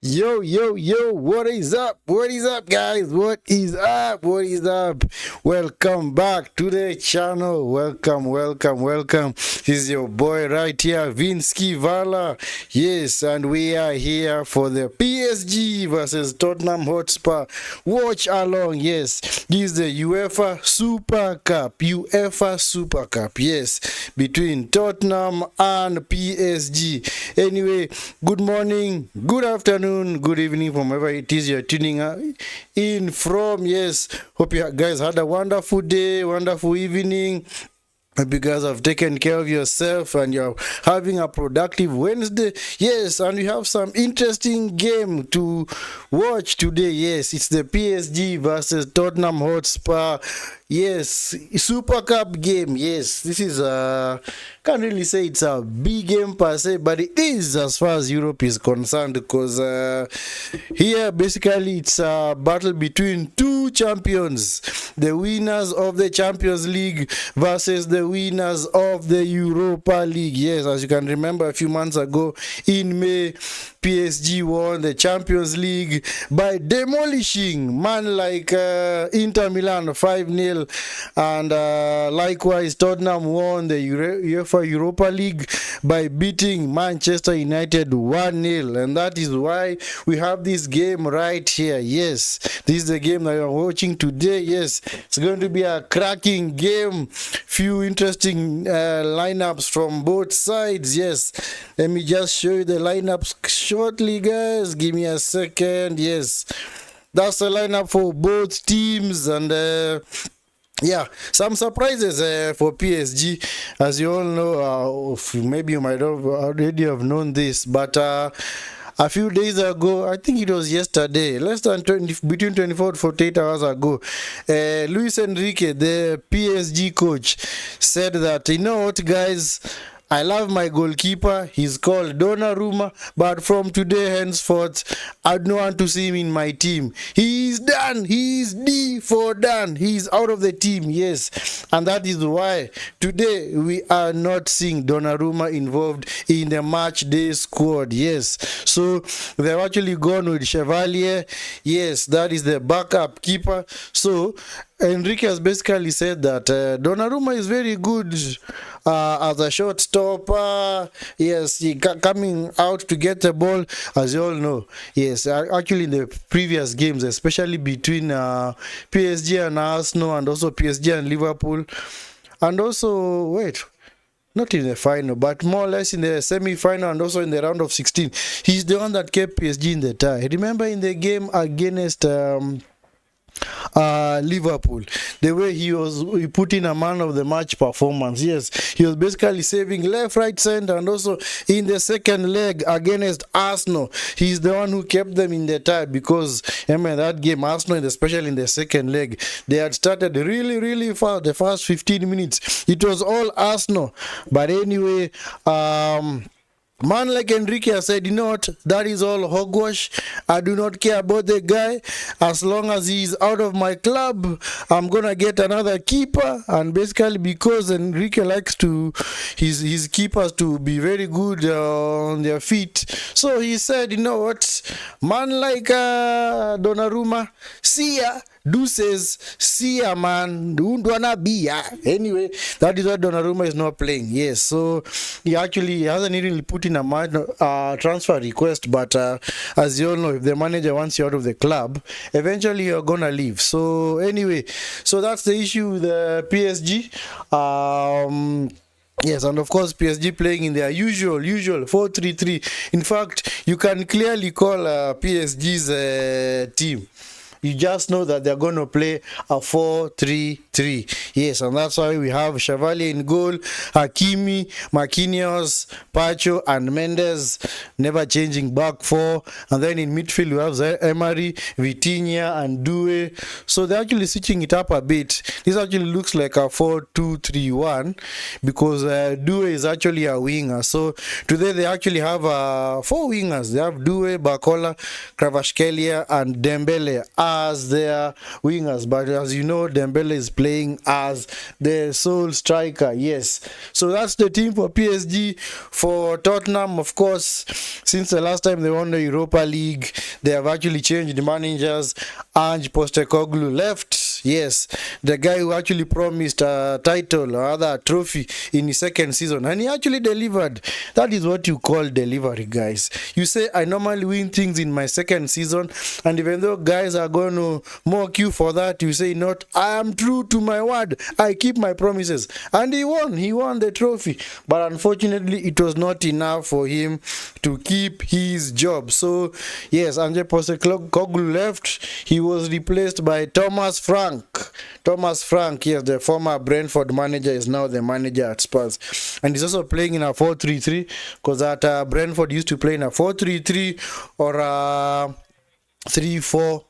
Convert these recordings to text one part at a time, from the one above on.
Yo, yo, yo, what is up? What is up, guys? What is up? What is up? Welcome back to the channel. Welcome, welcome, welcome. This is your boy right here, Vinsky Vala. Yes, and we are here for the PSG versus Tottenham Hotspur watch along. Yes, this is the UEFA Super Cup. UEFA Super Cup, yes, between Tottenham and PSG. Anyway, good morning, good afternoon, good evening from wherever it is you're tuning in from. Yes, hope you guys had a wonderful day, wonderful evening. Hope you guys have taken care of yourself and you're having a productive Wednesday. Yes, and we have some interesting game to watch today. Yes, it's the PSG versus Tottenham Hotspur. Yes, Super Cup game. Yes, this is can't really say it's a big game per se, but it is as far as Europe is concerned, because here basically it's a battle between two champions, the winners of the Champions League versus the winners of the Europa League. Yes, as you can remember, a few months ago in May, PSG won the Champions League by demolishing man like Inter Milan 5-0, and likewise Tottenham won the UEFA Europa League by beating Manchester United 1-0, and that is why we have this game right here. Yes, this is the game that we are watching today. Yes, it's going to be a cracking game, few interesting lineups from both sides. Yes, let me just show you the lineups shortly, guys. Give me a second. Yes, that's the lineup for both teams, and yeah, some surprises for PSG. As you all know, maybe you might have already have known this, but a few days ago, I think it was yesterday, less than between 24 to 48 hours ago, Luis Enrique, the PSG coach, said that, you know what, guys, I love my goalkeeper. He's called Donnarumma, but from today henceforth, I don't want to see him in my team. He's done. He's D for done. He's out of the team. Yes, and that is why today we are not seeing Donnarumma involved in the match day squad. Yes, so they've actually gone with Chevalier. Yes, that is the backup keeper. So Enrique has basically said that Donnarumma is very good as a short stopper. Yes, he coming out to get the ball, as you all know. Yes, actually in the previous games, especially between PSG and Arsenal, and also PSG and Liverpool, and also not in the final, but more or less in the semi-final and also in the round of 16. He's the one that kept PSG in the tie. Remember in the game against Liverpool, the way he put in a man of the match performance. Yes, he was basically saving left, right, center, and also in the second leg against Arsenal, he's the one who kept them in the tie, because that game, Arsenal, especially in the second leg, they had started really fast. The first 15 minutes, it was all Arsenal. But anyway, man like Enrique has said, you know what, that is all hogwash. I do not care about the guy. As long as he's out of my club, I'm gonna get another keeper. And basically, because Enrique likes his keepers to be very good on their feet, so he said, you know what, man like Donnarumma, see ya. Deuces, see ya, man. Don't wanna be ya. Anyway, that is why Donnarumma is not playing. Yes, so he actually hasn't really put in a transfer request, but as you all know, if the manager wants you out of the club, eventually you're gonna leave. So anyway, so that's the issue with the PSG. Yes, and of course PSG playing in their usual 4-3-3. In fact, you can clearly call PSG's team. You just know that they're going to play a 4-3-3. Yes, and that's why we have Chevalier in goal, Hakimi, Marquinhos, Pacho, and Mendes, never changing back four. And then in midfield, we have Emery, Vitinha, and Due. So they're actually switching it up a bit. This actually looks like a 4-2-3-1, because Due is actually a winger. So today they actually have 4 wingers. They have Due, Bakola, Kvaratskhelia, and Dembele as their wingers, but as you know, Dembele is playing as the sole striker. Yes, so that's the team for PSG. For Tottenham, of course, since the last time they won the Europa League, they have actually changed the managers. Ange Postecoglou left. Yes, the guy who actually promised a title or other trophy in his second season, and he actually delivered. That is what you call delivery, guys. You say, I normally win things in my second season, and even though guys are going to mock you for that, you say, not, I am true to my word. I keep my promises. And he won the trophy. But unfortunately, it was not enough for him to keep his job. So, yes, Ange Postecoglou left. He was replaced by Thomas Frank. Thomas Frank, yes, the former Brentford manager, is now the manager at Spurs. And he's also playing in a 4-3-3, because at Brentford used to play in a 4-3-3 or a 3-4.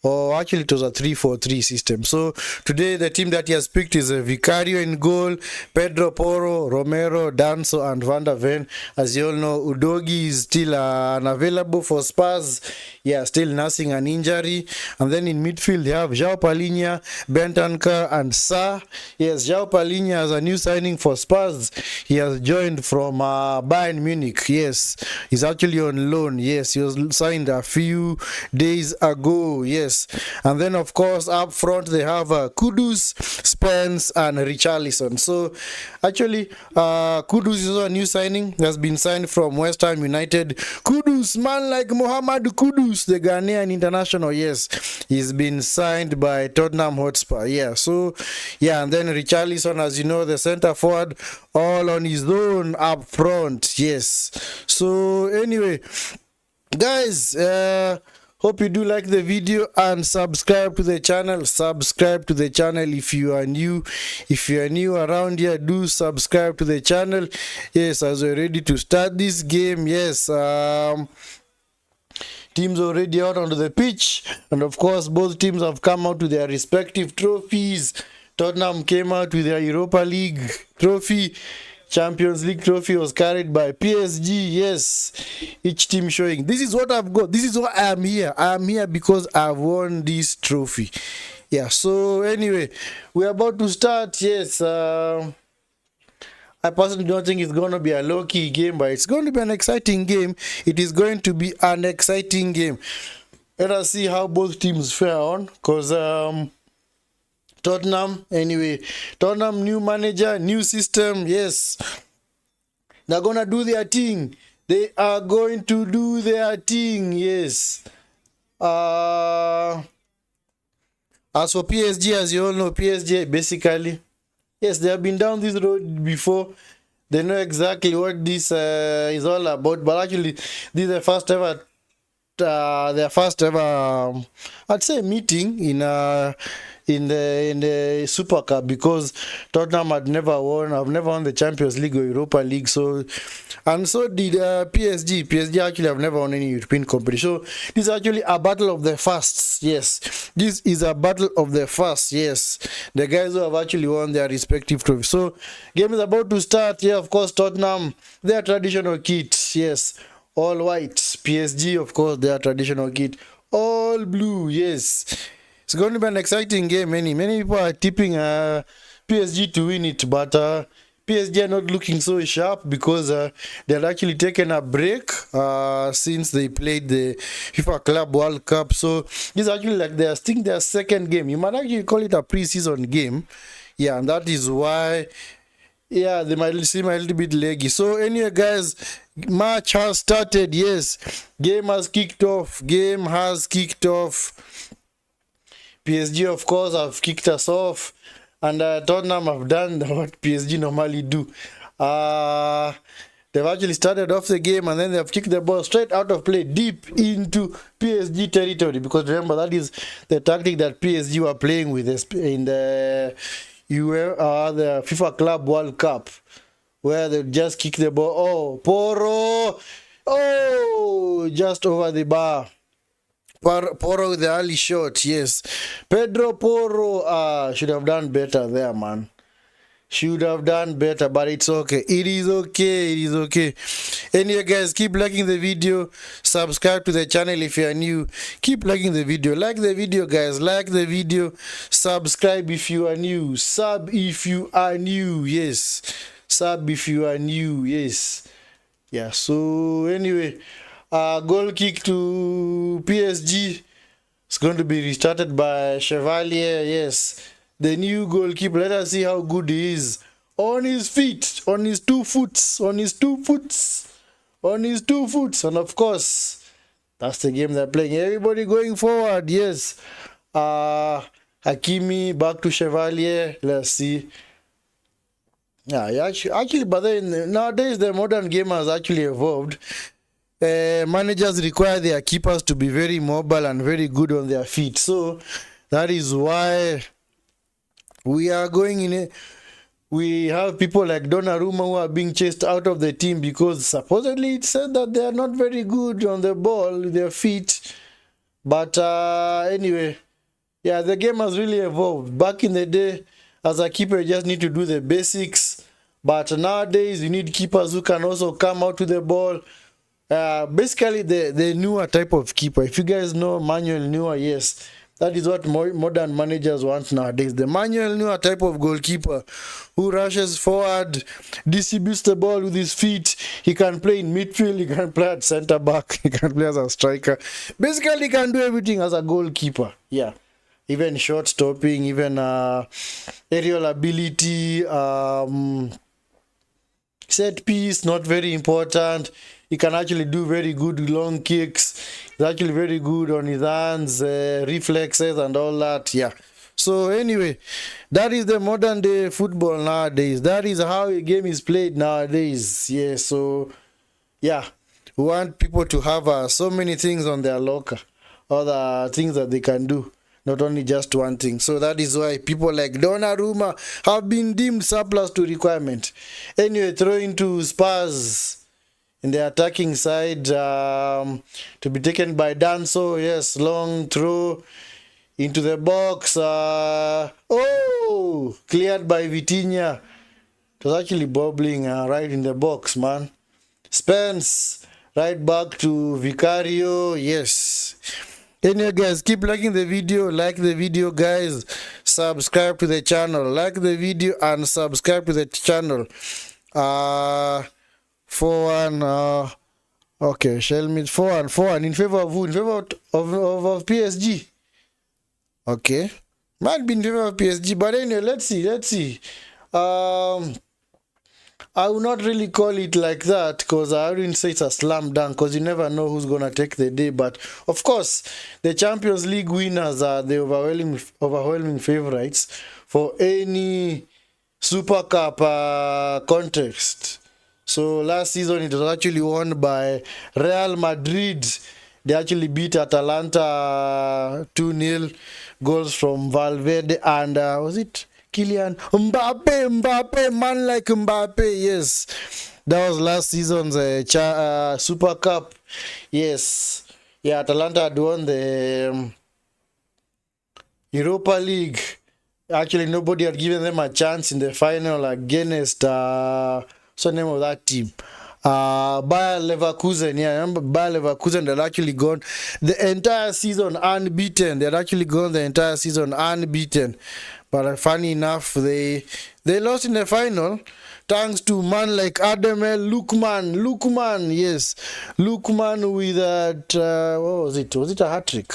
Or actually, it was a 3-4-3 system. So today, the team that he has picked is Vicario in goal, Pedro Porro, Romero, Danso, and Van der Ven. As you all know, Udogi is still unavailable for Spurs. Yeah, still nursing an injury. And then in midfield, they have João Palhinha, Bentancur, and Sa. Yes, João Palhinha is a new signing for Spurs. He has joined from Bayern Munich. Yes, he's actually on loan. Yes, he was signed a few days ago. Yes. And then, of course, up front, they have Kudus, Spence, and Richarlison. So, actually, Kudus is a new signing. Has been signed from West Ham United. Kudus, man like Mohamed Kudus, the Ghanaian international. Yes, he's been signed by Tottenham Hotspur. Yeah, so, yeah, and then Richarlison, as you know, the center forward, all on his own up front. Yes. So, anyway, guys, hope you do like the video and subscribe to the channel. Subscribe to the channel if you are new. If you are new around here, do subscribe to the channel. Yes, as we're ready to start this game. Yes, teams already out onto the pitch, and of course both teams have come out with their respective trophies. Tottenham came out with their Europa League trophy. Champions League trophy was carried by PSG. Yes, each team showing, this is what I've got, this is why I am here. I am here because I've won this trophy. Yeah, so anyway, we're about to start. Yes, I personally don't think it's going to be a low-key game, but it's going to be an exciting game. It is going to be an exciting game. Let us see how both teams fare on, because Tottenham, anyway, Tottenham, new manager, new system. Yes, they're gonna do their thing. They are going to do their thing. Yes. As for PSG, as you all know, PSG basically, yes, they have been down this road before. They know exactly what this is all about. But actually, this is the first ever their first ever, I'd say, meeting in the Super Cup, because Tottenham had never won. I've never won the Champions League or Europa League. So, and so did PSG. PSG actually have never won any European competition. So this is actually a battle of the firsts. Yes, this is a battle of the firsts. Yes, the guys who have actually won their respective trophies. So game is about to start. Yeah, of course, Tottenham, their traditional kit. Yes, all white. PSG, of course, their traditional kit, all blue. Yes. It's going to be an exciting game. Many people are tipping PSG to win it, but PSG are not looking so sharp, because they had actually taken a break since they played the FIFA Club World Cup. So this is actually like their second game. You might actually call it a pre-season game. Yeah, and that is why, yeah, they might seem a little bit leggy. So anyway, guys, match has started. Yes, game has kicked off. PSG, of course, have kicked us off, and Tottenham have done what PSG normally do. They've actually started off the game, and then they've kicked the ball straight out of play, deep into PSG territory, because remember, that is the tactic that PSG were playing with in the FIFA Club World Cup, where they just kick the ball. Oh, Porro! Oh, just over the bar. Porro with the early shot. Yes, Pedro Porro should have done better there, man. Should have done better, but it's okay. It is okay. It is okay. Anyway, guys, keep liking the video. Subscribe to the channel if you are new. Keep liking the video. Like the video, guys. Like the video. Subscribe if you are new. Sub if you are new. Yes. Sub if you are new. Yes. Yeah. So anyway, goal kick to PSG. It's going to be restarted by Chevalier. Yes. The new goalkeeper. Let us see how good he is. On his feet. On his 2 foot. On his 2 foot. On his 2 foot. And of course, that's the game they're playing. Everybody going forward. Yes. Hakimi back to Chevalier. Let's see. Yeah, actually, but then nowadays the modern game has actually evolved. Managers require their keepers to be very mobile and very good on their feet. So that is why we are going in a, we have people like Donnarumma who are being chased out of the team because supposedly it said that they are not very good on the ball with their feet. But anyway, yeah, the game has really evolved. Back in the day, as a keeper, you just need to do the basics. But nowadays, you need keepers who can also come out to the ball. Basically, the newer type of keeper. If you guys know Manuel Neuer, yes. That is what modern managers want nowadays. The Manuel Neuer type of goalkeeper who rushes forward, distributes the ball with his feet. He can play in midfield, he can play at center back, he can play as a striker. Basically, he can do everything as a goalkeeper. Yeah. Even shot stopping, even aerial ability, set piece, not very important. He can actually do very good long kicks. He's actually very good on his hands, reflexes and all that. Yeah. So anyway, that is the modern day football nowadays. That is how a game is played nowadays. Yeah. So yeah, we want people to have so many things on their locker, other things that they can do, not only just one thing. So that is why people like Donnarumma have been deemed surplus to requirement. Anyway, throw into Spurs in the attacking side, to be taken by Danso. Yes, long throw into the box. Oh, cleared by Vitinha. It was actually bobbling right in the box, man. Spence, right back to Vicario. Yes. Anyway, guys, keep liking the video. Like the video, guys. Subscribe to the channel. Like the video and subscribe to the channel. 4-1, okay, shall meet 4-1 in favor of who? In favor of PSG. Okay, might be in favor of PSG, but anyway, let's see. I will not really call it like that because I wouldn't say it's a slam dunk because you never know who's gonna take the day. But of course, the Champions League winners are the overwhelming favorites for any Super Cup contest. So last season it was actually won by Real Madrid. They actually beat Atalanta 2-0. Goals from Valverde and was it Kylian Mbappe, man like Mbappe. Yes, that was last season's Super Cup. Yes, yeah, Atalanta had won the Europa League. Actually, nobody had given them a chance in the final against what's the name of that team? Bayer Leverkusen. Yeah, I remember Bayer Leverkusen had actually gone the entire season unbeaten. They had actually gone the entire season unbeaten. But funny enough, they lost in the final thanks to man like Ademel Lukman. Yes, Lukman with that what was it? Was it a hat-trick?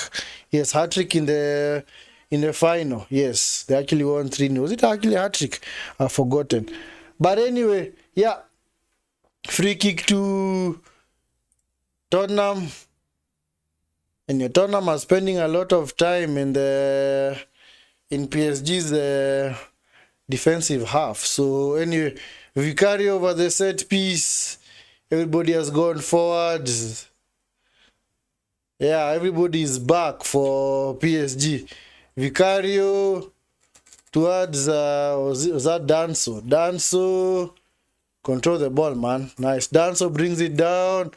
Yes, hat-trick in the final. Yes, they actually won 3-0. Was it actually a hat-trick? I've forgotten. But anyway, yeah, free kick to Tottenham. And Tottenham are spending a lot of time in PSG's defensive half. So anyway, Vicario over the set piece. Everybody has gone forward. Yeah, everybody is back for PSG. Vicario towards was that Danso? Danso control the ball, man. Nice. Danso brings it down.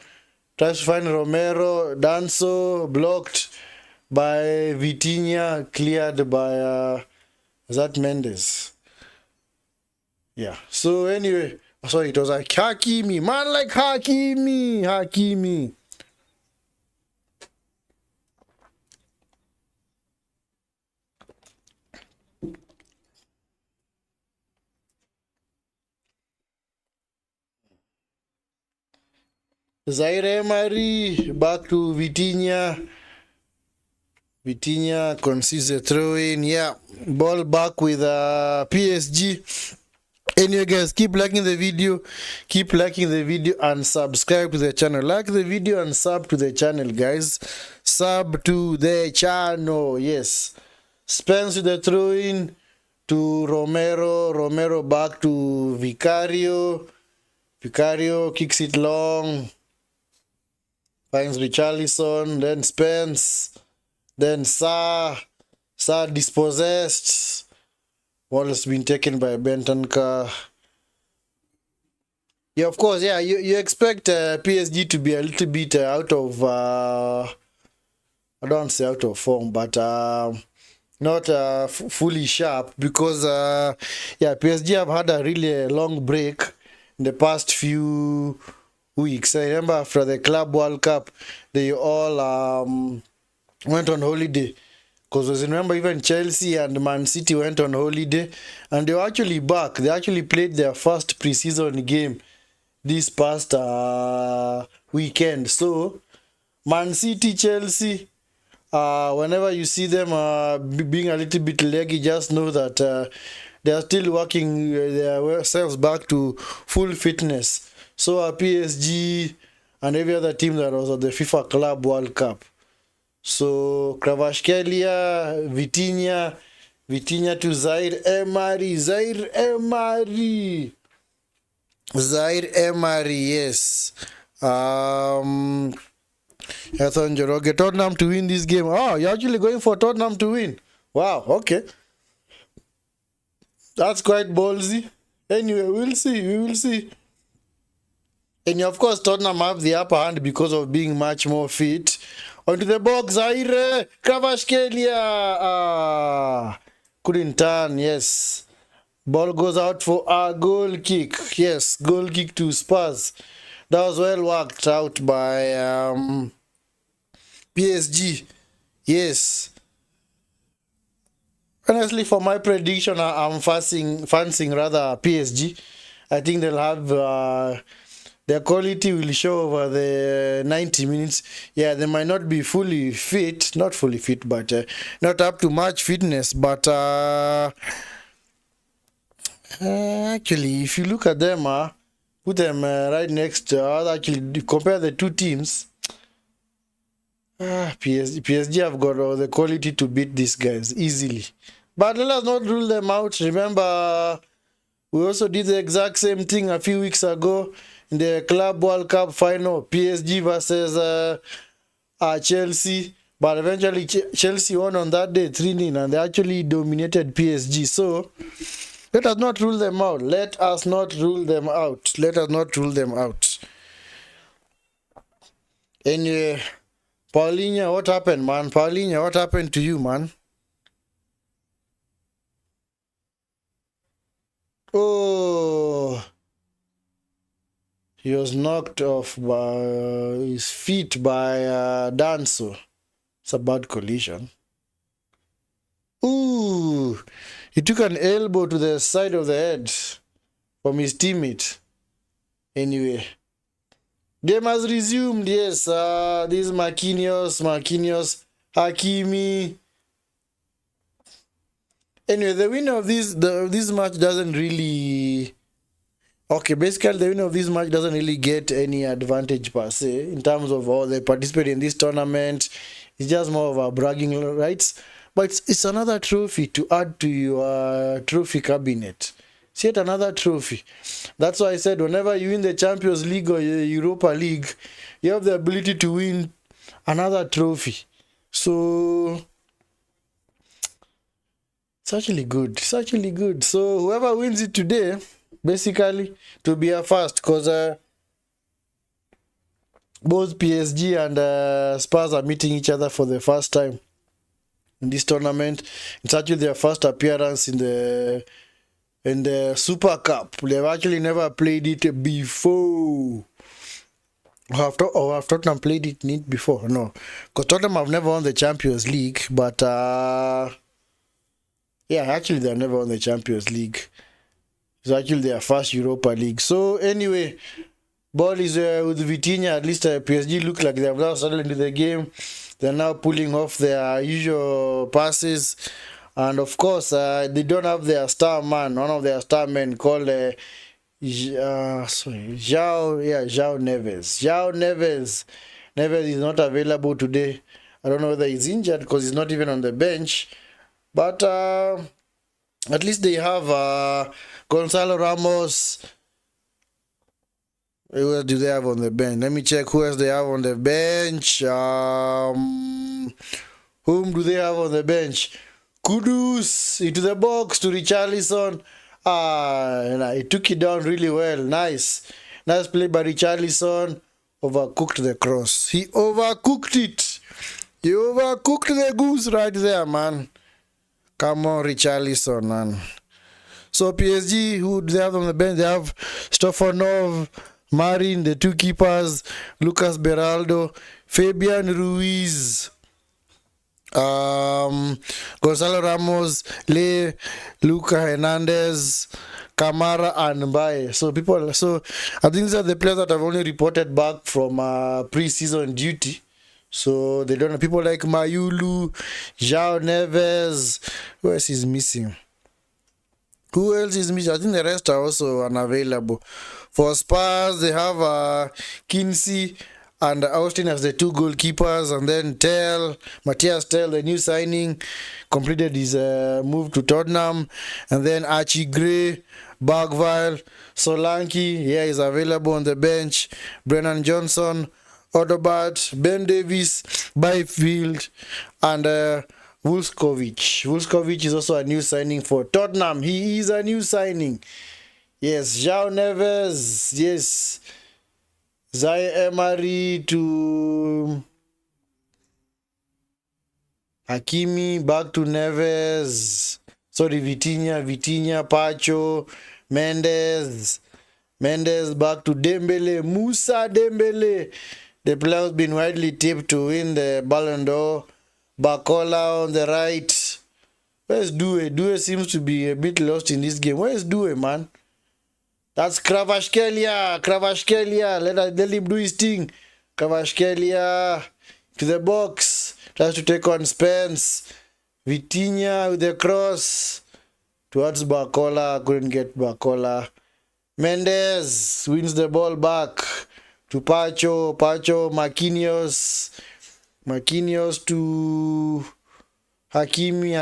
Tries to find Romero. Danso blocked by Vitinha, cleared by is that Mendes? Yeah. So anyway, so it was like Hakimi, man, like Hakimi. Zaire Emery back to Vitinha. Vitinha concedes a throw in. Yeah, ball back with PSG. Anyway, guys, keep liking the video, and subscribe to the channel. Like the video and sub to the channel, guys. Sub to the channel. Yes. Spence with the throw in to Romero. Romero back to Vicario. Vicario kicks it long. Finds Richarlison. Then Spence. Then Sa dispossessed. Ball has been taken by Bentanka. Yeah, of course, yeah, you expect PSG to be a little bit out of, I don't say out of form, but not fully sharp because, yeah, PSG have had a really long break in the past few weeks. I remember after the Club World Cup, they all went on holiday. Because remember, even Chelsea and Man City went on holiday and they were actually back. They actually played their first preseason game this past weekend. So, Man City, Chelsea, whenever you see them being a little bit leggy, just know that they are still working themselves back to full fitness. So, PSG and every other team that was at the FIFA Club World Cup. So Kvaratskhelia, Vitinha to Zaire Emery, yes. Ethan Joroge, Tottenham to win this game. Oh, you're actually going for Tottenham to win. Wow, okay. That's quite ballsy. Anyway, we will see. And of course, Tottenham have the upper hand because of being much more fit. Onto the box, Zaire, Kvaratskhelia. Couldn't turn, yes. Ball goes out for a goal kick. Yes, goal kick to Spurs. That was well worked out by PSG. Yes. Honestly, for my prediction, I'm fancying rather PSG. I think they'll have... their quality will show over the 90 minutes. Yeah, they might not be fully fit, not fully fit, but not up to much fitness. But actually, if you look at them, put them right next to actually compare the two teams. PSG have got all the quality to beat these guys easily. But let us not rule them out. Remember, we also did the exact same thing a few weeks ago in the Club World Cup final, PSG versus Chelsea. But eventually Chelsea won on that day 3-0 and they actually dominated PSG. So let us not rule them out. Let us not rule them out. Anyway, Paulinho, what happened, man? Paulinho, what happened to you, man? Oh, he was knocked off by his feet by Danso. It's a bad collision. Ooh, he took an elbow to the side of the head from his teammate. Anyway, game has resumed. Yes, this is Marquinhos, Hakimi. Anyway, the winner of this match doesn't really... Okay, basically the winner of this match doesn't really get any advantage per se in terms of all they participate in this tournament. It's just more of a bragging rights. But it's another trophy to add to your trophy cabinet. It's yet another trophy. That's why I said whenever you win the Champions League or Europa League, you have the ability to win another trophy. So it's actually good. So whoever wins it today, basically, to be a first, because both PSG and Spurs are meeting each other for the first time in this tournament. It's actually their first appearance in the in the Super Cup. They've actually never played it before. Or have Tottenham played it before? No, because Tottenham have never won the Champions League. But yeah, actually they've never won the Champions League. It's actually their first Europa League. So anyway, ball is with Vitinha. At least PSG look like they have now settled into the game. They're now pulling off their usual passes. And of course, they don't have their star man, one of their star men called João Neves. João Neves. Neves is not available today. I don't know whether he's injured because he's not even on the bench. But at least they have Gonzalo Ramos. Who else do they have on the bench? Let me check who else they have on the bench. Whom do they have on the bench? Kudus into the box to Richarlison. He took it down really well. Nice play by Richarlison. Overcooked the cross. He overcooked it. He overcooked the goose right there, man. Come on, Richarlison, man. So PSG, who do they have on the bench? They have Stofanov, Marin, the two keepers, Lucas Beraldo, Fabian Ruiz, Gonzalo Ramos, Luca Hernandez, Camara, and Mbaye. So I think these are the players that have only reported back from pre-season duty. So they don't have people like Mayulu, João Neves. Who else is missing? Who else is missing? I think the rest are also unavailable. For Spurs, they have Kinsey and Austin as the two goalkeepers, and then Matthias Tell, the new signing, completed his move to Tottenham, and then Archie Gray, Bergvall, Solanke, is available on the bench, Brennan Johnson, Odegaard, Ben Davies, Byfield, and Vuskovic. Vuskovic is also a new signing for Tottenham. He is a new signing. Yes, João Neves. Yes. Zaire Emery to Hakimi, back to Neves. Sorry, Vitinha, Pacho, Mendes, back to Dembele, Musa Dembele. The player has been widely tipped to win the Ballon d'Or. Bakola on the right. Where's Due? Due seems to be a bit lost in this game. Where's Due, man? That's Kvaratskhelia. Let him do his thing. Kvaratskhelia to the box. Tries to take on Spence. Vitinha with the cross towards Bakola. Couldn't get Bakola. Mendes wins the ball back to Pacho. Marquinhos to Hakimi,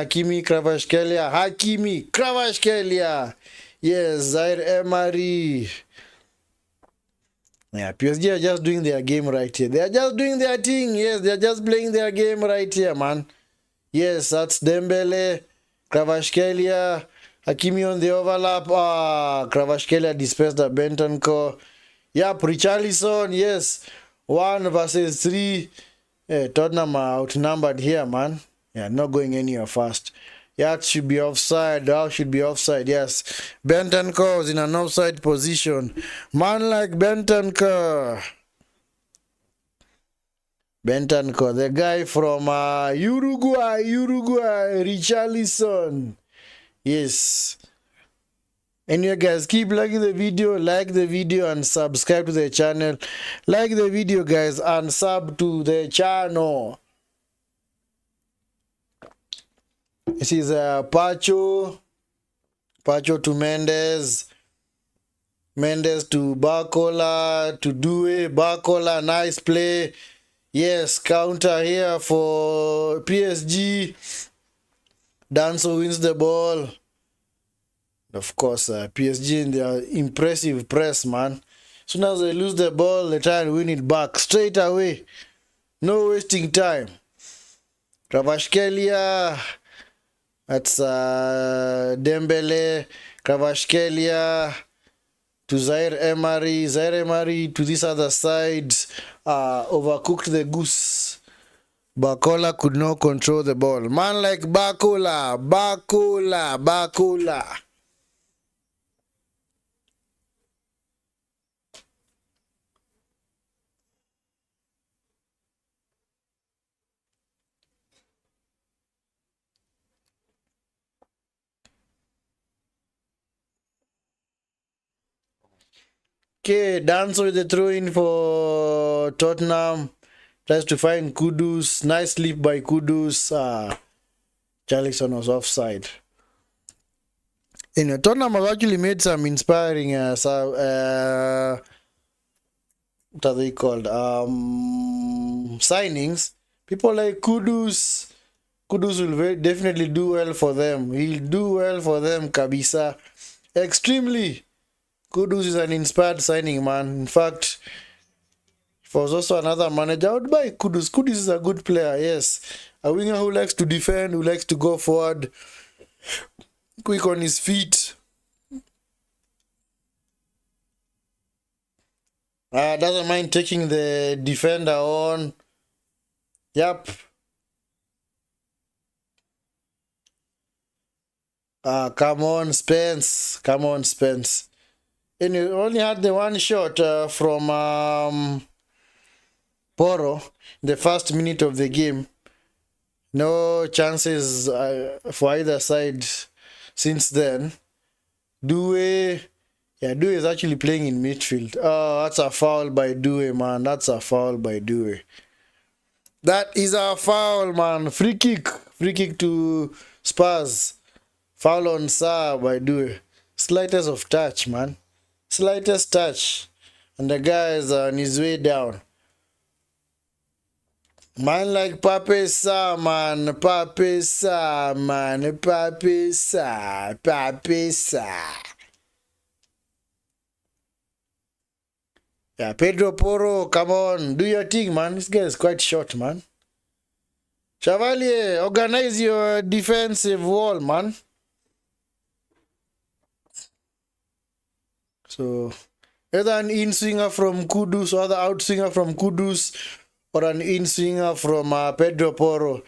Kvaratskhelia. Yes, Zaire Emery. Yeah, PSG are just doing their game right here. They are just doing their thing. Yes, they are just playing their game right here, man. Yes, that's Dembele, Kvaratskhelia, Hakimi on the overlap. Kvaratskhelia dispersed the Bentancur. Yep, Richarlison, yes. 1 versus 3. Tottenham are outnumbered here, man. Yeah, not going anywhere fast. Yeah, it should be offside. That should be offside, yes. Bentancur is in an offside position. Man like Bentancur, the guy from Uruguay, Richarlison. Yes. Anyway, guys, keep liking the video, like the video, and subscribe to the channel. Like the video, guys, and sub to the channel. This is Pacho to Mendes to Bakola to Due. Bakola, nice play. Yes, counter here for PSG. Danso wins the ball. Of course, PSG in their impressive press, man. As soon as they lose the ball, they try and win it back straight away. No wasting time. Kvaratskhelia. That's Dembele, Kvaratskhelia to Zaire Emery to this other side. Overcooked the goose. Bakola could not control the ball. Man like Bakola. Okay, dance with the throw in for Tottenham. Tries to find Kudus. Nice leap by Kudus. Charlison was offside. Tottenham have actually made some inspiring what are they called? Signings. People like Kudus. Kudus will definitely do well for them. He'll do well for them, Kabisa. Extremely. Kudus is an inspired signing, man. In fact, if I was also another manager, I would buy Kudus. Kudus is a good player, yes. A winger who likes to defend, who likes to go forward, quick on his feet. Doesn't mind taking the defender on. Yep. Come on, Spence. Come on, Spence. And you only had the one shot from Poro in the first minute of the game. No chances for either side since then. Due is actually playing in midfield. Oh, that's a foul by Due, man. That's a foul by Due. That is a foul, man. Free kick. Free kick to Spurs. Foul on Sa by Due. Slightest of touch, man. Slightest touch. And the guy is on his way down. Man like Pape Sa, man. Pape Sa, man. Pape Sa. Pape Sa. Yeah, Pedro Porro, come on. Do your thing, man. This guy is quite short, man. Chevalier, organize your defensive wall, man. So, either an in-swinger from Kudus or the out-swinger from Kudus or an in-swinger from Pedro Porro.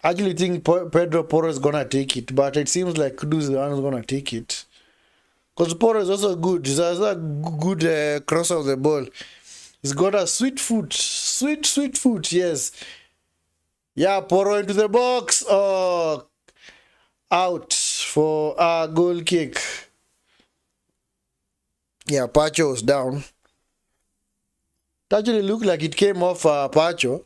I actually think Pedro Porro is going to take it, but it seems like Kudus is the one who's going to take it. Because Porro is also good. He's also a good cross of the ball. He's got a sweet foot. Sweet foot, yes. Yeah, Porro into the box. Oh, out for a goal kick. Yeah, Pacho was down. It actually looked like it came off Pacho.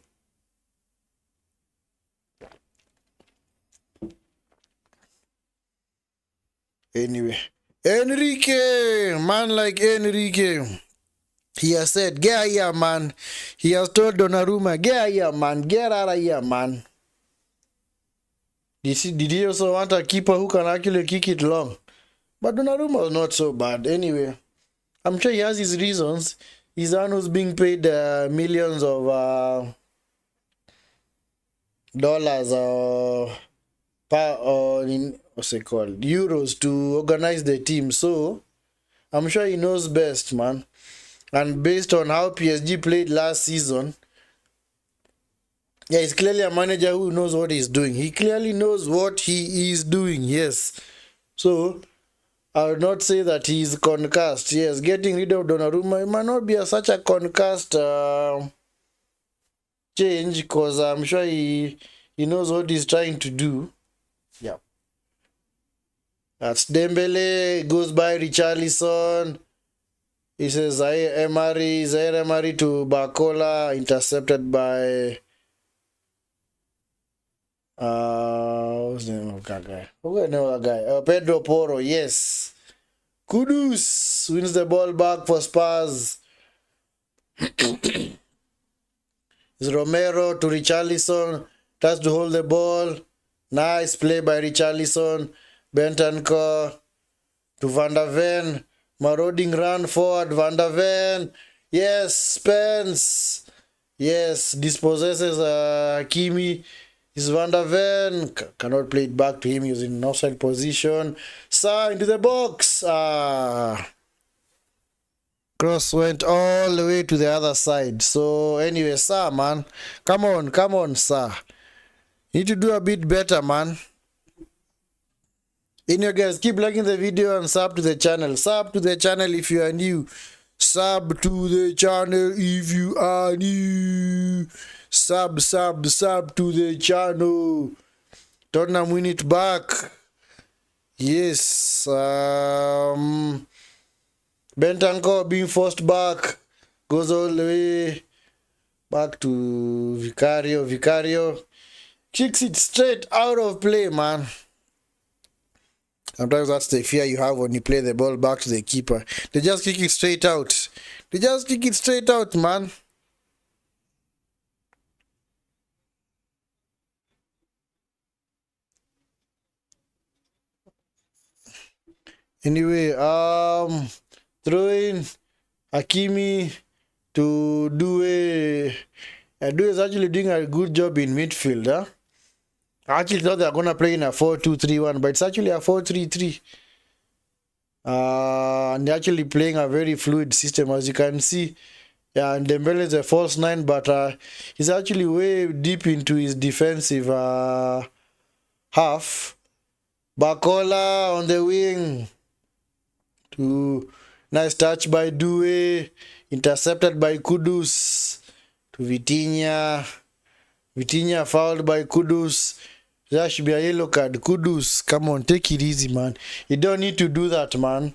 Anyway. Enrique! Man like Enrique. He has said, get here, man. He has told Donnarumma, get here, man. Get out of here, man. Did he also want a keeper who can actually kick it long? But Donnarumma was not so bad. Anyway, I'm sure he has his reasons. He's the one who's being paid millions of dollars or what's it called? Euros to organize the team. So, I'm sure he knows best, man. And based on how PSG played last season, yeah, he's clearly a manager who knows what he's doing. He clearly knows what he is doing, yes. So, I would not say that he's concussed. Yes, getting rid of Donnarumma, it might not be such a concussed change, because I'm sure he knows what he's trying to do. Yeah. That's Dembele, goes by Richarlison. He says Zaire Emery to Bacola, intercepted by what's the name of that guy? What's the name of that guy? Pedro Porro, yes. Kudus wins the ball back for Spurs. It's Romero to Richarlison, tries to hold the ball. Nice play by Richarlison. Bentancur to Van der Ven. Marauding run forward, Van der Ven. Yes, Spence. Yes, dispossesses Kimi. Is Van der Ven. Cannot play it back to him. He was in an offside position. Sa into the box. Cross went all the way to the other side. So anyway, Sa, man. Come on, Sa. You need to do a bit better, man. Anyway, guys, keep liking the video and sub to the channel. Sub to the channel if you are new. Sub to the channel if you are new. Sub to the channel. Tottenham win it back. Yes. Bentancur being forced back, goes all the way back to Vicario. Vicario kicks it straight out of play, man. Sometimes that's the fear you have when you play the ball back to the keeper. They just kick it straight out. They just kick it straight out, man. Anyway, throw in Hakimi to Due. Due is actually doing a good job in midfield, huh? I actually thought they were gonna play in a 4-2-3-1, but it's actually a 4-3-3. And they're actually playing a very fluid system, as you can see. Yeah, and Dembele is a false nine, but he's actually way deep into his defensive half. Bakola on the wing. Nice touch by Due, intercepted by Kudus to Vitinha. Vitinha fouled by Kudus. That should be a yellow card. Kudus, come on, take it easy, man. You don't need to do that, man.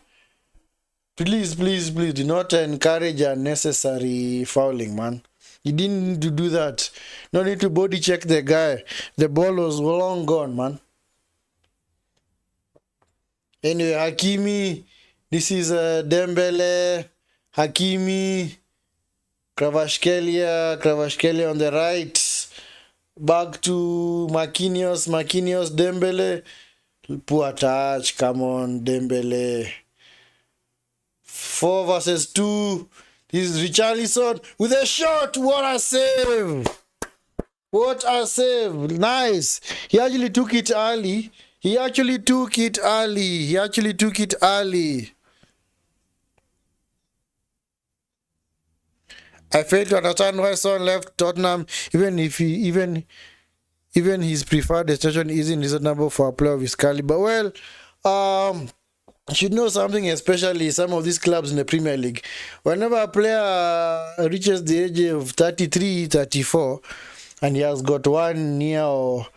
Please, please, please, do not encourage unnecessary fouling, man. You didn't need to do that. No need to body check the guy. The ball was long gone, man. Anyway, Hakimi. This is Dembele, Hakimi, Kvaratskhelia on the right. Back to Marquinhos, Dembele. Poor touch, come on, Dembele. 4 versus 2. This is Richarlison with a shot. What a save! What a save! Nice. He actually took it early. I fail to understand why Son left Tottenham, even his preferred destination isn't reasonable for a player of his caliber. Well, you should know something, especially some of these clubs in the Premier League. Whenever a player reaches the age of 33, 34, and he has got 1 year or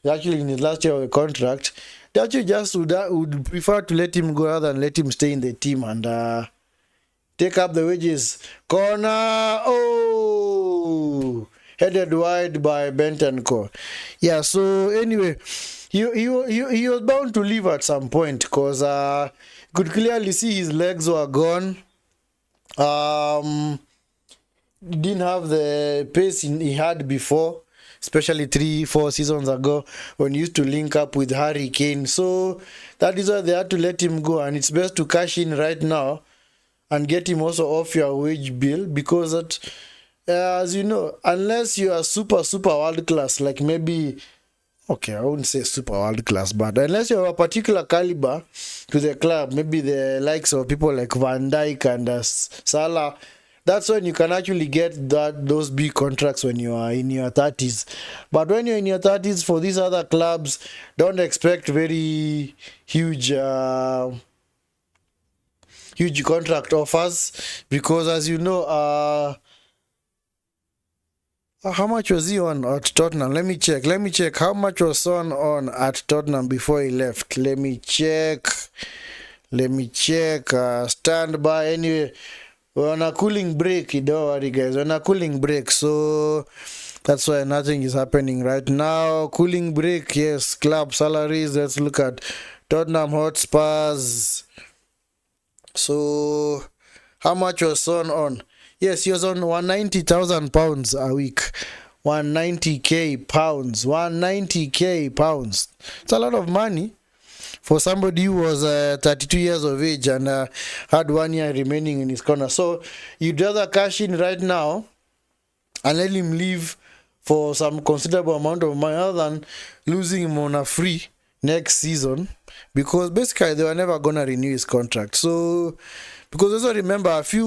actually in his last year of a contract, they actually just would prefer to let him go rather than let him stay in the team and take up the wages. Corner. Oh, headed wide by Bentancur. Yeah, so anyway, he was bound to leave at some point because could clearly see his legs were gone. Didn't have the pace he had before, especially 3-4 seasons ago when he used to link up with Harry Kane. So that is why they had to let him go, and it's best to cash in right now and get him also off your wage bill, because that, as you know, unless you are super world class, like maybe, okay, I wouldn't say super world class, but unless you have a particular caliber to the club, maybe the likes of people like Van Dijk and Salah, that's when you can actually get those big contracts when you are in your 30s. But when you're in your 30s, for these other clubs, don't expect very huge contract offers, because as you know, how much was he on at Tottenham? Let me check how much was Son on at Tottenham before he left. Let me check. Stand by. Anyway, we're on a cooling break. Don't worry, guys, we're on a cooling break, so that's why nothing is happening right now. Cooling break. Yes, club salaries. Let's look at Tottenham Hotspurs. So, how much was Son on? Yes, he was on £190,000 a week. 190k pounds. 190k pounds. It's a lot of money for somebody who was 32 years of age and had 1 year remaining in his corner. So, you'd rather cash in right now and let him leave for some considerable amount of money other than losing him on a free next season, because basically they were never gonna renew his contract. So, because also remember a few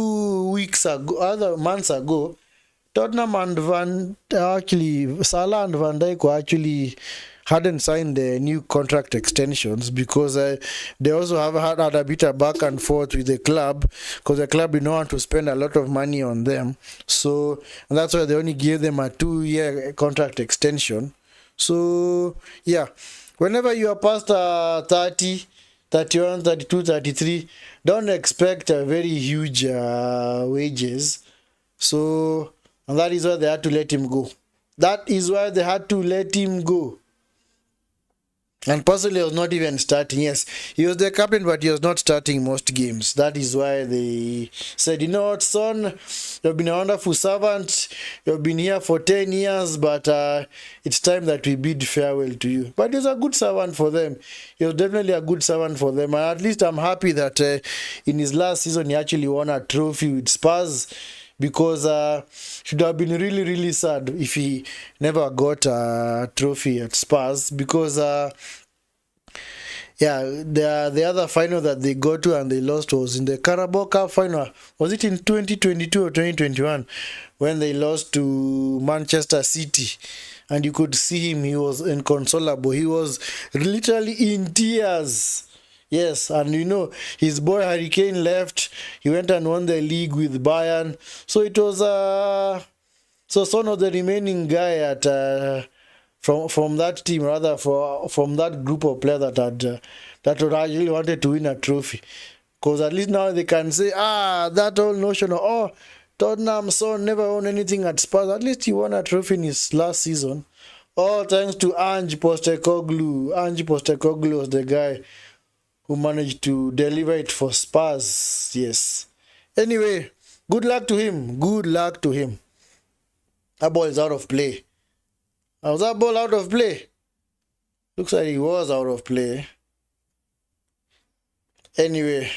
months ago, Tottenham and Salah and Van Dijk were actually hadn't signed the new contract extensions, because they also have had a bit of back and forth with the club, because the club did not want to spend a lot of money on them. So, and that's why they only gave them a 2-year contract extension. So, yeah. Whenever you are past 30, 31, 32, 33. Don't expect a very huge wages. So, and that is why they had to let him go. That is why they had to let him go. And possibly he was not even starting. Yes, he was the captain, but he was not starting most games. That is why they said, you know what, son, you've been a wonderful servant. You've been here for 10 years, but it's time that we bid farewell to you. But he was a good servant for them. He was definitely a good servant for them. And at least I'm happy that in his last season, he actually won a trophy with Spurs. Because should have been really, really sad if he never got a trophy at Spurs. Because yeah, the other final that they got to and they lost was in the Carabao Cup final. Was it in 2022 or 2021 when they lost to Manchester City? And you could see him, he was inconsolable. He was literally in tears. Yes, and you know, his boy Harry Kane left. He went and won the league with BaIN. So it was so Son of the remaining guy at from that team, rather from that group of players that would actually wanted to win a trophy. Because at least now they can say, that whole notion of Tottenham Son never won anything at Spurs. At least he won a trophy in his last season. All thanks to Ange Postecoglou. Ange Postecoglou was the guy who managed to deliver it for Spurs. Yes. Anyway, good luck to him. Good luck to him. That ball is out of play. Was that ball out of play? Looks like he was out of play. Anyway,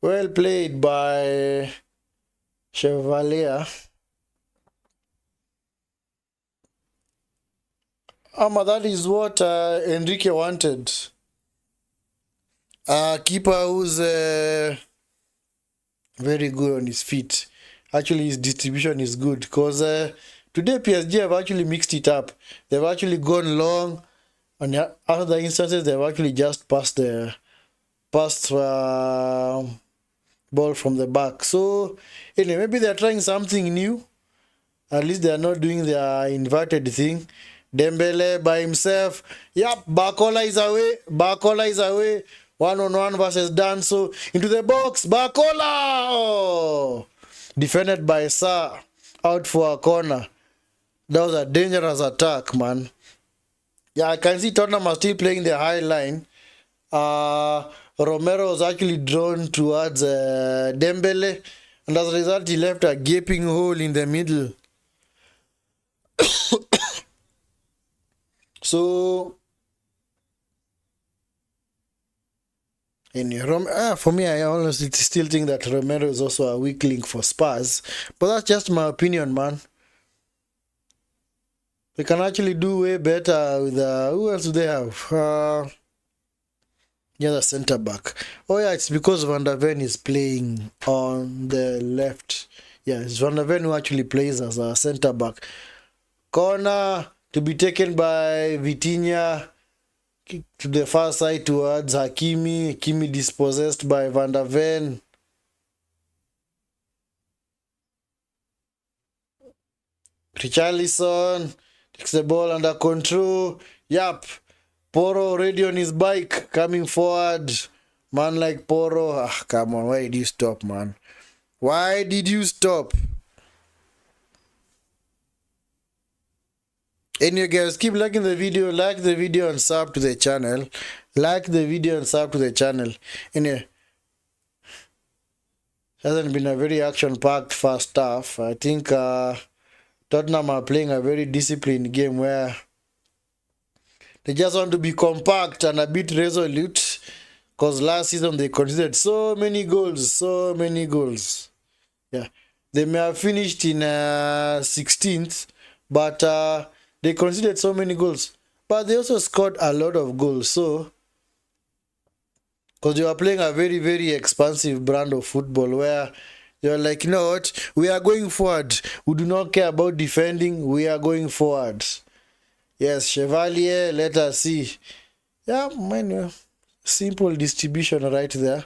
well played by Chevalier. That is what Enrique wanted. Keeper who's very good on his feet. Actually, his distribution is good because today PSG have actually mixed it up. They've actually gone long, and other instances they've actually just passed ball from the back. So anyway, maybe they're trying something new. At least they are not doing their inverted thing. Dembele by himself. Yep, Barcola is away. Barcola is away. 1-on-1 versus Danso. Into the box. Barcola! Oh! Defended by Sa. Out for a corner. That was a dangerous attack, man. Yeah, I can see Tottenham are still playing the high line. Romero was actually drawn towards Dembele. And as a result, he left a gaping hole in the middle. So... for me, I honestly still think that Romero is also a weak link for Spurs. But that's just my opinion, man. They can actually do way better with... who else do they have? The centre back. Oh yeah, it's because Van der Ven is playing on the left. Yeah, it's Van der Ven who actually plays as a centre back. Corner to be taken by Vitinha. To the far side towards Hakimi. Hakimi dispossessed by Van der Ven. Richarlison takes the ball under control. Yep. Poro already on his bike coming forward. Man like Poro. Come on. Why did you stop, man? Why did you stop? Anyway, guys, keep liking the video. Like the video and sub to the channel. Like the video and sub to the channel. Anyway, hasn't been a very action-packed first half. I think Tottenham are playing a very disciplined game where they just want to be compact and a bit resolute. Because last season they conceded so many goals. So many goals. Yeah. They may have finished in 16th. But... they conceded so many goals, but they also scored a lot of goals. So, because they were playing a very, very expansive brand of football where you're like, you know what, we are going forward. We do not care about defending. We are going forward. Yes, Chevalier, let us see. Yeah, man, simple distribution right there.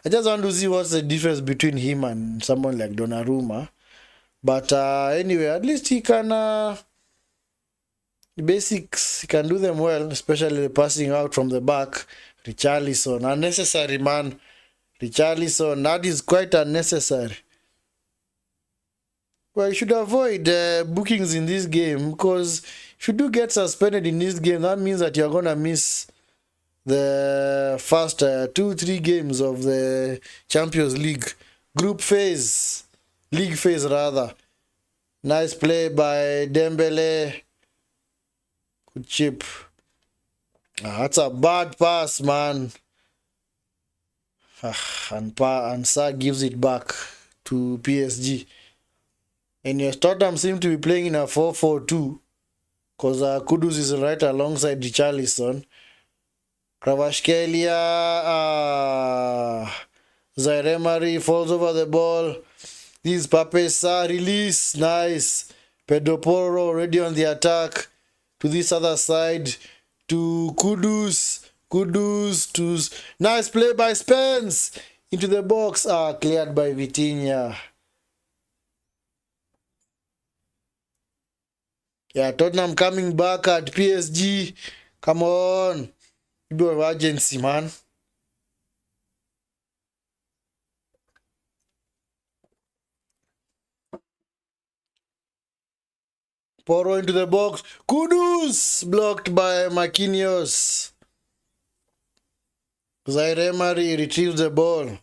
I just want to see what's the difference between him and someone like Donnarumma. But anyway, at least he can... the basics, he can do them well, especially the passing out from the back. Richarlison, unnecessary, man. Richarlison, that is quite unnecessary. Well, you should avoid bookings in this game, because if you do get suspended in this game, that means that you're going to miss the first 2-3 games of the Champions League. Group phase. League phase, rather. Nice play by Dembele. Good chip. That's a bad pass, man. And Sa gives it back to PSG. And your Tottenham seem to be playing in a 4-4-2, because Kudus is right alongside Richarlison. Kvaratskhelia, Zaire falls over the ball. This Pape Sarr release, nice. Pedro Porro already on the attack. To this other side, to Kudus. Kudus to nice play by Spence into the box. Cleared by Vitinha. Yeah, Tottenham coming back at PSG. Come on. You do have urgency, man. Porro into the box. Kudus blocked by Marquinhos. Zaire retrieves the ball.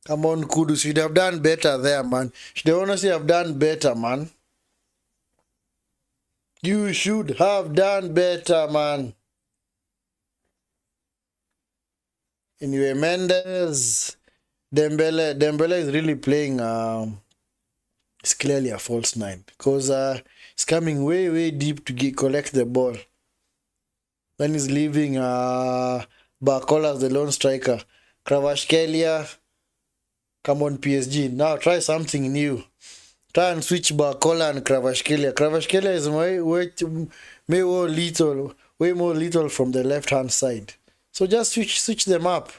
Come on, Kudus. You'd have done better there, man. Should honestly have done better, man. You should have done better, man. Anyway, Mendes, Dembele is really playing. It's clearly a false nine, because he's coming way deep to collect the ball. Then he's leaving Barcola as the lone striker. Kvaratskhelia, come on PSG. Now try something new. Try and switch Barcola and Kvaratskhelia. Kvaratskhelia is way more lethal from the left hand side. So just switch them up.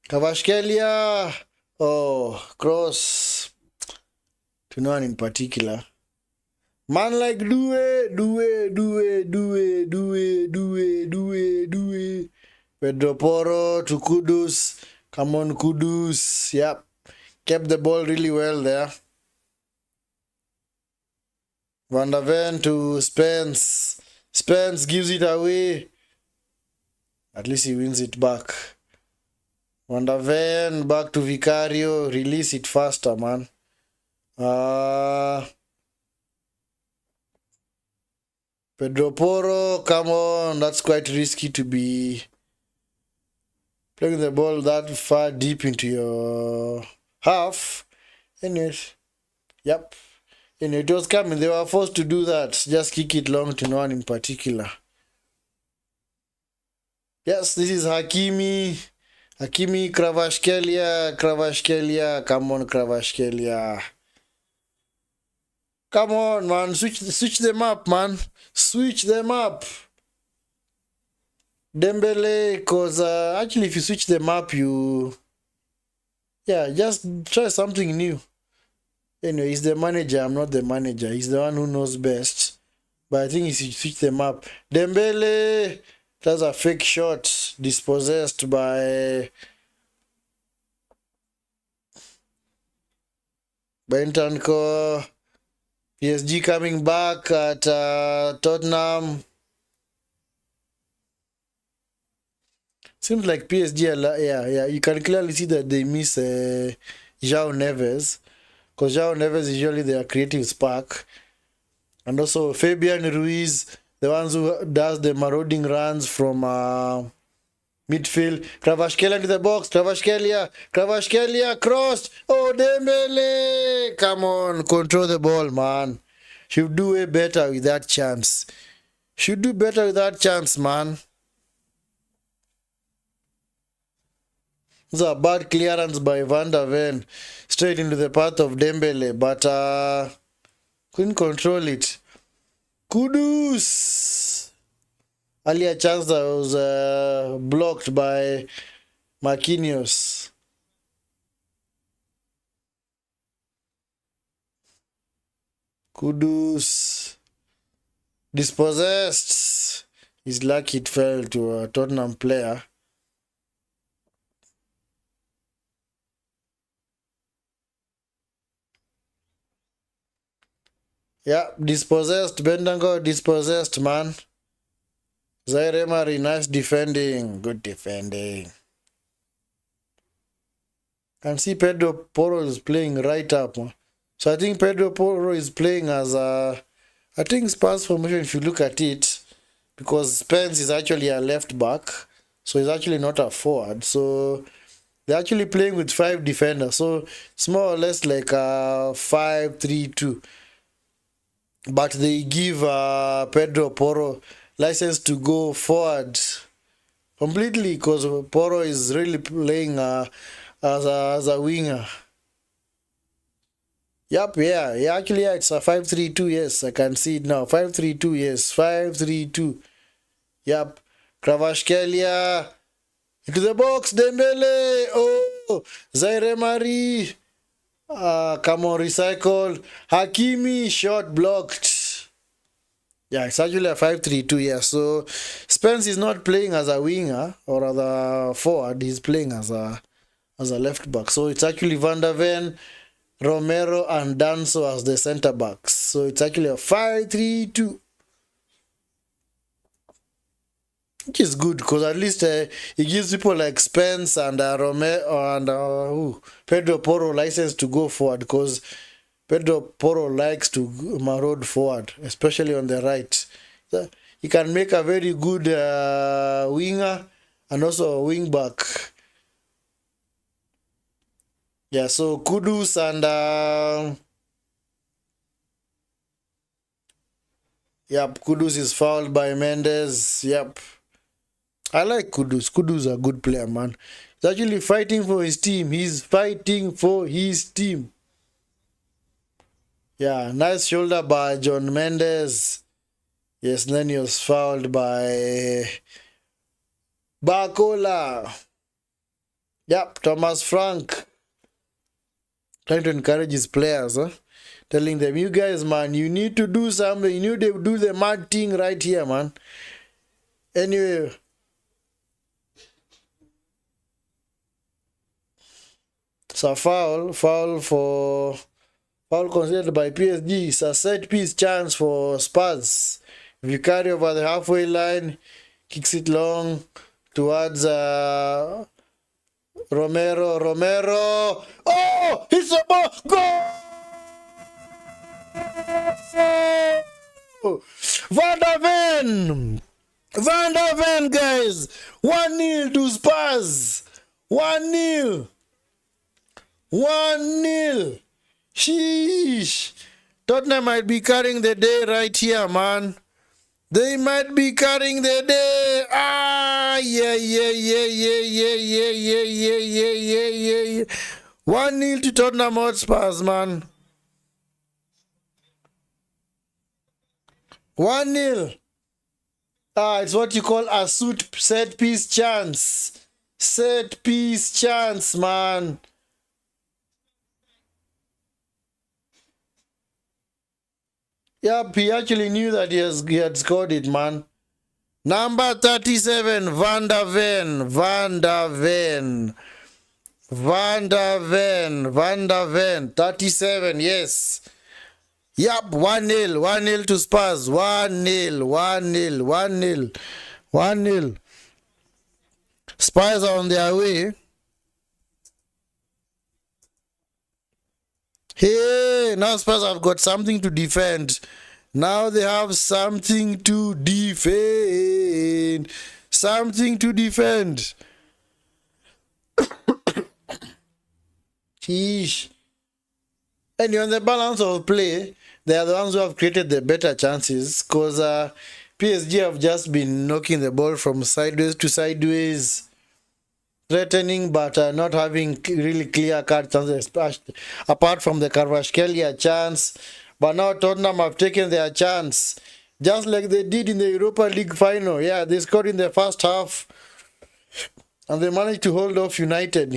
Kvaratskhelia, cross to no one in particular. Man like do it. Pedro Porro to Kudus. Come on, Kudus. Yep. Kept the ball really well there. Van der Ven to Spence. Spence gives it away. At least he wins it back. Van der Ven back to Vicario. Release it faster, man. Pedro Porro, come on. That's quite risky to be playing the ball that far deep into your half. Anyway, yep. Anyway, it was coming. They were forced to do that. Just kick it long to no one in particular. Yes, this is Hakimi. Hakimi, Kvaratskhelia. Come on, Kvaratskhelia. Come on, man. Switch them up, man. Switch them up. Dembele, because actually if you switch them up, just try something new. Anyway, he's the manager. I'm not the manager. He's the one who knows best. But I think he should switch them up. Dembele does a fake shot. Dispossessed by Bentancur. PSG coming back at Tottenham. Seems like PSG, you can clearly see that they miss João Neves, because João Neves is usually their creative spark. And also Fabian Ruiz, the ones who does the marauding runs from midfield. Kvaratskhelia into the box. Kvaratskhelia crossed. Oh, Dembele! Come on, control the ball, man. Should do way better with that chance. Should do better with that chance, man. It's a bad clearance by Van der Ven. Straight into the path of Dembele, but couldn't control it. Kudus! Earlier chance that was blocked by Marquinhos. Kudus. Dispossessed. He's lucky it fell to a Tottenham player. Yeah, dispossessed. Bendango dispossessed, man. Zaire Emery, nice defending. Good defending. And see Pedro Porro is playing right up, man. So I think Pedro Porro is playing as a... I think Spurs formation, if you look at it, because Spence is actually a left back, so he's actually not a forward. So they're actually playing with 5 defenders. So it's more or less like a 5-3-2. But they give Pedro Porro license to go forward completely because Porro is really playing as a winger. Yep, yeah, actually, yeah, it's a 5-3-2, yes, I can see it now. 5-3-2, yes, 5-3-2. Yep, Kvaratskhelia into the box, Dembele, oh, Zaire Emery, come on, recycled, Hakimi, shot blocked. Yeah, it's actually a 5-3-2, yeah, so Spence is not playing as a winger or as a forward, he's playing as a left back, so it's actually Van der Ven, Romero and Danso as the center backs. So it's actually a 5-3-2. Which is good because at least it gives people like Spence and Romero and Pedro Porro license to go forward because Pedro Porro likes to maraud forward, especially on the right. So he can make a very good winger and also a wing back. Yeah, so Kudus and yep, Kudus is fouled by Mendes. Yep. I like Kudus. Kudus is a good player, man. He's actually fighting for his team. He's fighting for his team. Yeah, nice shoulder by John Mendes. Yes, then he was fouled by Bacola. Yep, Thomas Frank. Trying to encourage his players, huh? Telling them, you guys, man, you need to do something. You need to do the mad thing right here, man. Anyway. So foul considered by PSG. It's a set piece chance for Spurs. If you carry over the halfway line, kicks it long towards Romero. Oh, it's a ball. Goal! Van der Ven, guys. 1-0 to Spurs. 1-0. 1-0. Sheesh. Tottenham might be carrying the day right here, man. They might be carrying the day. Yeah. 1-0 to Tottenham Hotspurs, man. 1-0. It's what you call a set piece chance. Set piece chance, man. Yep, he actually knew that he had scored it, man. Number 37, Van der Ven, 37, yes. Yep, 1-0 to Spurs. 1-0. Spurs are on their way. Hey, now Spurs have got something to defend. Now they have something to defend. Sheesh. And on the balance of play, they are the ones who have created the better chances because PSG have just been knocking the ball from sideways to sideways, threatening but not having really clear-cut chances, apart from the Kvaratskhelia chance. But now Tottenham have taken their chance, just like they did in the Europa League final. Yeah, they scored in the first half, and they managed to hold off United,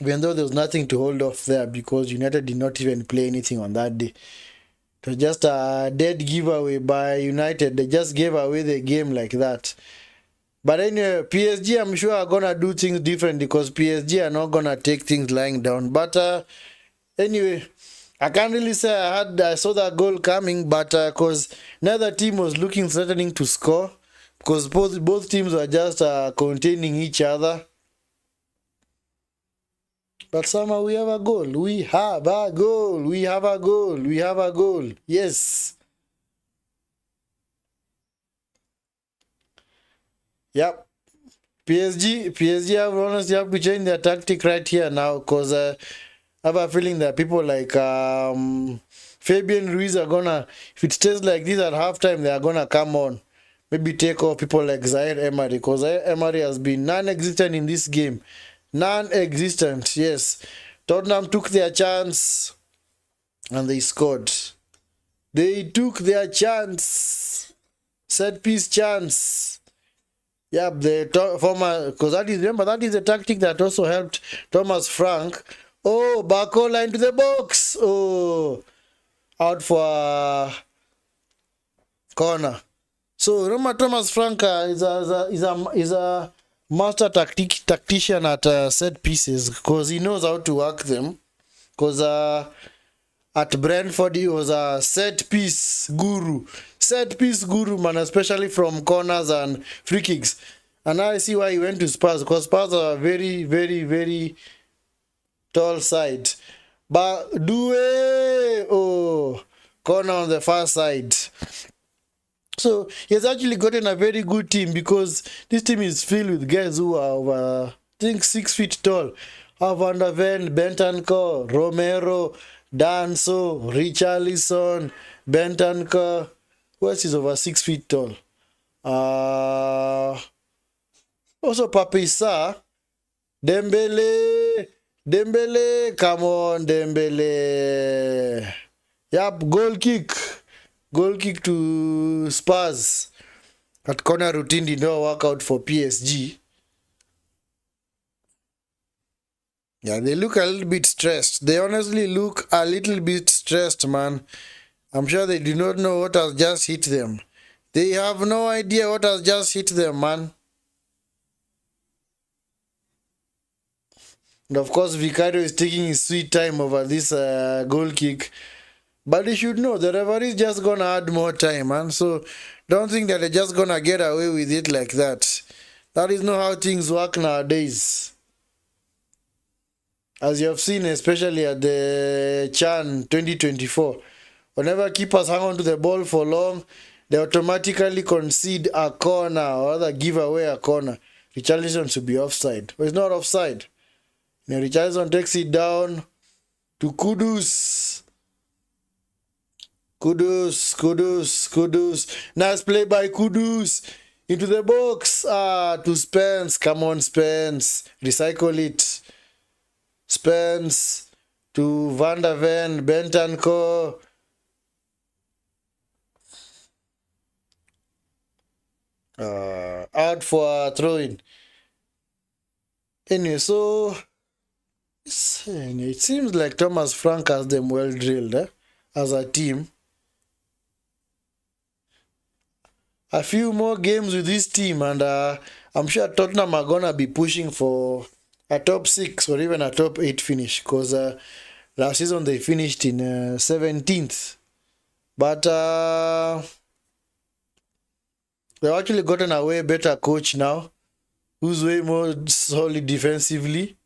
even though there was nothing to hold off there because United did not even play anything on that day. It was just a dead giveaway by United. They just gave away the game like that. But anyway, PSG, I'm sure are gonna do things different because PSG are not gonna take things lying down. But anyway, I can't really say I saw that goal coming, but because neither team was looking threatening to score, because both teams were just containing each other. But somehow we have a goal. We have a goal. We have a goal. We have a goal. Yes. Yep. PSG have honestly have to change their tactic right here now because I have a feeling that people like Fabian Ruiz are gonna, if it stays like this at halftime, they are gonna come on. Maybe take off people like Zaire Emery because Zaire Emery has been non-existent in this game. Non-existent, yes. Tottenham took their chance and they scored. They took their chance. Set piece chance. Yep, the former, because remember that is the tactic that also helped Thomas Frank. Oh, Bako line to the box. Oh, out for a corner. So remember Thomas Frank is a master tactician at set pieces because he knows how to work them. Because at Brentford he was a set piece guru. Set piece guru, man, especially from corners and free kicks. And now I see why he went to Spurs, because Spurs are a very, very, very tall side. But oh, corner on the far side. So he has actually gotten a very good team because this team is filled with guys who are over, I think, 6 feet tall. Van der Ven, Bentancur, Romero, Danso, Richarlison, Bentancur. Who else is over 6 feet tall? Also Papisa, Dembele, come on, Dembele. Yep, goal kick to Spurs. That corner routine did not work out for PSG. Yeah, they look a little bit stressed. They honestly look a little bit stressed, man. I'm sure they do not know what has just hit them. They have no idea what has just hit them, man. And of course, Vicario is taking his sweet time over this goal kick. But you should know, the referee is just going to add more time, man. So don't think that they're just going to get away with it like that. That is not how things work nowadays. As you have seen, especially at the CHAN 2024. Whenever keepers hang on to the ball for long, they automatically concede a corner or rather give away a corner. Richarlison should be offside. But it's not offside. You know, Richarlison takes it down to Kudus. Kudus. Nice play by Kudus. Into the box. To Spence. Come on, Spence. Recycle it. Spence. To Van der Ven. Bentancur. Out for a throw-in. Anyway, so it seems like Thomas Frank has them well drilled as a team. A few more games with this team, and I'm sure Tottenham are gonna be pushing for a top 6 or even a top 8 finish, because last season they finished in 17th. But they've actually gotten a way better coach now, who's way more solid defensively.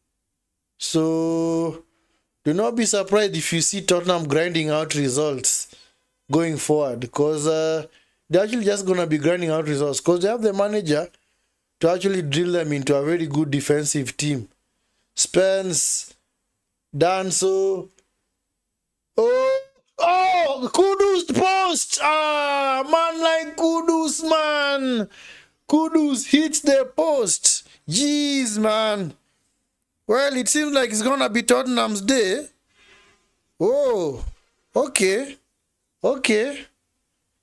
So do not be surprised if you see Tottenham grinding out results going forward, because they're actually just going to be grinding out results because they have the manager to actually drill them into a very good defensive team. Spence, Danso. Oh, Kudus post. Man like Kudus, man. Kudus hits the post. Jeez, man. Well, it seems like it's going to be Tottenham's day. Oh, okay.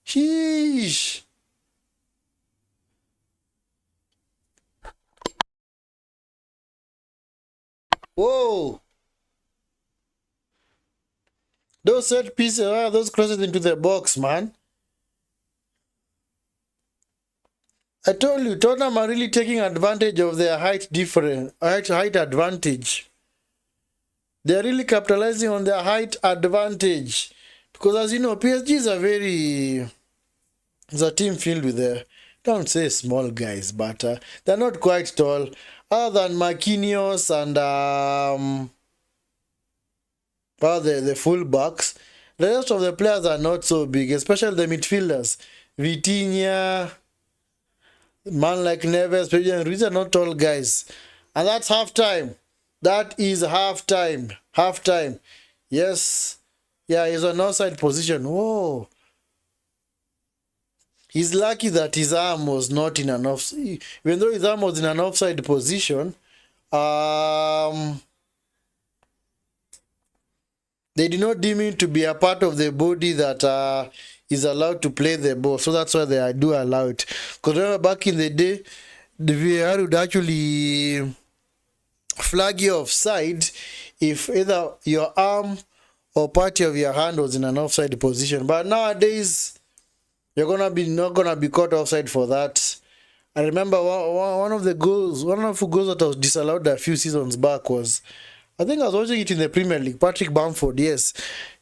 Sheesh. Whoa. Those set pieces, those crosses into the box, man. I told you, Tottenham are really taking advantage of their height difference, height advantage. They are really capitalizing on their height advantage. Because as you know, PSG is it's a team filled with don't say small guys, but they're not quite tall. Other than Marquinhos and the fullbacks, the rest of the players are not so big, especially the midfielders. Vitinha, man like Neves, these are not tall guys. And that's halftime. That is halftime. Halftime. Yes. Yeah, he's on outside position. Whoa. He's lucky that his arm was not in an offside. Even though his arm was in an offside position, they did not deem him to be a part of the body that is allowed to play the ball. So that's why they do allow it. Because remember back in the day, the VAR would actually flag you offside if either your arm or part of your hand was in an offside position. But nowadays, you're not gonna be caught offside for that. I remember one of the goals that was disallowed a few seasons back was, I think I was watching it in the Premier League. Patrick Bamford, yes,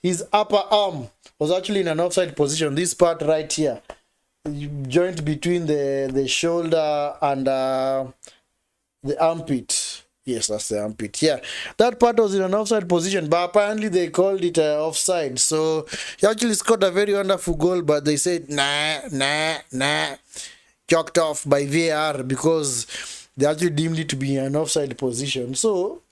his upper arm was actually in an offside position. This part right here, joint between the shoulder and the armpit. Yes, that's the armpit. Yeah, that part was in an offside position, but apparently they called it offside. So he actually scored a very wonderful goal, but they said nah, chalked off by VAR because they actually deemed it to be an offside position. So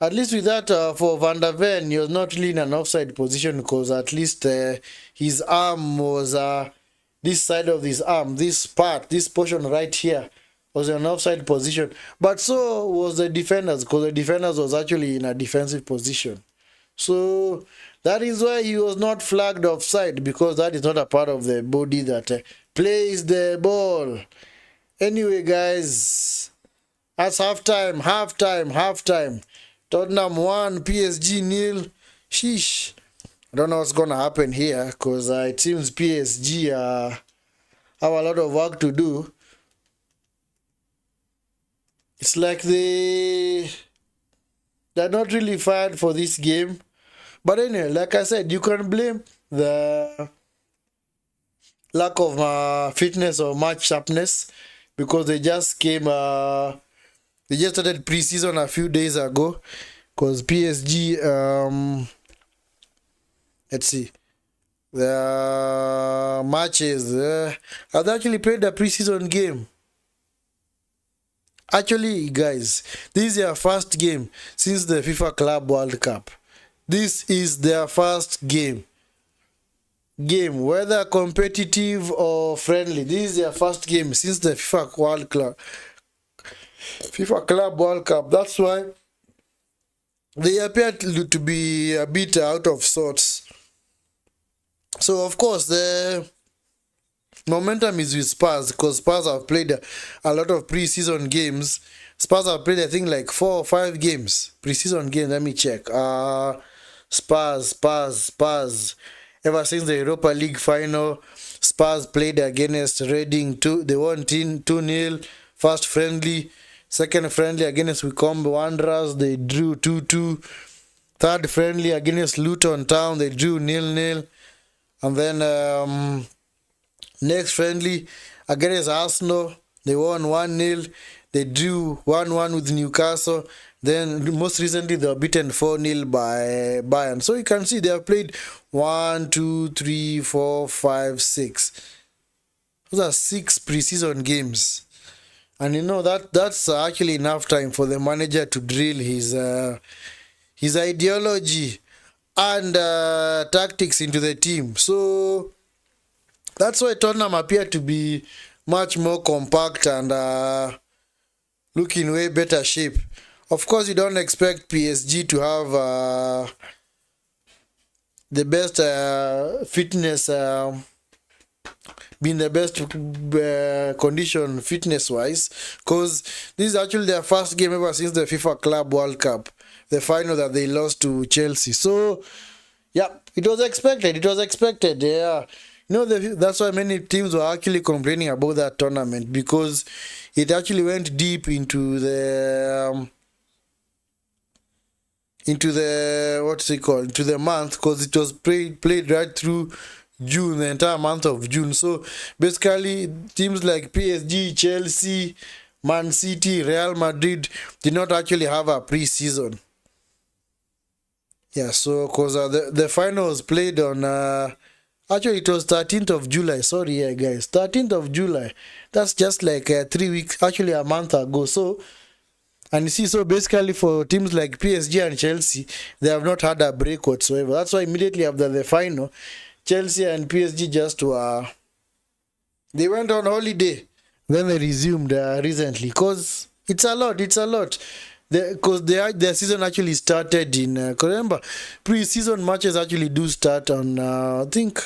at least with that, for Van der Ven, he was not really in an offside position because at least his arm was this side of his arm, this portion right here was in an offside position. But so was the defenders, because the defenders was actually in a defensive position. So that is why he was not flagged offside, because that is not a part of the body that plays the ball. Anyway, guys, that's halftime. Tottenham 1, PSG 0. Sheesh. I don't know what's going to happen here, because it seems PSG have a lot of work to do. It's like they're not really fired for this game. But anyway, like I said, you can blame the lack of fitness or match sharpness, because they just they just started pre-season a few days ago, because PSG, let's see, the matches, have actually played a pre-season game. Actually, guys, this is their first game since the FIFA Club World Cup. This is their first game, whether competitive or friendly. This is their first game since the FIFA Club World Cup. That's why they appear to be a bit out of sorts. So of course the momentum is with Spurs, because Spurs have played a lot of pre-season games. Spurs have played, I think, like 4 or 5 games, pre-season games. Let me check. Spurs. Ever since the Europa League final, Spurs played against Reading. They won 2-0. First friendly. Second friendly against Wycombe Wanderers, they drew 2-2. Third friendly against Luton Town, they drew 0-0. And then next friendly against Arsenal, they won 1-0. They drew 1-1 with Newcastle. Then most recently they were beaten 4-0 by beIN. So you can see they have played 1, 2, 3, 4, 5, 6. Those are 6 pre-season games. And you know that's actually enough time for the manager to drill his ideology and tactics into the team. So that's why Tottenham appear to be much more compact and look in way better shape. Of course, you don't expect PSG to have the best fitness, be in the best condition fitness wise, because this is actually their first game ever since the FIFA Club World Cup. the final that they lost to Chelsea. So yeah, it was expected. It was expected. Yeah, that's why many teams were actually complaining about that tournament, because it actually went deep into the what's it called, into the month, because it was played right through June, the entire month of June. So basically, teams like PSG, Chelsea, Man City, Real Madrid did not actually have a pre-season. Yeah, so because the final was played on actually it was 13th of July. Sorry, yeah, guys, 13th of July. That's just like 3 weeks, actually a month ago. So, and you see, so basically for teams like PSG and Chelsea, they have not had a break whatsoever. That's why immediately after the final, Chelsea and PSG just were, they went on holiday. Then they resumed recently, because it's a lot. Because their season actually started in, remember, pre-season matches actually do start on, I think,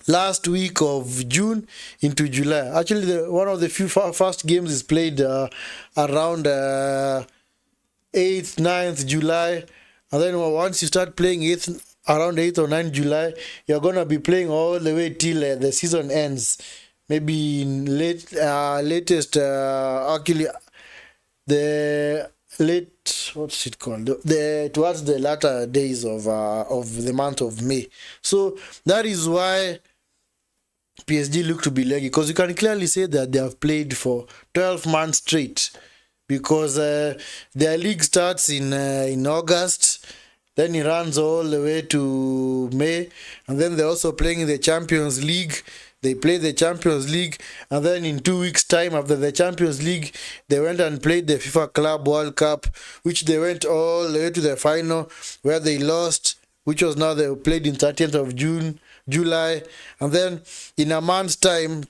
last week of June into July. Actually, one of the few first games is played around 8th, 9th July. And then once you start playing around 8th or 9th July, you're going to be playing all the way till the season ends. Maybe in latest, actually, the late, what's it called, towards the latter days of the month of May. So that is why PSG look to be leggy, because you can clearly say that they have played for 12 months straight, because their league starts in August, then it runs all the way to May, and then they're also playing in the Champions League. They played the Champions League, and then in 2 weeks' time after the Champions League, they went and played the FIFA Club World Cup, which they went all the way to the final, where they lost, which was now they played in 30th of July, and then in a month's time,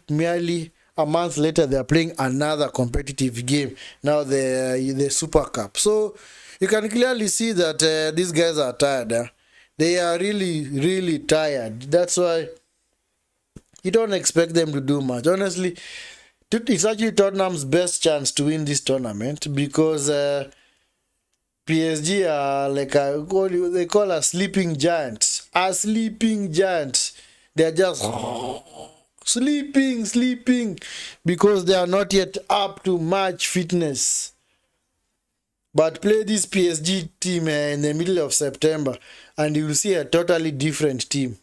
merely a month later, they are playing another competitive game, now the Super Cup. So you can clearly see that these guys are tired. They are really, really tired. That's why you don't expect them to do much. Honestly, it's actually Tottenham's best chance to win this tournament, because PSG are like they call a sleeping giant. A sleeping giant. They're just sleeping, because they are not yet up to match fitness. But play this PSG team in the middle of September, and you will see a totally different team.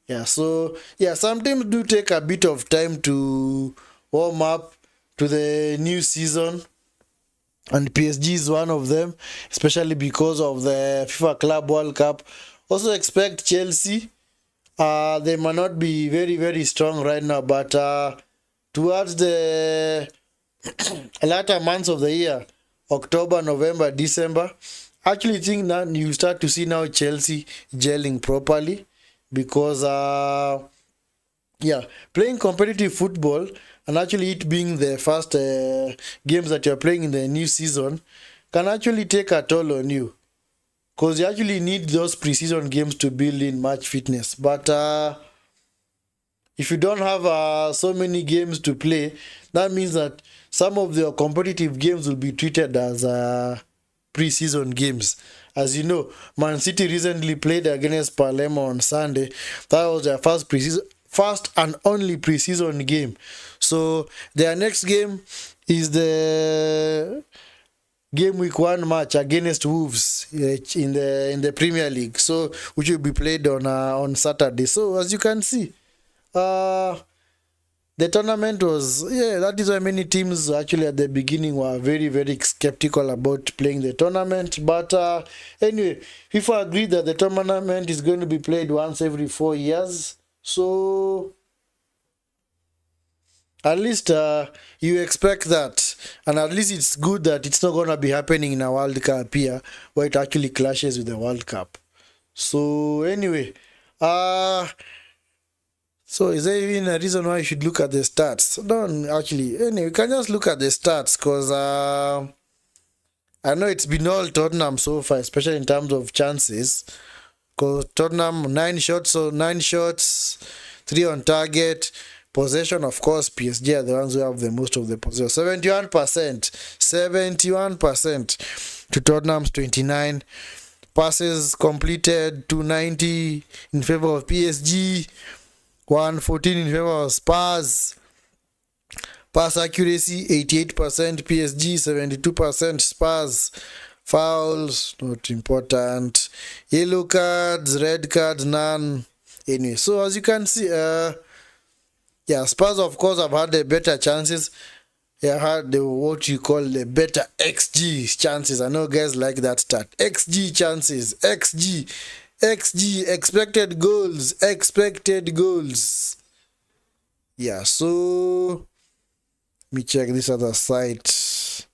Yeah, so yeah, some teams do take a bit of time to warm up to the new season, and PSG is one of them, especially because of the FIFA Club World Cup. Also expect Chelsea. They might not be very, very strong right now, but towards the latter months of the year, October, November, December, I actually think now you start to see now Chelsea gelling properly, because yeah, playing competitive football, and actually it being the first games that you're playing in the new season, can actually take a toll on you, because you actually need those pre-season games to build in match fitness. But if you don't have so many games to play, that means that some of the competitive games will be treated as pre-season games. As you know, Man City recently played against Palermo on Sunday. That was their first and only pre-season game. So their next game is the game week 1 match against Wolves in the Premier League. So which will be played on Saturday. So as you can see, the tournament was, yeah, that is why many teams actually at the beginning were very, very skeptical about playing the tournament. But anyway, FIFA agreed that the tournament is going to be played once every 4 years. So at least you expect that. And at least it's good that it's not going to be happening in a World Cup here, where it actually clashes with the World Cup. So anyway, so is there even a reason why you should look at the stats? Don't actually. Anyway, you can just look at the stats, because I know it's been all Tottenham so far, especially in terms of chances. Because Tottenham 9 shots, 3 on target, Possession, of course, PSG are the ones who have the most of the possession. 71%. 71% to Tottenham's 29. Passes completed 290 in favor of PSG. 114 in favor of Spurs. Pass accuracy 88% PSG, 72% Spurs. Fouls, not important. Yellow cards, red cards, none. Anyway, so as you can see, yeah, Spurs of course have had the better chances. They had the what you call the better XG chances. I know guys like that stat. XG chances, XG, expected goals. Yeah, so let me check this other site.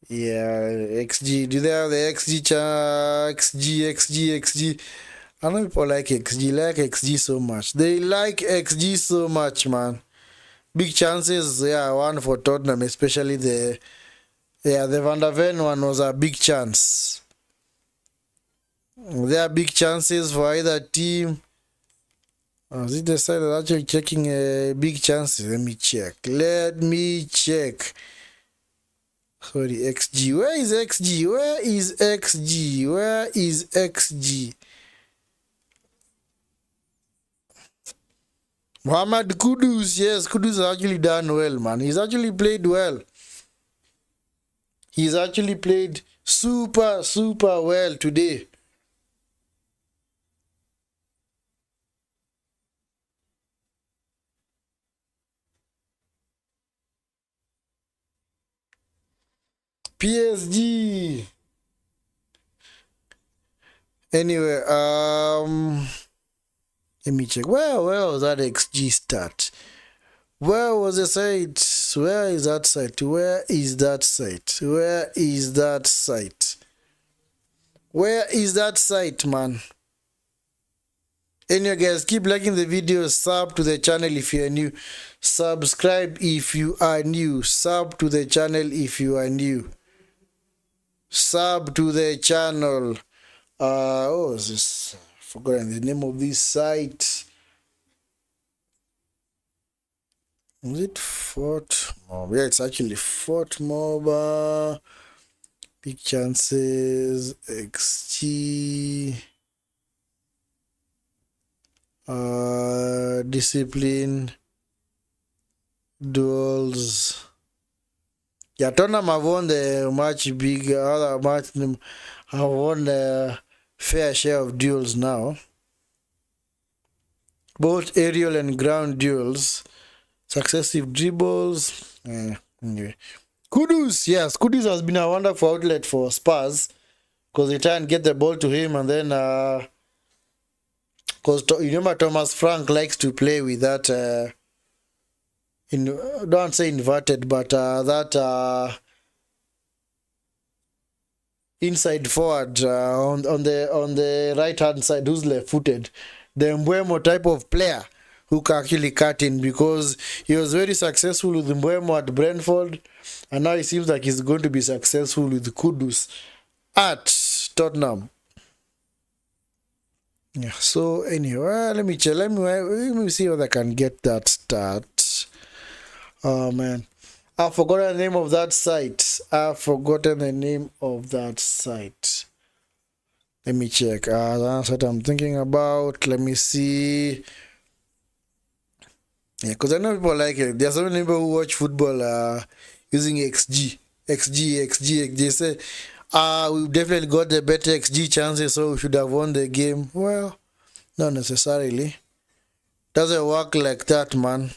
Yeah, XG. Do they have the XG? XG. I know people like XG. Like XG so much. They like XG so much, man. Big chances. Yeah, one for Tottenham, especially the Van der Ven one was a big chance. There are big chances for either team. Is it the side that's actually checking big chances? Let me check. Sorry, XG. Where is XG? Muhammad Kudus. Yes, Kudus has actually done well, man. He's actually played well. He's actually played super well today. PSG. Anyway, let me check. Where was that XG stat? Where was the site? Where is that site, man? Anyway, guys, keep liking the video. Sub to the channel if you are new. Subscribe if you are new. Sub to the channel if you are new. Sub to the channel. What was this? I've forgotten the name of this site. Is it Fort Mob? Yeah, it's actually Fort Mob. Big chances. XG. Discipline. Duels. Yeah, Tottenham have won the much bigger, other match have won the fair share of duels now. Both aerial and ground duels. Successive dribbles. Anyway. Kudus, yes, Kudus has been a wonderful outlet for Spurs because they try and get the ball to him, and then because you remember Thomas Frank likes to play with that don't say inverted, but that inside forward on the right hand side, who's left footed, the Mbeumo type of player who can actually cut in, because he was very successful with Mbeumo at Brentford, and now it seems like he's going to be successful with Kudus at Tottenham. Yeah, so anyway, let me check. Let me see whether I can get that stat. Oh man, I've forgotten the name of that site. Let me check. That's what I'm thinking about. Let me see. Yeah, because I know people like it. There's so many people who watch football using XG. They say, we've definitely got the better XG chances, so we should have won the game. Well, not necessarily. Doesn't work like that, man.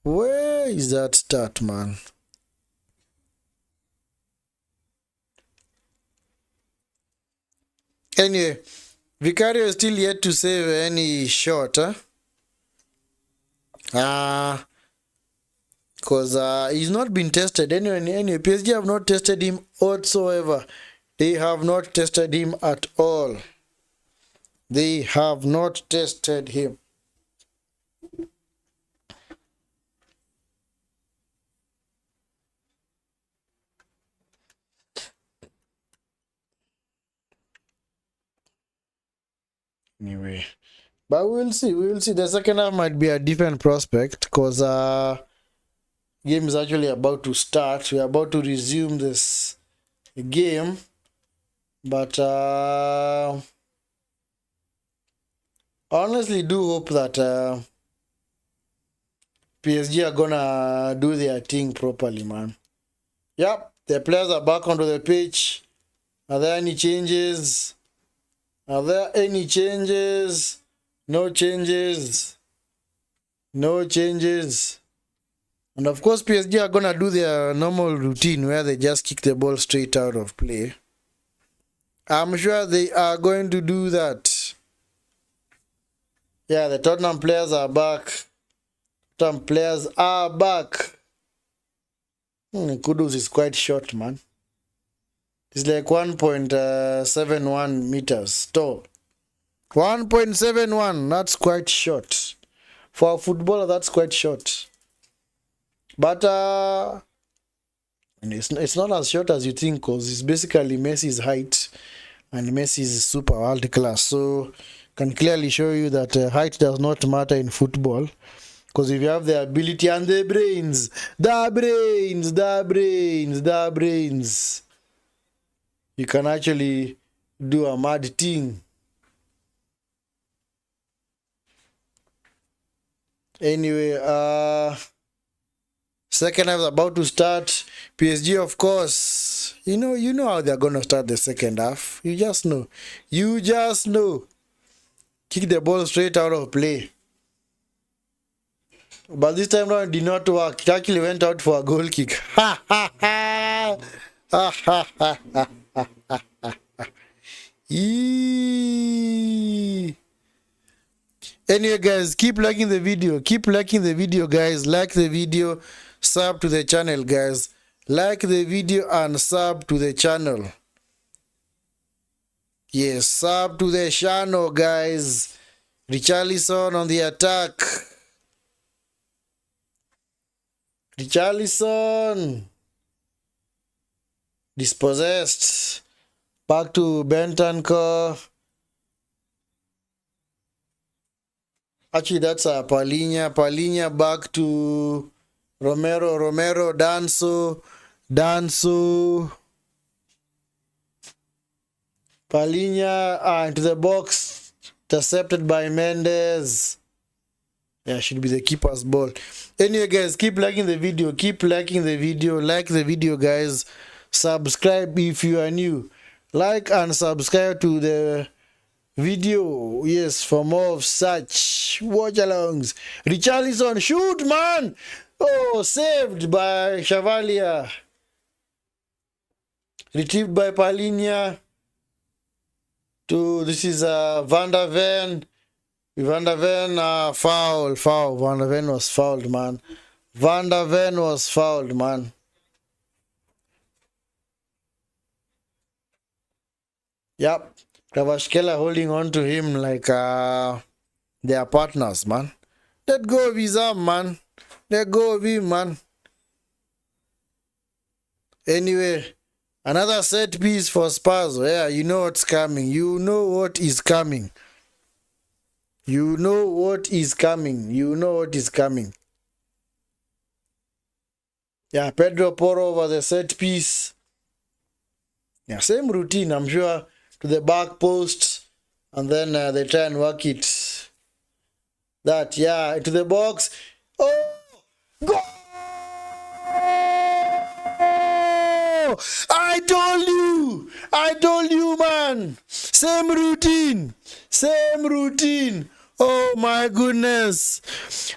Where is that stat, man? Anyway, Vicario is still yet to save any shot, because he's not been tested. Anyway, PSG have not tested him whatsoever. They have not tested him at all. They have not tested him. Anyway, but we'll see. We'll see. The second half might be a different prospect because game is actually about to start. We're about to resume this game, but honestly do hope that PSG are gonna do their thing properly, man. Yep, the players are back onto the pitch. Are there any changes? Are there any changes? No changes. No changes. And of course, PSG are gonna do their normal routine where they just kick the ball straight out of play. I'm sure they are going to do that. Yeah, the Tottenham players are back. Tottenham players are back. Kudus is quite short, man. It's like 1.71 meters tall. 1.71, that's quite short. For a footballer, that's quite short. But it's not as short as you think, because it's basically Messi's height. And Messi is super world class. So can clearly show you that height does not matter in football. Because if you have the ability and the brains, you can actually do a mad thing. Anyway, second half is about to start. PSG, of course, you know how they're gonna start the second half. You just know. Kick the ball straight out of play. But this time around it did not work. It actually went out for a goal kick. Ha ha ha! Ha ha ha ha ha ha! Anyway, guys, keep liking the video. Guys. Like the video, sub to the channel, guys. Like the video and sub to the channel. Yes, sub to the channel, guys. Richarlison on the attack. Richarlison. Dispossessed. Back to Bentancur. Actually, that's Palhinha. Palhinha back to Romero. Danso. Palhinha into the box. Intercepted by Mendes. Yeah, should be the keeper's ball. Anyway, guys, keep liking the video. Like the video, guys. Subscribe if you are new. Like and subscribe to the video, yes, for more of such watch-alongs. Richarlison, shoot, man! Oh, saved by Chevalier. Retrieved by Palhinha. This is Van der Ven. Van der Ven, foul. Van der Ven was fouled, man. Yep. Kvaratskhelia holding on to him like they are partners, man. Let go of his arm, man. Let go of him, man. Anyway, another set piece for Spurs. Yeah, you know what's coming. You know what is coming. Yeah, Pedro Porro over the set piece. Yeah, same routine, I'm sure. To the back post, and then they try and work it. Into the box. Oh, goal! I told you, man. Same routine. Oh my goodness,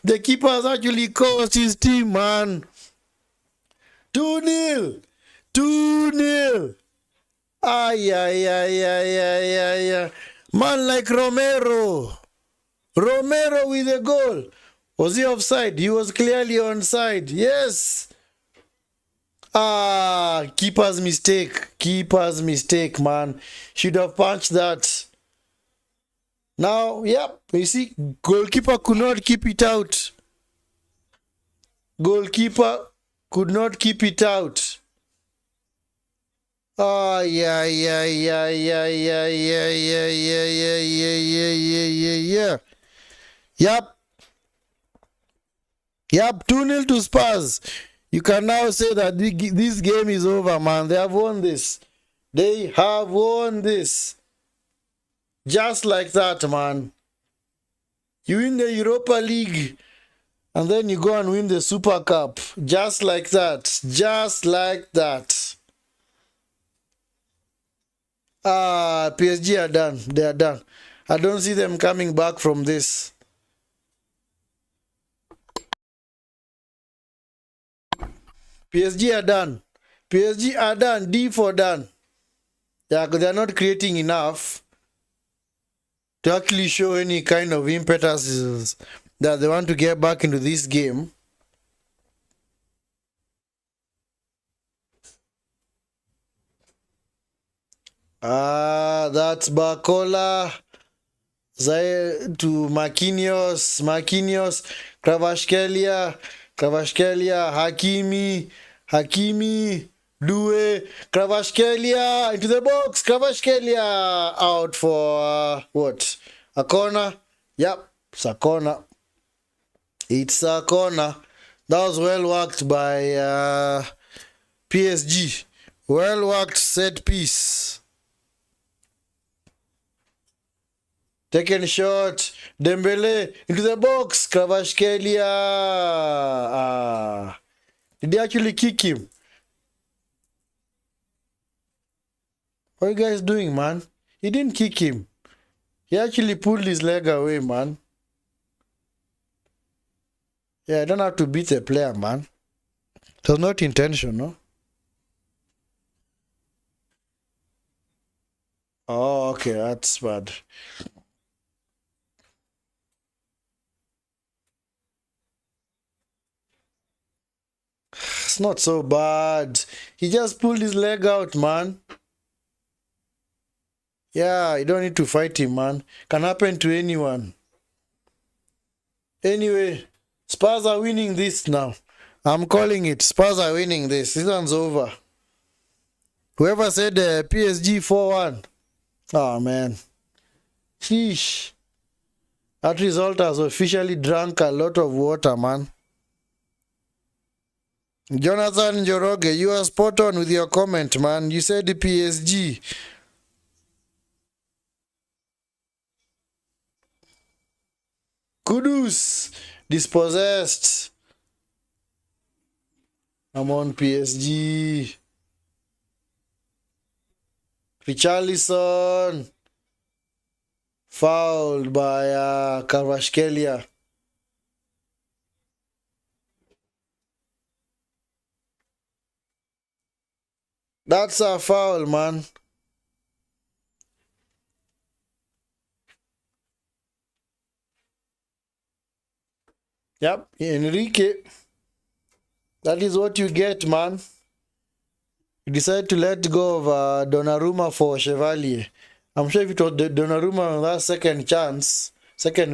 the keeper has actually cost his team, man. 2-0. Ay. Man like Romero with a goal. Was he offside? He was clearly onside. Yes. Keeper's mistake, man. Should have punched that. Now, yep, you see, goalkeeper could not keep it out. Oh, yeah, yeah, yeah, yeah, yeah, yeah, yeah, yeah, yeah, yeah, yeah, yeah, yeah, yeah. Yep, yep, 2-0 to Spurs. You can now say that this game is over, man. They have won this. They have won this. Just like that, man. You win the Europa League and then you go and win the Super Cup. Just like that. Just like that. PSG are done. They are done. I don't see them coming back from this. PSG are done. PSG are done. D for done. Yeah, because they're not creating enough to actually show any kind of impetus that they want to get back into this game. That's Bacola. To Marquinhos, Kvaratskhelia, Hakimi, Due, Kvaratskhelia into the box, Kvaratskhelia out for what? A corner? Yep, it's a corner. It's a corner. That was well worked by PSG. Well worked set piece. Taken shot. Dembele into the box. Kvaratskhelia. Did he actually kick him? What are you guys doing, man? He didn't kick him. He actually pulled his leg away, man. Yeah, I don't have to beat the player, man. It was not intentional. Oh, okay, that's bad. It's not so bad. He just pulled his leg out, man. Yeah, you don't need to fight him, man. Can happen to anyone. Anyway, Spurs are winning this now. I'm calling it. Spurs are winning this. This one's over. Whoever said PSG 4-1. Oh, man. Sheesh. That result has officially drunk a lot of water, man. Jonathan Njoroge, you are spot on with your comment, man. You said the PSG. Kudus. Dispossessed. I'm on PSG. Richarlison. Fouled by Kvaratskhelia. That's a foul, man. Yep, Enrique. That is what you get, man. You decide to let go of Donnarumma for Chevalier. I'm sure if it was Donnarumma on that second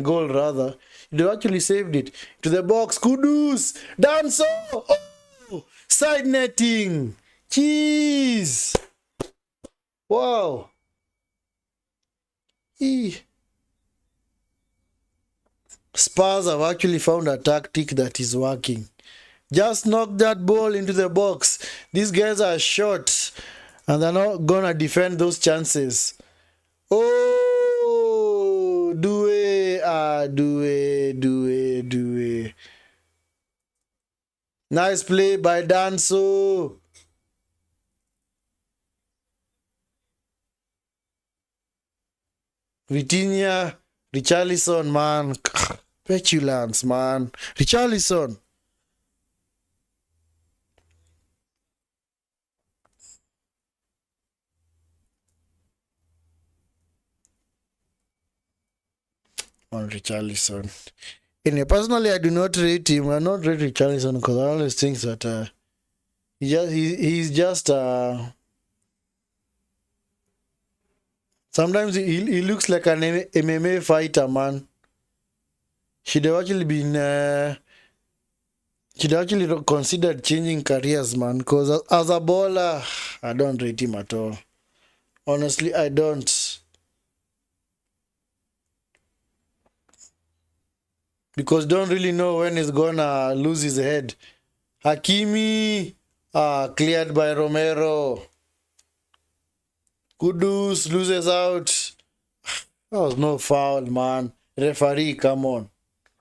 goal rather, you'd have actually saved it. To the box, Kudus! Danso! Oh! Side netting! Jeez! Wow! Spurs have actually found a tactic that is working. Just knock that ball into the box. These guys are short and they're not gonna defend those chances. Oh, do it. Nice play by Danso. Vitinha, Richarlison, man. Petulance, man. Richarlison. On Richarlison. Anyway, personally, I do not rate him. I not rate Richarlison because I always think that he's just sometimes he looks like an MMA fighter, man. Should have actually been Should actually consider changing careers, man. Because as a bowler, I don't rate him at all. Honestly, I don't. Because don't really know when he's gonna lose his head. Hakimi, cleared by Romero. Kudus loses out. That was no foul, man. Referee, come on.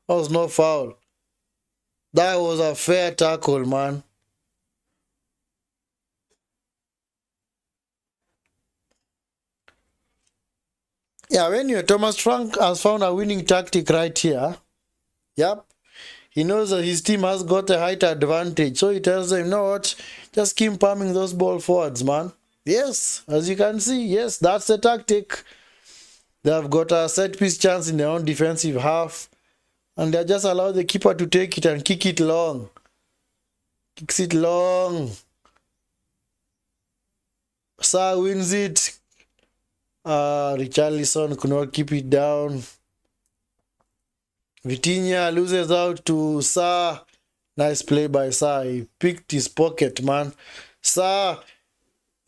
That was no foul. That was a fair tackle, man. Yeah, when you're Thomas Frank has found a winning tactic right here. Yep. He knows that his team has got a height advantage. So he tells them, you know what? Just keep palming those ball forwards, man. Yes, as you can see, yes, that's the tactic. They have got a set piece chance in their own defensive half. And they just allow the keeper to take it and kick it long. Kicks it long. Sa wins it. Richarlison could not keep it down. Vitinha loses out to Sa. Nice play by Sa. He picked his pocket, man. Sa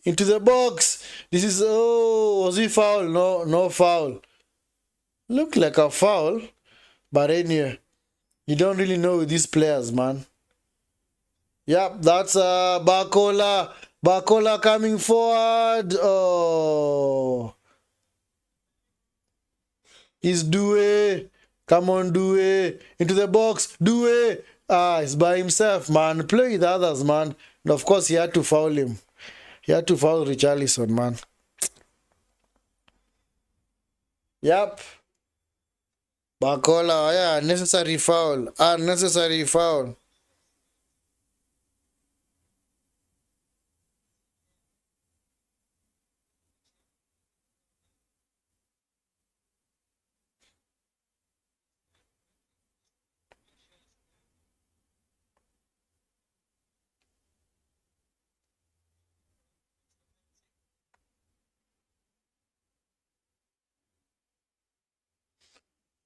into the box. This is, oh, was he foul? No, no foul. Looked like a foul. But anyway, you don't really know with these players, man. Yep, that's Barcola. Barcola coming forward. Oh. It's Due. Come on, Due. Into the box. Due. He's by himself, man. Play with others, man. And of course, he had to foul him. He had to foul Richarlison, man. Yep. Barcola, yeah, necessary foul. Unnecessary foul.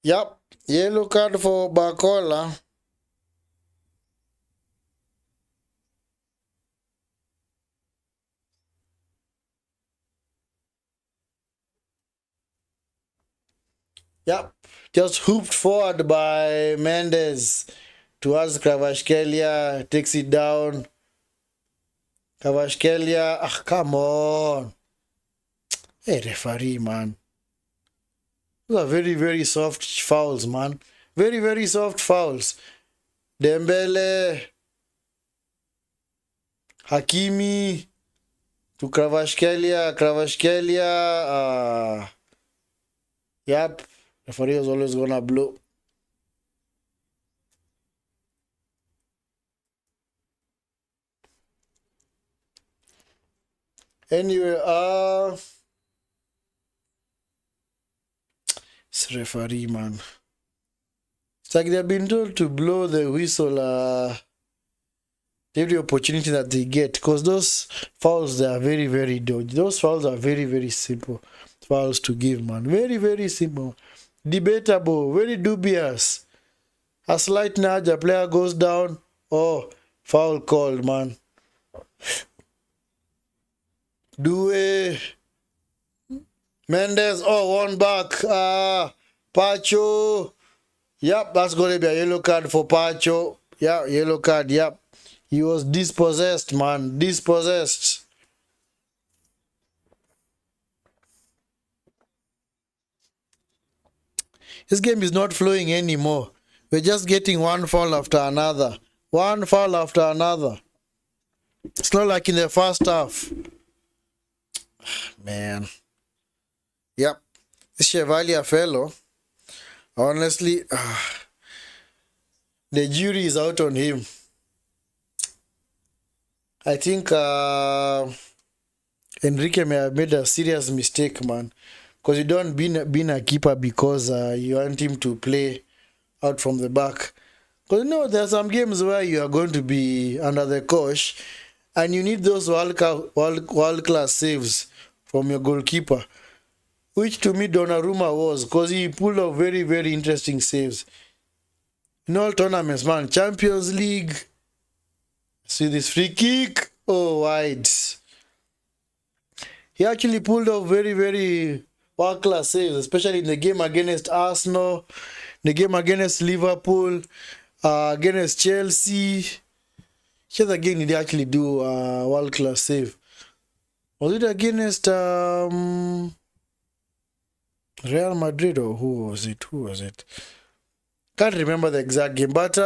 Yep. Yellow card for Barcola. Yep. Just hooped forward by Mendes towards Kvaratskhelia. Takes it down. Kvaratskhelia. Come on. Hey, referee, man. Those are very, very soft fouls, man. Very, very soft fouls. Dembele. Hakimi. To Kvaratskhelia. Kvaratskhelia. Yep. Referee was always gonna blow. Anyway, it's referee, man. It's like they've been told to blow the whistle every opportunity that they get, because those fouls, they are very, very dodgy. Those fouls are very, very simple fouls to give, man. Very, very simple. Debatable, very dubious. A slight nudge, a player goes down. Oh, foul called, man. Due. Mendes, oh, one back. Pacho. Yep, that's going to be a yellow card for Pacho. Yeah, yellow card, yep. He was dispossessed, man. Dispossessed. This game is not flowing anymore. We're just getting one foul after another. One foul after another. It's not like in the first half. Man. Yep. This Chevalier fellow, honestly, the jury is out on him. I think Enrique may have made a serious mistake, man. Because you don't being a keeper because you want him to play out from the back. Because you know, there are some games where you are going to be under the coach and you need those world-class saves from your goalkeeper. Which to me Donnarumma was, because he pulled off very, very interesting saves. In all tournaments, man. Champions League, See this free kick? Oh, wide. He actually pulled off very, very world-class saves, especially in the game against Arsenal, the game against Liverpool, against Chelsea. Here again, he actually do a world-class save. Was it against Real Madrid or who was it? Who was it? Can't remember the exact game, but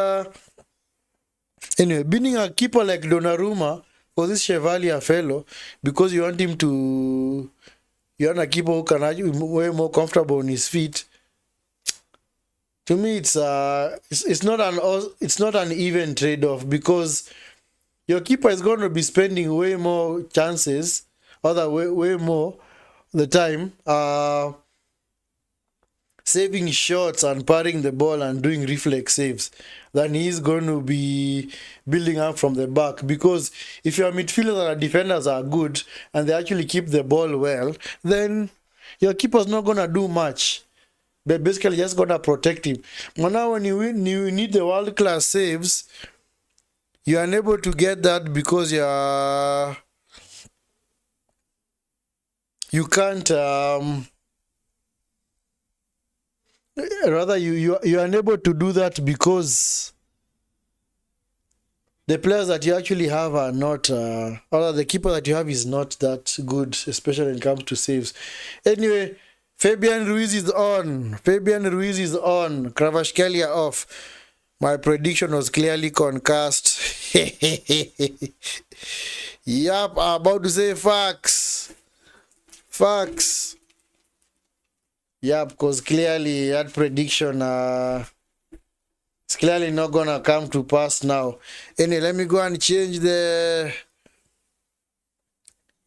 anyway, being a keeper like Donnarumma for this Chevalier fellow, because you want him to, you want a keeper who can actually be way more comfortable on his feet. To me, it's not an even trade-off, because your keeper is going to be spending way more chances, other way more the time, saving shots and parrying the ball and doing reflex saves than he's going to be building up from the back. Because if your midfielders and defenders are good and they actually keep the ball well, then your keeper's not going to do much. They're basically just going to protect him. But now when you need the world-class saves, you are unable to get that because you can't rather you're unable to do that because the players that you actually have are not or the keeper that you have is not that good, especially when it comes to saves. Anyway, Fabian Ruiz is on. Kvaratskhelia off. My prediction was clearly concussed. Yup, I'm about to say facts. Yeah, because clearly that prediction it's clearly not gonna come to pass now. Anyway, let me go and change the.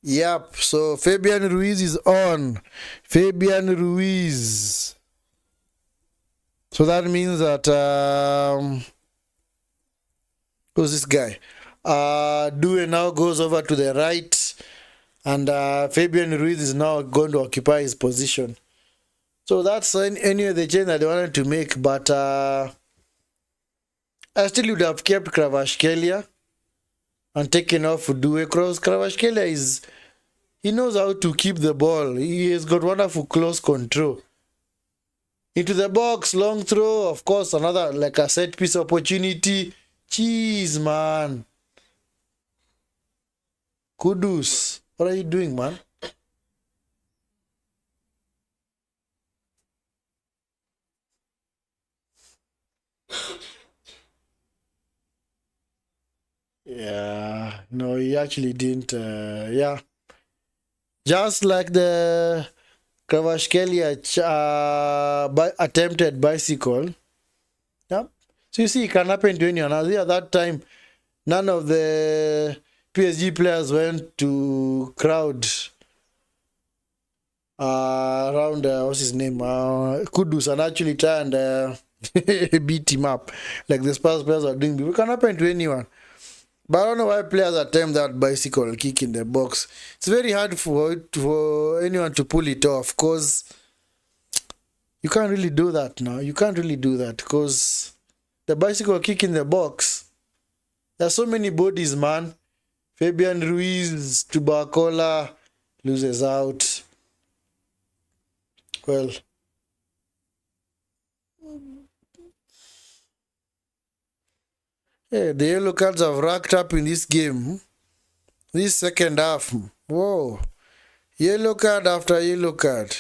Yep, so Fabian Ruiz is on. Fabian Ruiz. So that means that who's this guy? Due now goes over to the right, and Fabian Ruiz is now going to occupy his position. So that's any the change that they wanted to make, but I still would have kept Kvaratskhelia and taken off Due Cross. Kvaratskhelia he knows how to keep the ball. He has got wonderful close control. Into the box, long throw, of course, another like a set piece opportunity. Jeez, man. Kudus. What are you doing, man? Yeah, no, he actually didn't. Yeah, just like the Kvaratskhelia attempted bicycle. Yeah, so you see, it can happen to anyone. At that time, none of the PSG players went to crowd around what's his name, Kudus, and actually try and beat him up like the Spurs players are doing. It can happen to anyone. But I don't know why players attempt that bicycle kick in the box. It's very hard for anyone to pull it off, because you can't really do that now. You can't really do that because the bicycle kick in the box, there's so many bodies, man. Fabian Ruiz, Tubacola loses out. Well, yeah, the yellow cards have racked up in this game. This second half. Whoa. Yellow card after yellow card.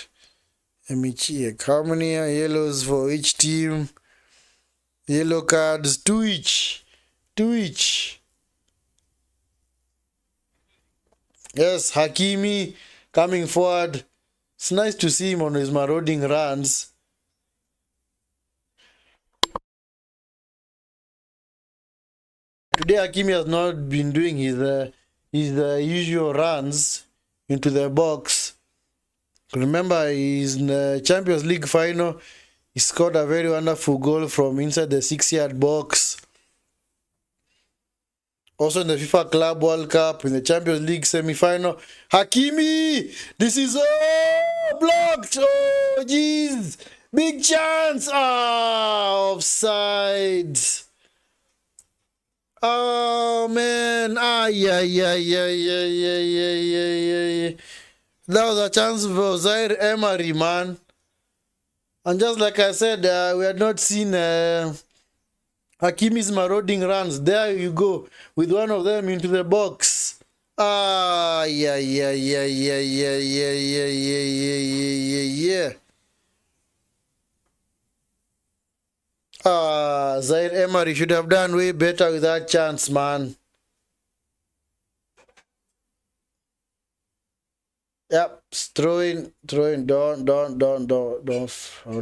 Let me check. How many are yellows for each team? Yellow cards, 2 each. 2 each. Yes, Hakimi coming forward. It's nice to see him on his marauding runs. Today Hakimi has not been doing his usual runs into the box. Remember, he's in the Champions League final. He scored a very wonderful goal from inside the 6-yard box. Also in the FIFA Club World Cup, in the Champions League semi-final. Hakimi! This is blocked! Oh, jeez! Big chance! Offside! Oh man, yeah. That was a chance for Zaire Emery, man. And just like I said, we had not seen Hakimi's marauding runs. There you go, with one of them into the box. Yeah. Zaire Emery should have done way better with that chance, man. Yep, throwing, don't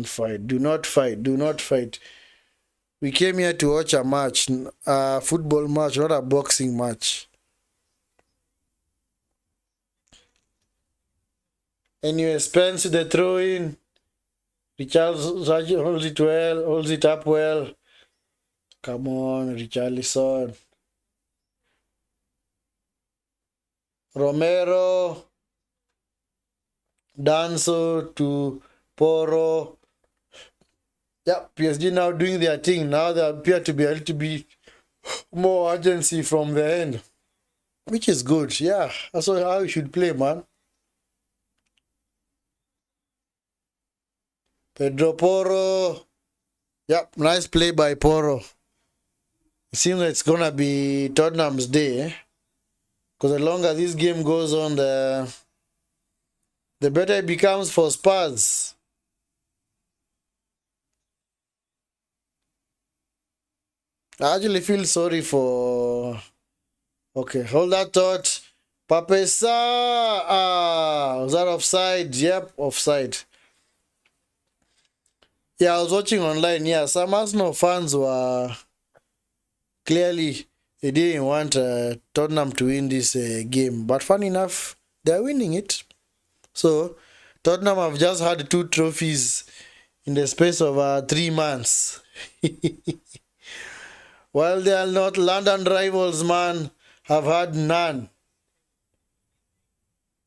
fight. Do not fight. We came here to watch a match, a football match, not a boxing match. Anyway, Spence the throw in. Richarlison holds it well, holds it up well. Come on, Richarlison. Romero. Danso to Poro. Yeah, PSG now doing their thing. Now there appear to be a little bit more urgency from the end, which is good. Yeah, that's how you should play, man. Pedro Poro. Yep, nice play by Poro. It seems like it's gonna be Tottenham's day, because the longer this game goes on, the better it becomes for Spurs. I actually feel sorry for... Okay, hold that thought. Papesa! Was that offside? Yep, offside. Yeah, I was watching online. Yeah, some Arsenal fans were... Clearly, they didn't want Tottenham to win this game. But funny enough, they're winning it. So, Tottenham have just had 2 trophies in the space of 3 months. While they are not London rivals, man, have had none.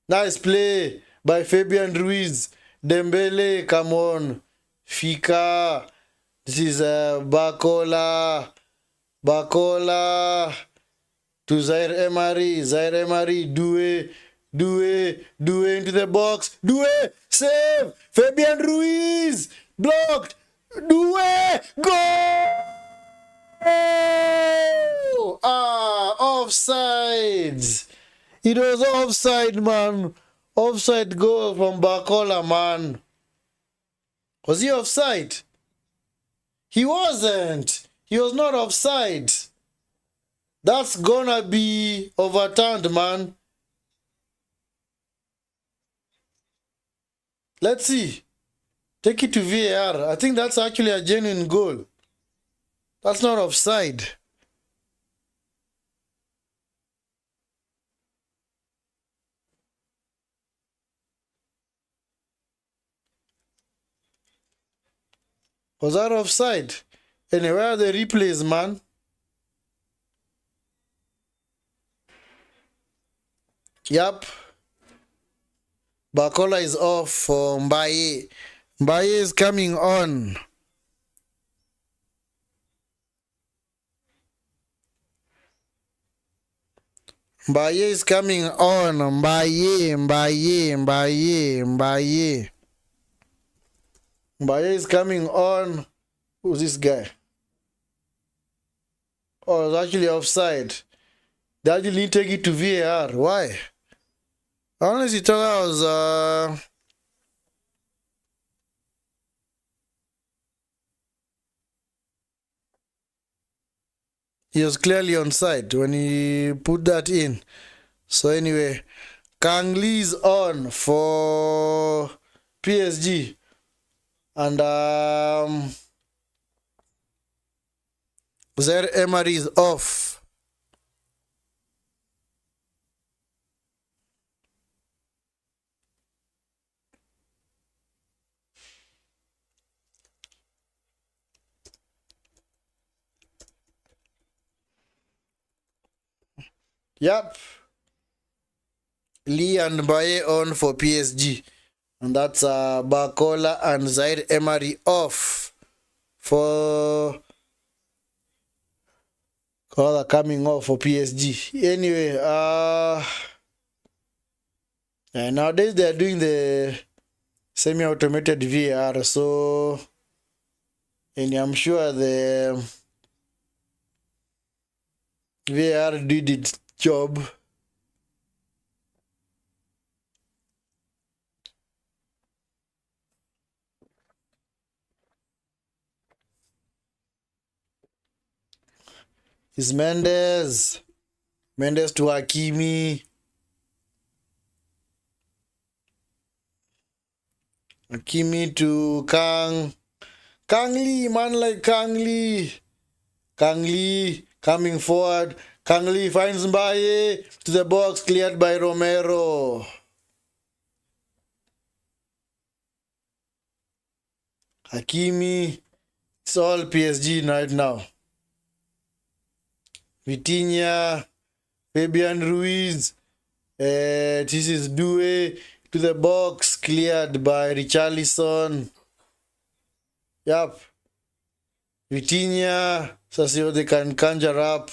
Nice play by Fabian Ruiz. Dembele, come on. Fika. This is Bakola. Bakola. To Zaire Emery. Zaire Emery, Doué into the box. Doué, save. Fabian Ruiz, blocked. Doué, goal! Offside. It was offside, man. Offside goal from Bakola, man. Was he offside? He wasn't. He was not offside. That's gonna be overturned, man. Let's see. Take it to VAR. I think that's actually a genuine goal. That's not offside. Was that offside? Anyway, where are the replays, man? Yup. Bakola is off for Mbaye. Mbaye is coming on. Mbaye is coming on. Mbaye. Mbaye is coming on. Who's this guy? Oh, it's actually offside. They actually need to take it to VAR. Why? I honestly thought that was he was clearly onside when he put that in. So anyway, Kang Lee's on for PSG. And Zaire Emery is off. Yep. Lee and Mbaye on for PSG. And that's Bakola and Zaire Emery off for Color coming off for PSG. Anyway, and nowadays they are doing the semi-automated VAR, so and I'm sure the VAR did its job. It's Mendes to Hakimi. Hakimi to Kang Lee, man like Kang Lee. Kang Lee coming forward. Kang Lee finds Mbaye to the box, cleared by Romero. Hakimi, it's all PSG right now. Vitinha, Fabian Ruiz, this is Due to the box, cleared by Richarlison. Yup. Vitinha, so see what they can conjure up.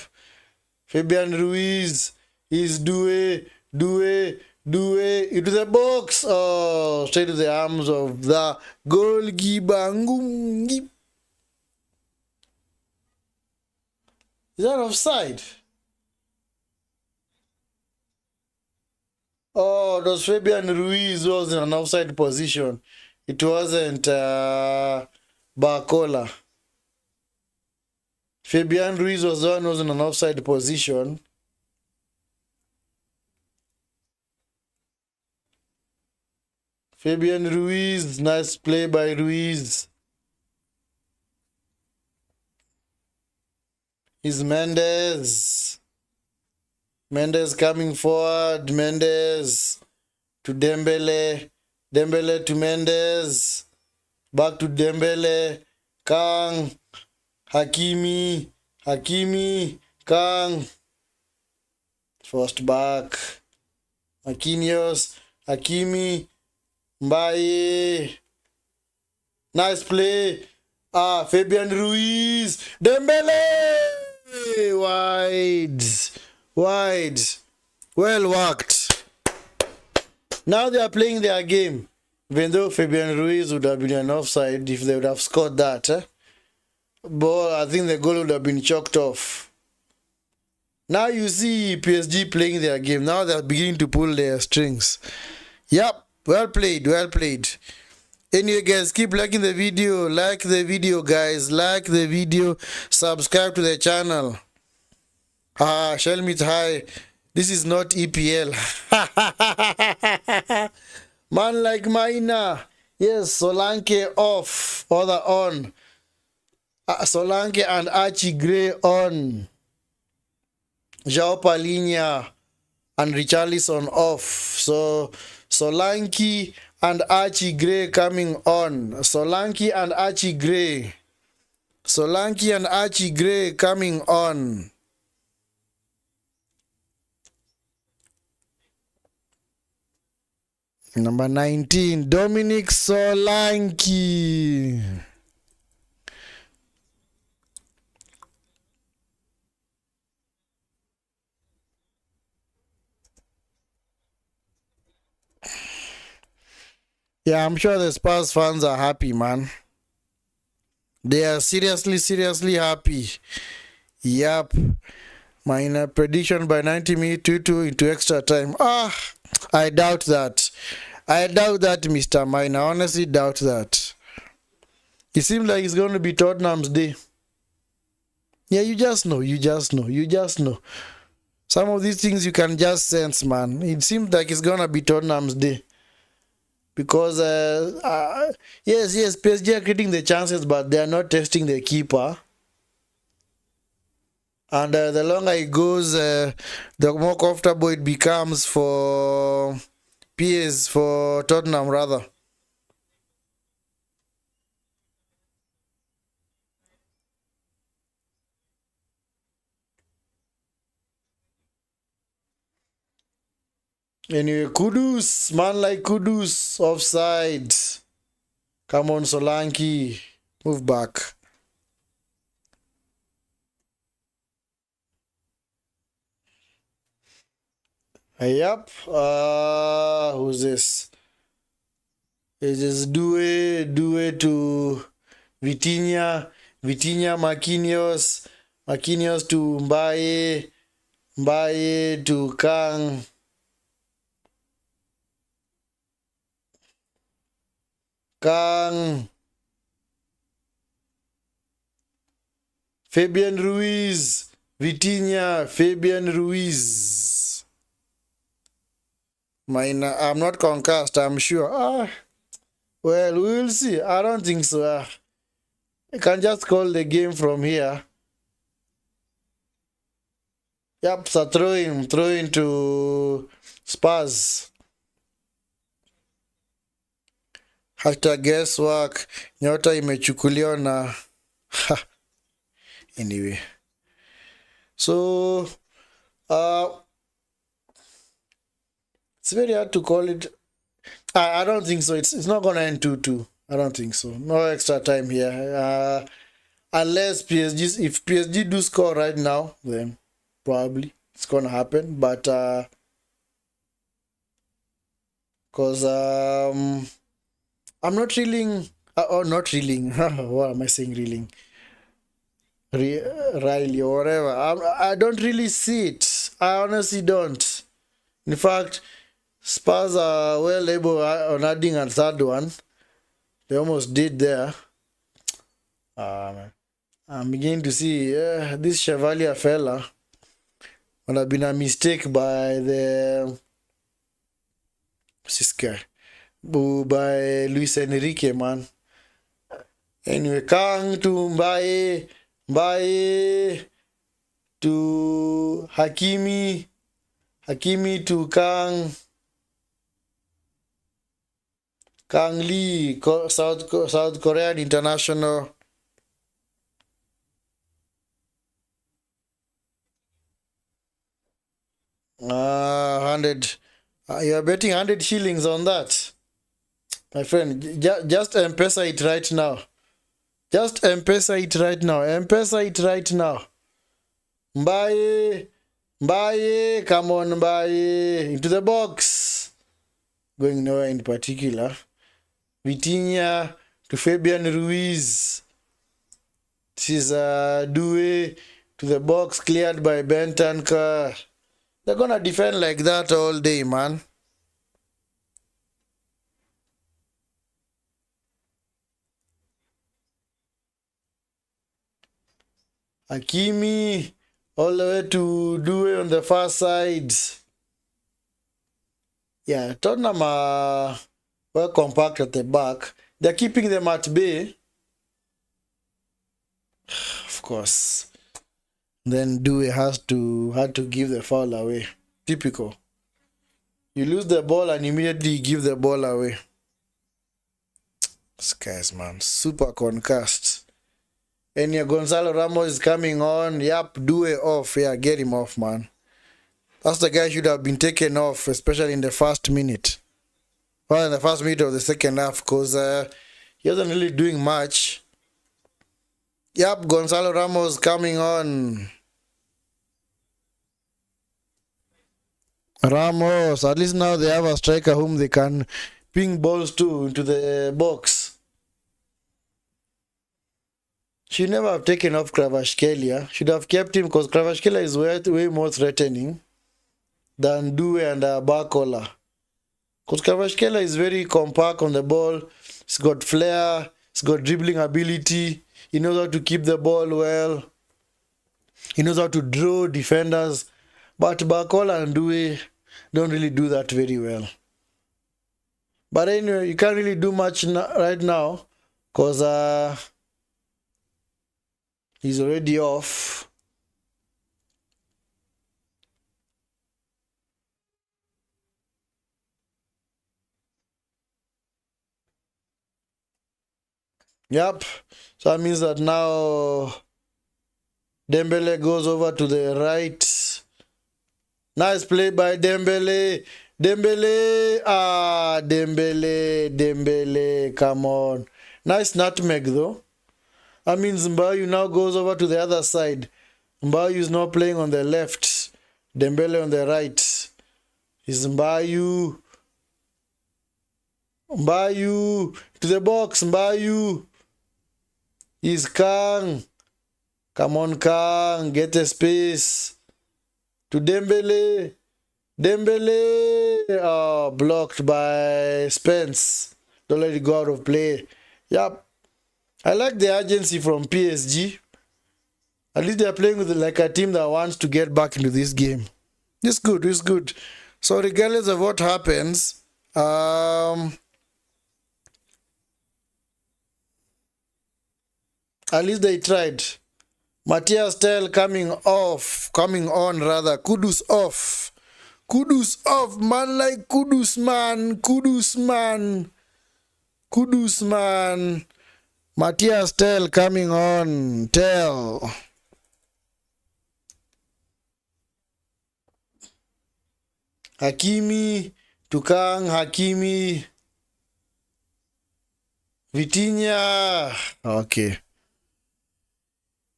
Fabian Ruiz is Due into the box. Oh, straight to the arms of the goalkeeper. Is that offside? Oh, it was Fabian Ruiz who was in an offside position. It wasn't Barcola. Fabian Ruiz was the one who was in an offside position. Fabian Ruiz, nice play by Ruiz. Is Mendes. Mendes coming forward. Mendes to Dembele. Dembele to Mendes. Back to Dembele. Kang. Hakimi. Kang. First back. Marquinhos. Hakimi. Mbaye. Nice play. Fabian Ruiz. Dembele. Wide. Well worked. Now they are playing their game. Even though Fabian Ruiz would have been an offside if they would have scored that. But I think the goal would have been chalked off. Now you see PSG playing their game. Now they're beginning to pull their strings. Yep. Well played. Anyway, guys, keep liking the video. Like the video, guys. Like the video. Subscribe to the channel. Shelmit, hi. This is not EPL. Man like Maina. Yes, Solanke off. Other on. Solanke and Archie Gray on. João Palhinha and Richarlison off. So Solanke and Archie Gray coming on. Solanke and Archie Gray coming on. Number 19, Dominic Solanke. Yeah, I'm sure the Spurs fans are happy, man. They are seriously happy. Yep. My prediction by 90 minutes 2-2 into extra time. I doubt that. Mr. Mine. I honestly doubt that. It seems like it's going to be Tottenham's day. Yeah, you just know. Some of these things you can just sense, man. It seems like it's going to be Tottenham's day. Because, yes, PSG are creating the chances, but they are not testing the keeper. And the longer it goes, the more comfortable it becomes for Tottenham, rather. Anyway, Kudus, man like Kudus, offside. Come on, Solanke, move back. Yep. Who's this? It is Due to Vitinha, Vitinha Marquinhos to Mbaye to Kang, Fabian Ruiz, Vitinha, Fabian Ruiz. Mine, I'm not concussed, I'm sure. Well, we will see. I don't think so. I can just call the game from here. Yep, so throw him to Spurs. Hata guesswork, nyota imechukuliwa na anyway. So, it's very hard to call it. I don't think so. It's not gonna end 2-2. I don't think so. No extra time here. Unless PSG, if PSG do score right now, then probably it's gonna happen. But because I'm not reeling. Not reeling. What am I saying? Reeling. Riley or whatever. I don't really see it. I honestly don't. In fact, Spurs are well able on adding a third one. They almost did there. I'm beginning to see this Chevalier fella would have been a mistake by this guy. By Luis Enrique, man. Anyway, Kang to Mbaye to Hakimi to Kang Lee, South Korean international. You are betting 100 shillings on that, my friend. Just M-Pesa it right now. Just M-Pesa it right now. M-Pesa it right now. Mbaye, come on, Mbaye, into the box. Going nowhere in particular. Vitinha to Fabian Ruiz. This is Due to the box, cleared by Bentancur. They're gonna defend like that all day, man. Hakimi all the way to Due on the far side. Yeah, Tottenham are well compact at the back. They're keeping them at bay. Of course. Then Due had to give the foul away. Typical. You lose the ball and immediately give the ball away. This guy's, man, super concussed. And yeah, Gonzalo Ramos is coming on. Yep, Due off. Yeah, get him off, man. That's the guy should have been taken off, especially in the first minute. Well, in the first minute of the second half, because he wasn't really doing much. Yep, Gonzalo Ramos coming on. Ramos, at least now they have a striker whom they can ping balls to into the box. Should never have taken off Kvaratskhelia. Should have kept him because Kvaratskhelia is way more threatening than Due and Barcola. Because Kvaratskhelia is very compact on the ball. He's got flair. He's got dribbling ability. He knows how to keep the ball well. He knows how to draw defenders. But Barcola and Due don't really do that very well. But anyway, you can't really do much right now because he's already off. Yep. So that means that now Dembele goes over to the right. Nice play by Dembele. Dembele. Dembele. Come on. Nice nutmeg though. That means Mbayu now goes over to the other side. Mbayu is now playing on the left. Dembele on the right. Is Mbayu. Mbayu. To the box. Mbayu. Is Kang. Come on, Kang. Get a space. To Dembele. Dembele. Oh, blocked by Spence. Don't let it go out of play. Yep. I like the urgency from PSG. At least they're playing with like a team that wants to get back into this game. It's good, it's good. So regardless of what happens, at least they tried. Matthias Tel coming on rather. Kudus off. Kudus off, man, like Kudus man. Kudus man. Kudus man. Matthias Tel coming on. Tel. Hakimi, Tukang, Hakimi, Vitinha. Okay.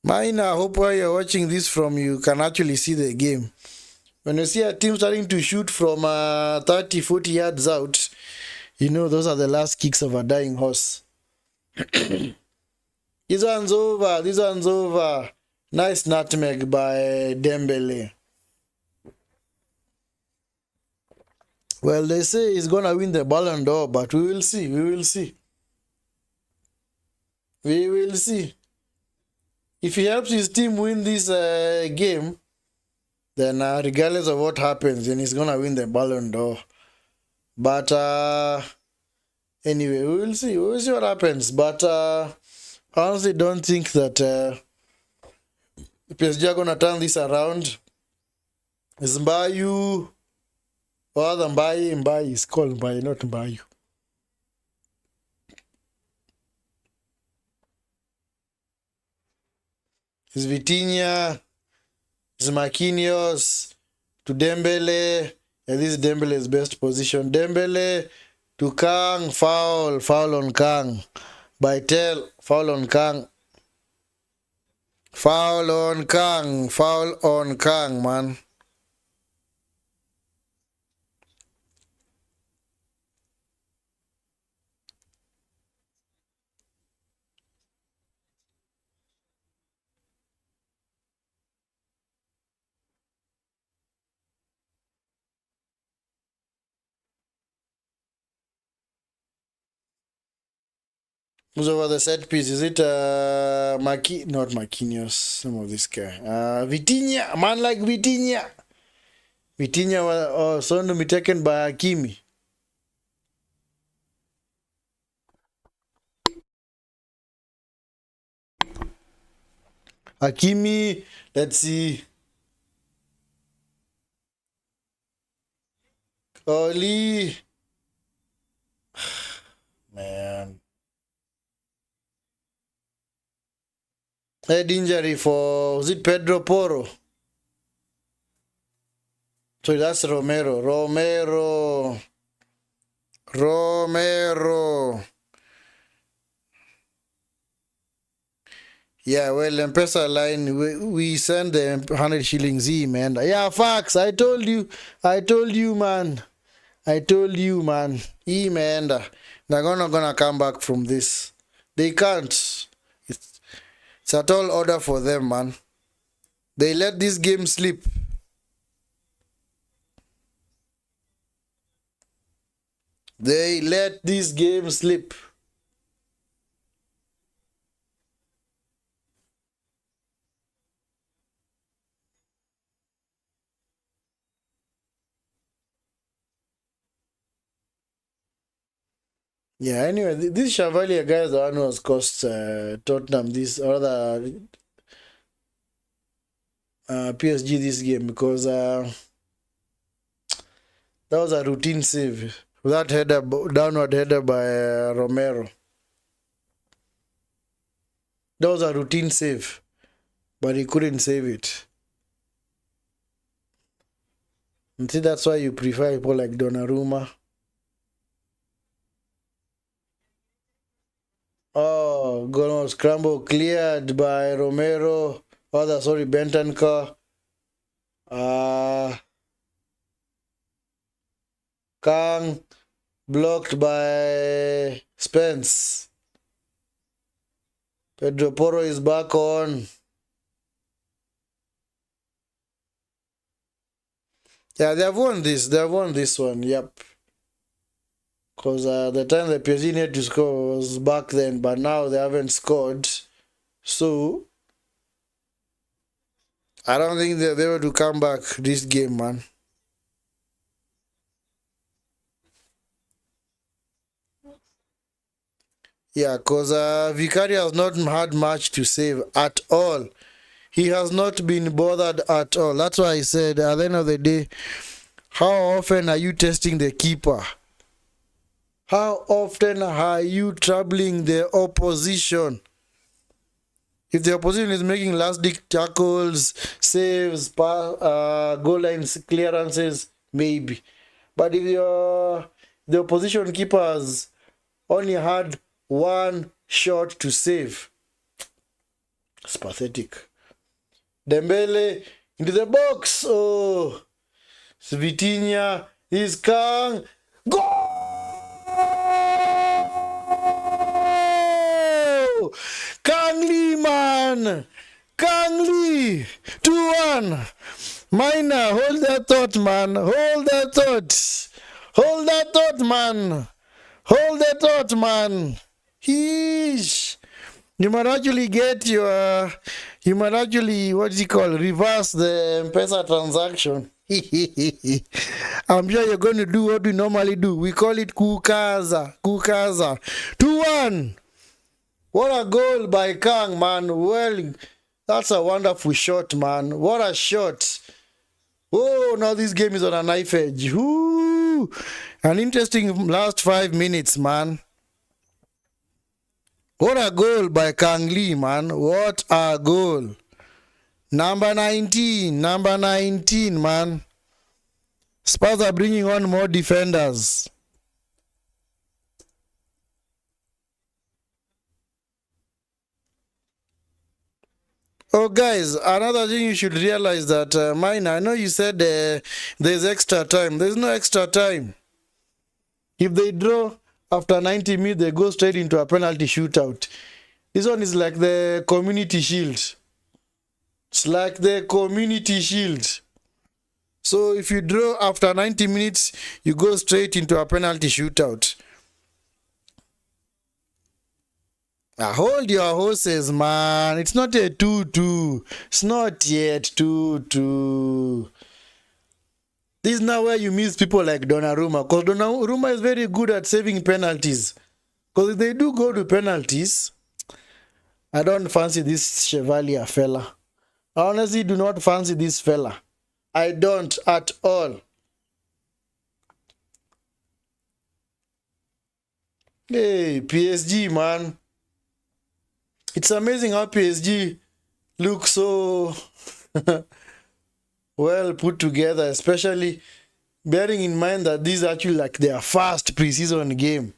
Mine, I hope while you're watching this from, you can actually see the game. When you see a team starting to shoot from 30, 40 yards out, you know those are the last kicks of a dying horse. This one's over. This one's over. Nice nutmeg by Dembele. Well, they say he's going to win the Ballon d'Or, but we will see. We will see. We will see. If he helps his team win this game, then regardless of what happens, then he's going to win the Ballon d'Or. But anyway, we will see. We will see what happens. But I honestly don't think that PSG are going to turn this around. Is Mbayu... Or the Mbaye is called Mbaye, not Mbayu. Is Vitinha, is Marquinhos, to Dembele. Yeah, this is Dembele's best position. Dembele to Kang, foul on Kang. By Tel, foul on Kang. Foul on Kang, man. Who's over the set piece? Is it not Marquinhos? Some of this guy. Vitinha, man like Vitinha. Vitinha was soon to be taken by Hakimi. Hakimi, let's see. Oli. Man. Head injury for, was it Pedro Porro? So that's Romero. Yeah, well, M-Pesa line, we send them 100 shillings man. Yeah, facts. I told you, man. Man. They're gonna come back from this. They can't. It's a tall order for them, man. They let this game slip. They let this game slip. Yeah, anyway, this Chevalier guy is the one who has cost Tottenham this other PSG this game, because that was a routine save. That header, downward header by Romero. That was a routine save, but he couldn't save it. And see, that's why you prefer people like Donnarumma. Oh, goal scramble cleared by Romero. Sorry, Bentancur. Kang blocked by Spence. Pedro Porro is back on. Yeah, they have won this. They have won this one. Yep. Because the time the PSG needed to score was back then, but now they haven't scored. So, I don't think they're able to come back this game, man. Yeah, because Vicari has not had much to save at all. He has not been bothered at all. That's why I said at the end of the day, how often are you testing the keeper? How often are you troubling the opposition? If the opposition is making last-ditch tackles, saves, goal line clearances, maybe. But if the opposition keepers only had one shot to save, it's pathetic. Dembele into the box. Oh, Vitinha is Kang. Goal! Kang Lee, man! Kang Lee! 2-1. Minor, hold that thought, man. Hold that thought. Hold that thought, man. Hold that thought, man. Heesh. You might actually get your, what do you call, reverse the M-Pesa transaction. I'm sure you're going to do what we normally do. We call it kukaza. 2-1. What a goal by Kang, man. Well, that's a wonderful shot, man. What a shot. Oh, now this game is on a knife edge. Ooh. An interesting last 5 minutes, man. What a goal by Kang Lee, man. What a goal. Number 19, man. Spurs are bringing on more defenders. Oh, guys, another thing you should realize that, mine, I know you said there's extra time. There's no extra time. If they draw after 90 minutes, they go straight into a penalty shootout. This one is like the community shield. It's like the community shield. So if you draw after 90 minutes, you go straight into a penalty shootout. Hold your horses, man. It's not a 2-2. It's not yet 2-2. This is now where you miss people like Donnarumma. Because Donnarumma is very good at saving penalties. Because if they do go to penalties, I don't fancy this Chevalier fella. I honestly do not fancy this fella. I don't at all. Hey, PSG, man. It's amazing how PSG looks so well put together, especially bearing in mind that this is actually like their first preseason game.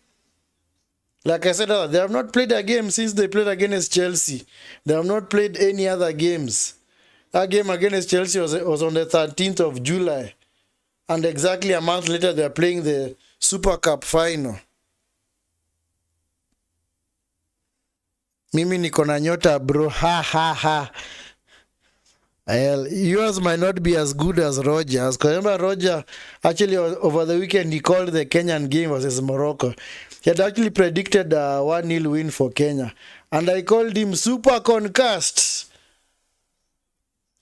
Like I said, they have not played a game since they played against Chelsea. They have not played any other games. That game against Chelsea was on the 13th of July. And exactly a month later, they are playing the Super Cup final. Mimi niko na nyota, bro. Ha ha ha. Well, yours might not be as good as Roger's. Because remember, Roger, actually, over the weekend, he called the Kenyan game versus Morocco. He had actually predicted a 1-0 win for Kenya. And I called him super concussed.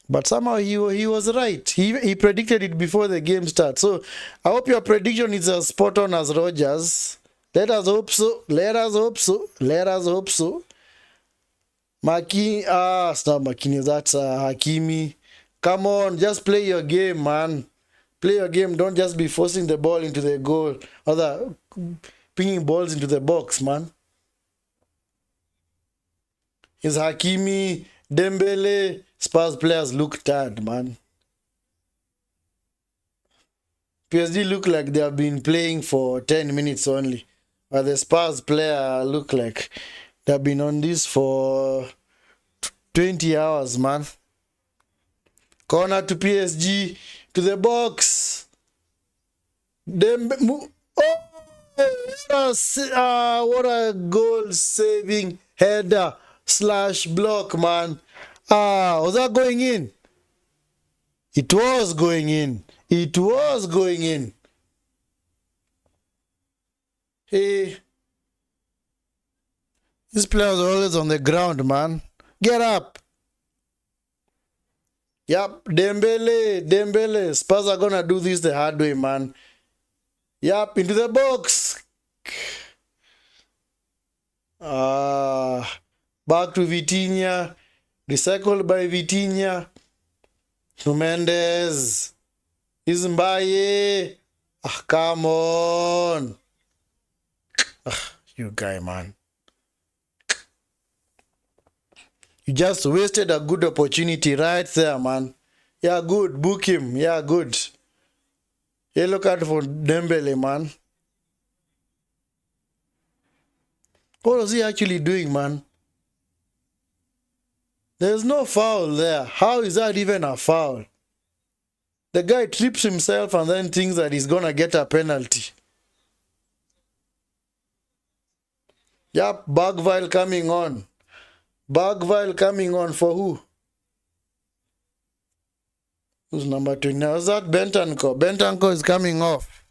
But somehow he was right. He predicted it before the game starts. So I hope your prediction is as spot on as Roger's. Let us hope so. Let us hope so. Let us hope so. It's not Makini, that's Hakimi. Come on, just play your game, man. Play your game. Don't just be forcing the ball into the goal. Other pinging balls into the box, man. Is Hakimi, Dembele, Spurs players look tired, man. PSG look like they have been playing for 10 minutes only. But the Spurs player look like they've been on this for 20 hours, man. Corner to PSG, to the box. What a goal-saving header slash block, man. Was that going in? It was going in. It was going in. Hey, these players are always on the ground, man. Get up. Yep, Dembele. Spurs are gonna do this the hard way, man. Yep, into the box. Back to Vitinha. Recycled by Vitinha. To Mendes. Mbaye. Come on. You guy, man. You just wasted a good opportunity right there, man. Yeah, good. Book him. Yeah, good. Yellow card for Dembele, man. What was he actually doing, man? There's no foul there. How is that even a foul? The guy trips himself and then thinks that he's gonna get a penalty. Yep, Bagvile coming on. Bagvile coming on for who? Who's number 2 now? Is that Bentancur? Bentancur is coming off.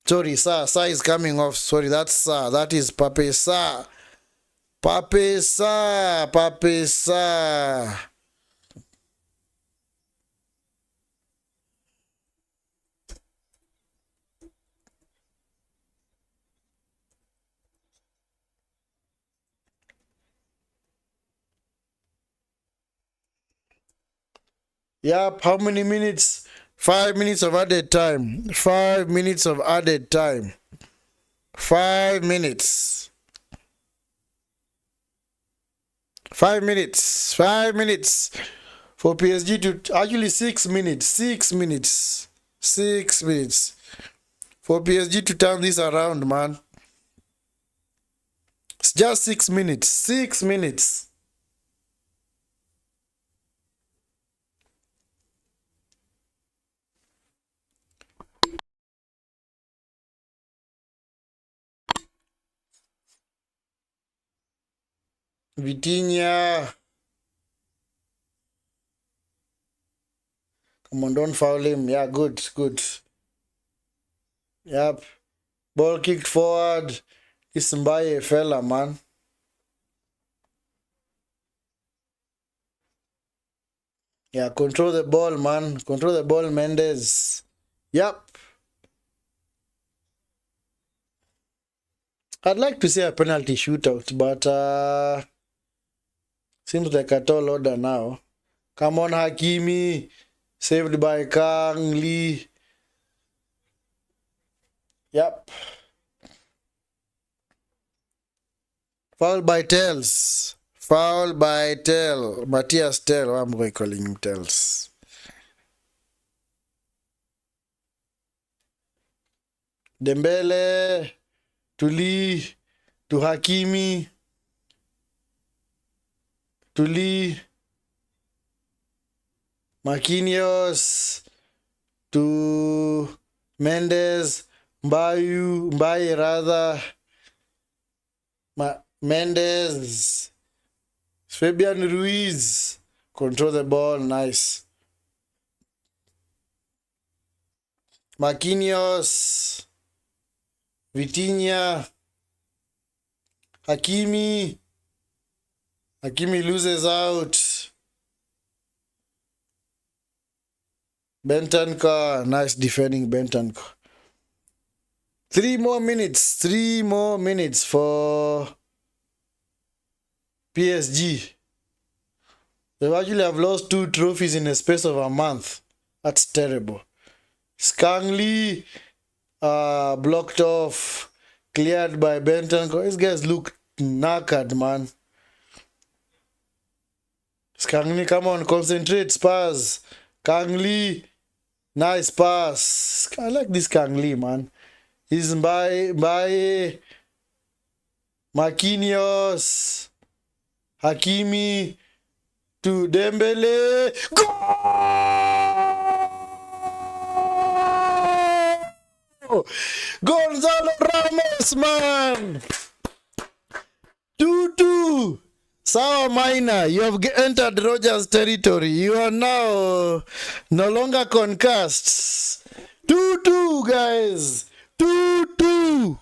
Sorry, Sa is coming off. Sorry, that's Sa. That is Pape Sa. Pape Sa. Yep, how many minutes? 5 minutes of added time. 5 minutes of added time. 5 minutes. 5 minutes. 5 minutes. For PSG to... Actually 6 minutes. 6 minutes. 6 minutes. For PSG to turn this around, man. It's just 6 minutes. 6 minutes. Vitinha. Come on, don't foul him. Yeah, good. Yep. Ball kicked forward. This Mbaye fella, man. Yeah, control the ball, man. Control the ball, Mendes. Yep. I'd like to see a penalty shootout, but seems like a tall order now. Come on, Hakimi. Saved by Kang Lee. Yep. Foul by Tels. Foul by Tel. Matthias Tel. I'm going to call him Tels. Dembele. To Lee. To Hakimi. To Lee. Marquinhos. To Mendes. Mbaye rather. Mendes. Fabian Ruiz. Control the ball. Nice. Marquinhos. Vitinha. Hakimi. Hakimi loses out. Bentancur. Nice defending Bentancur. 3 more minutes. 3 more minutes for PSG. They actually have lost 2 trophies in a space of a month. That's terrible. Skangley blocked off. Cleared by Bentancur. These guys look knackered, man. Skangley, come on, concentrate, Spurs. Kangli, nice pass. I like this Kangli, man. He's by Marquinhos. Hakimi to Dembele. Goal! Gonzalo Ramos, man. 2-2. Sawa Minor, you have entered Rogers territory. You are now no longer concussed. 2-2, guys. 2-2.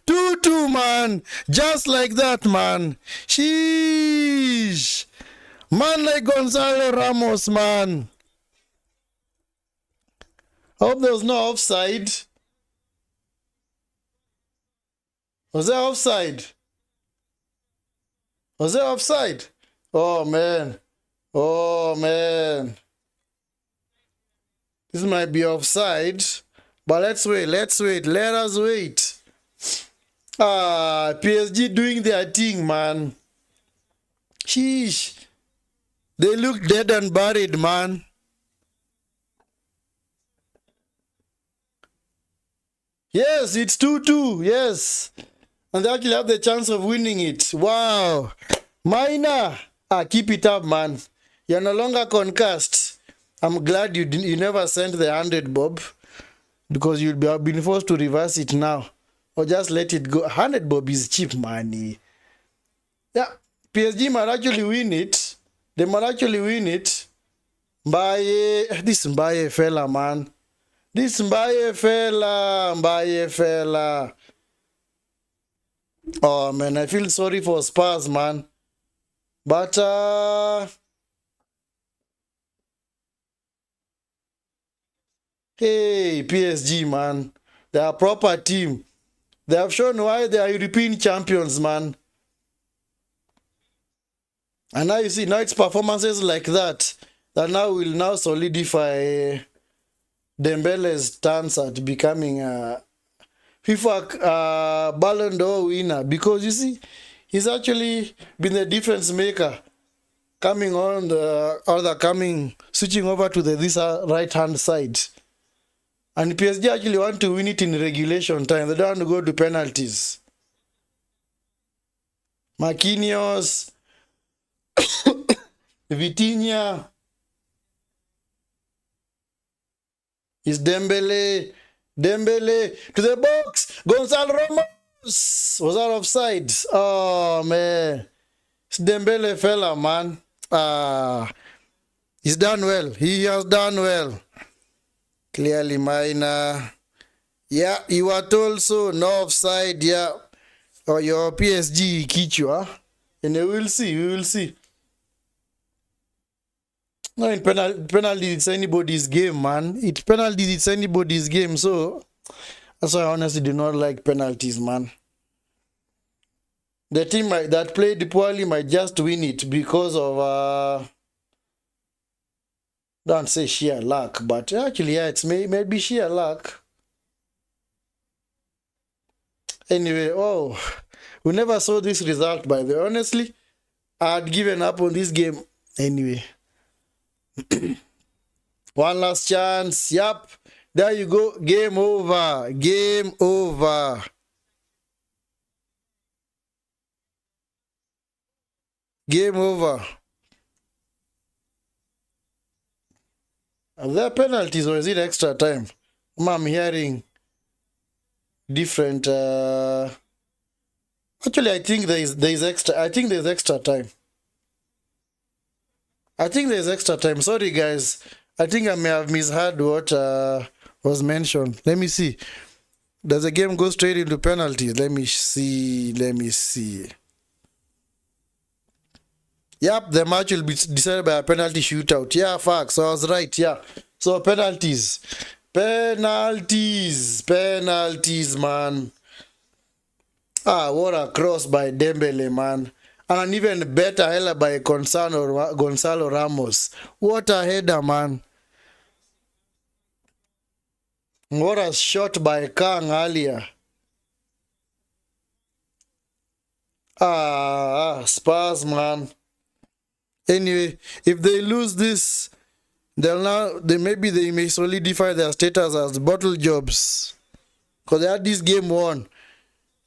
2-2, man. Just like that, man. Sheesh. Man like Gonzalo Ramos, man. Hope there was no offside. Was there offside? Was there offside? Oh, man. Oh, man. This might be offside. But let's wait. Let's wait. Let us wait. PSG doing their thing, man. Sheesh. They look dead and buried, man. Yes, it's 2-2. Yes. And they actually have the chance of winning it. Wow. Minor. Keep it up, man. You're no longer concussed. I'm glad you never sent the 100 bob. Because you'll be been forced to reverse it now. Or just let it go. 100 bob is cheap money. Yeah. PSG might actually win it. They might actually win it. This Mbaye fella, man. This Mbaye fella. Oh, man, I feel sorry for Spurs, man. But, hey, PSG, man. They are a proper team. They have shown why they are European champions, man. And now you see, now it's performances like that now will now solidify Dembele's chance at becoming a FIFA Ballon d'Or winner. Because you see, he's actually been the difference maker coming on switching over to this right hand side. And PSG actually want to win it in regulation time. They don't want to go to penalties. Marquinhos, Vitinha, is Dembele to the box. Gonzalo Ramos. Was that offside? Oh, man. It's Dembele fella, man. He's done well. He has done well. Clearly, Minor. Yeah, you were told so. No offside, yeah. Or your PSG Kichwa. And we will see. We will see. No, in penalties, it's anybody's game, man. Penalties, it's anybody's game. So, that's why I honestly do not like penalties, man. The team that played poorly might just win it because of, don't say sheer luck, but actually, yeah, it's maybe sheer luck. Anyway, we never saw this result, by the way. Honestly, I had given up on this game anyway. One last chance. Yup. There you go. Game over. Game over. Game over. Are there penalties or is it extra time? I'm hearing different. Actually, I think there is extra. I think there's extra time. I think there's extra time. Sorry, guys. I think I may have misheard what was mentioned. Let me see. Does the game go straight into penalties? Let me see. Yep, the match will be decided by a penalty shootout. Yeah, facts. So I was right. Yeah. So penalties. Penalties, man. What a cross by Dembele, man. And an even better header by Gonzalo Ramos. What a header, man. What a shot by Kang earlier. Spurs, man. Anyway, if they lose this, maybe they may solidify their status as bottle jobs. Because they had this game won.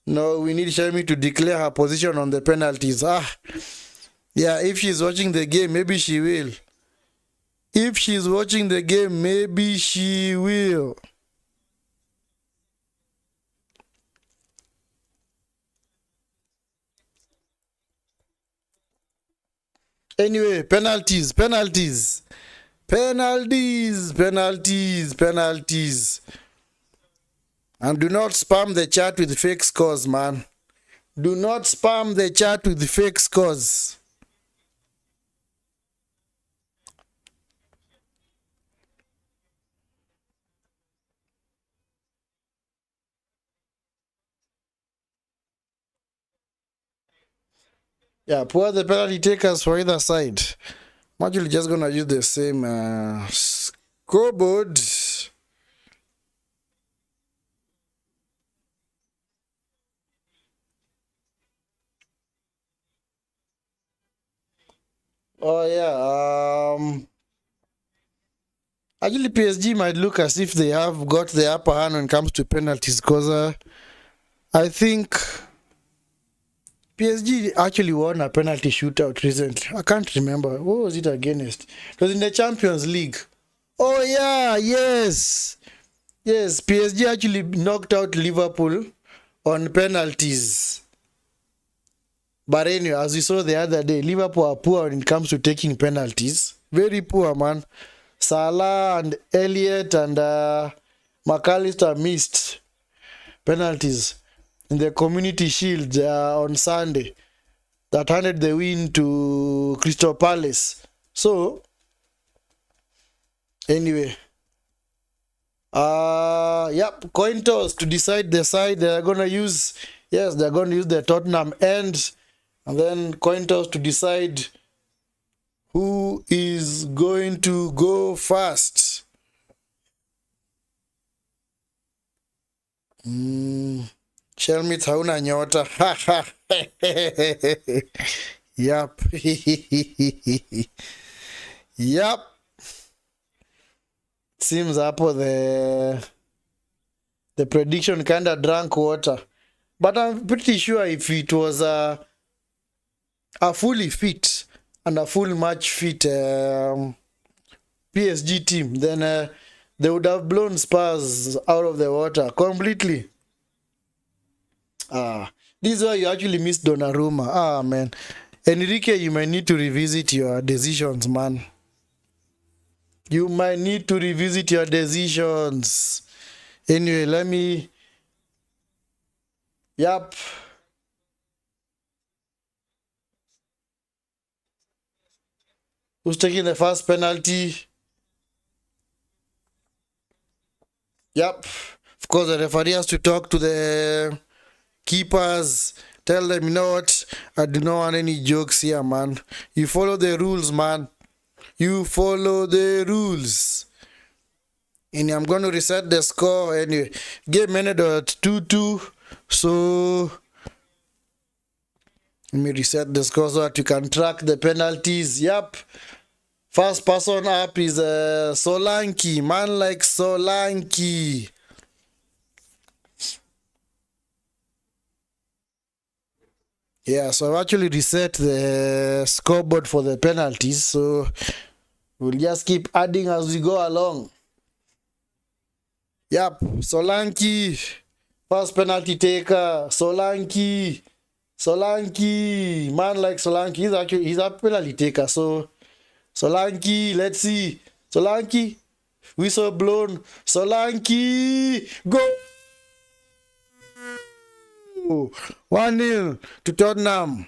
No, we need Shami to declare her position on the penalties. Yeah, if she's watching the game, maybe she will. If she's watching the game, maybe she will. Anyway, penalties, penalties, penalties, penalties, penalties. And do not spam the chat with fake scores, man. Do not spam the chat with fake scores. Yeah, poor the penalty takers for either side. I'm actually just gonna use the same scoreboard. Oh yeah. Actually, PSG might look as if they have got the upper hand when it comes to penalties, because I think PSG actually won a penalty shootout recently. I can't remember. What was it against? It was in the Champions League. Oh yeah, yes. Yes, PSG actually knocked out Liverpool on penalties. But anyway, as we saw the other day, Liverpool are poor when it comes to taking penalties. Very poor, man. Salah and Elliott and McAllister missed penalties in the Community Shield on Sunday that handed the win to Crystal Palace. So, anyway, yep, coin toss to decide the side they're gonna use. Yes, they're going to use the Tottenham end, and then coin toss to decide who is going to go first. Shelmith hauna nyota. Yep. Yep. Seems hapo the prediction kinda drank water. But I'm pretty sure if it was a fully fit and a full match fit PSG team, then they would have blown Spurs out of the water completely. This is why you actually missed Donnarumma. Man. Enrique, you might need to revisit your decisions, man. You might need to revisit your decisions. Anyway, let me... Yep. Who's taking the first penalty? Yep. Of course, the referee has to talk to the keepers. Tell them, you know what? I do not want any jokes here, man. You follow the rules, man. You follow the rules. And I'm going to reset the score. Anyway, game ended at 2-2. So, let me reset the score so that you can track the penalties. Yep. First person up is Solanke. Man like Solanke. Yeah, so I've actually reset the scoreboard for the penalties. So we'll just keep adding as we go along. Yep, Solanke. First penalty taker. Solanke. Solanke. Man like Solanke. He's a penalty taker. So Solanke, let's see. Solanke, whistle blown. Solanke, go! 1-0 to Tottenham.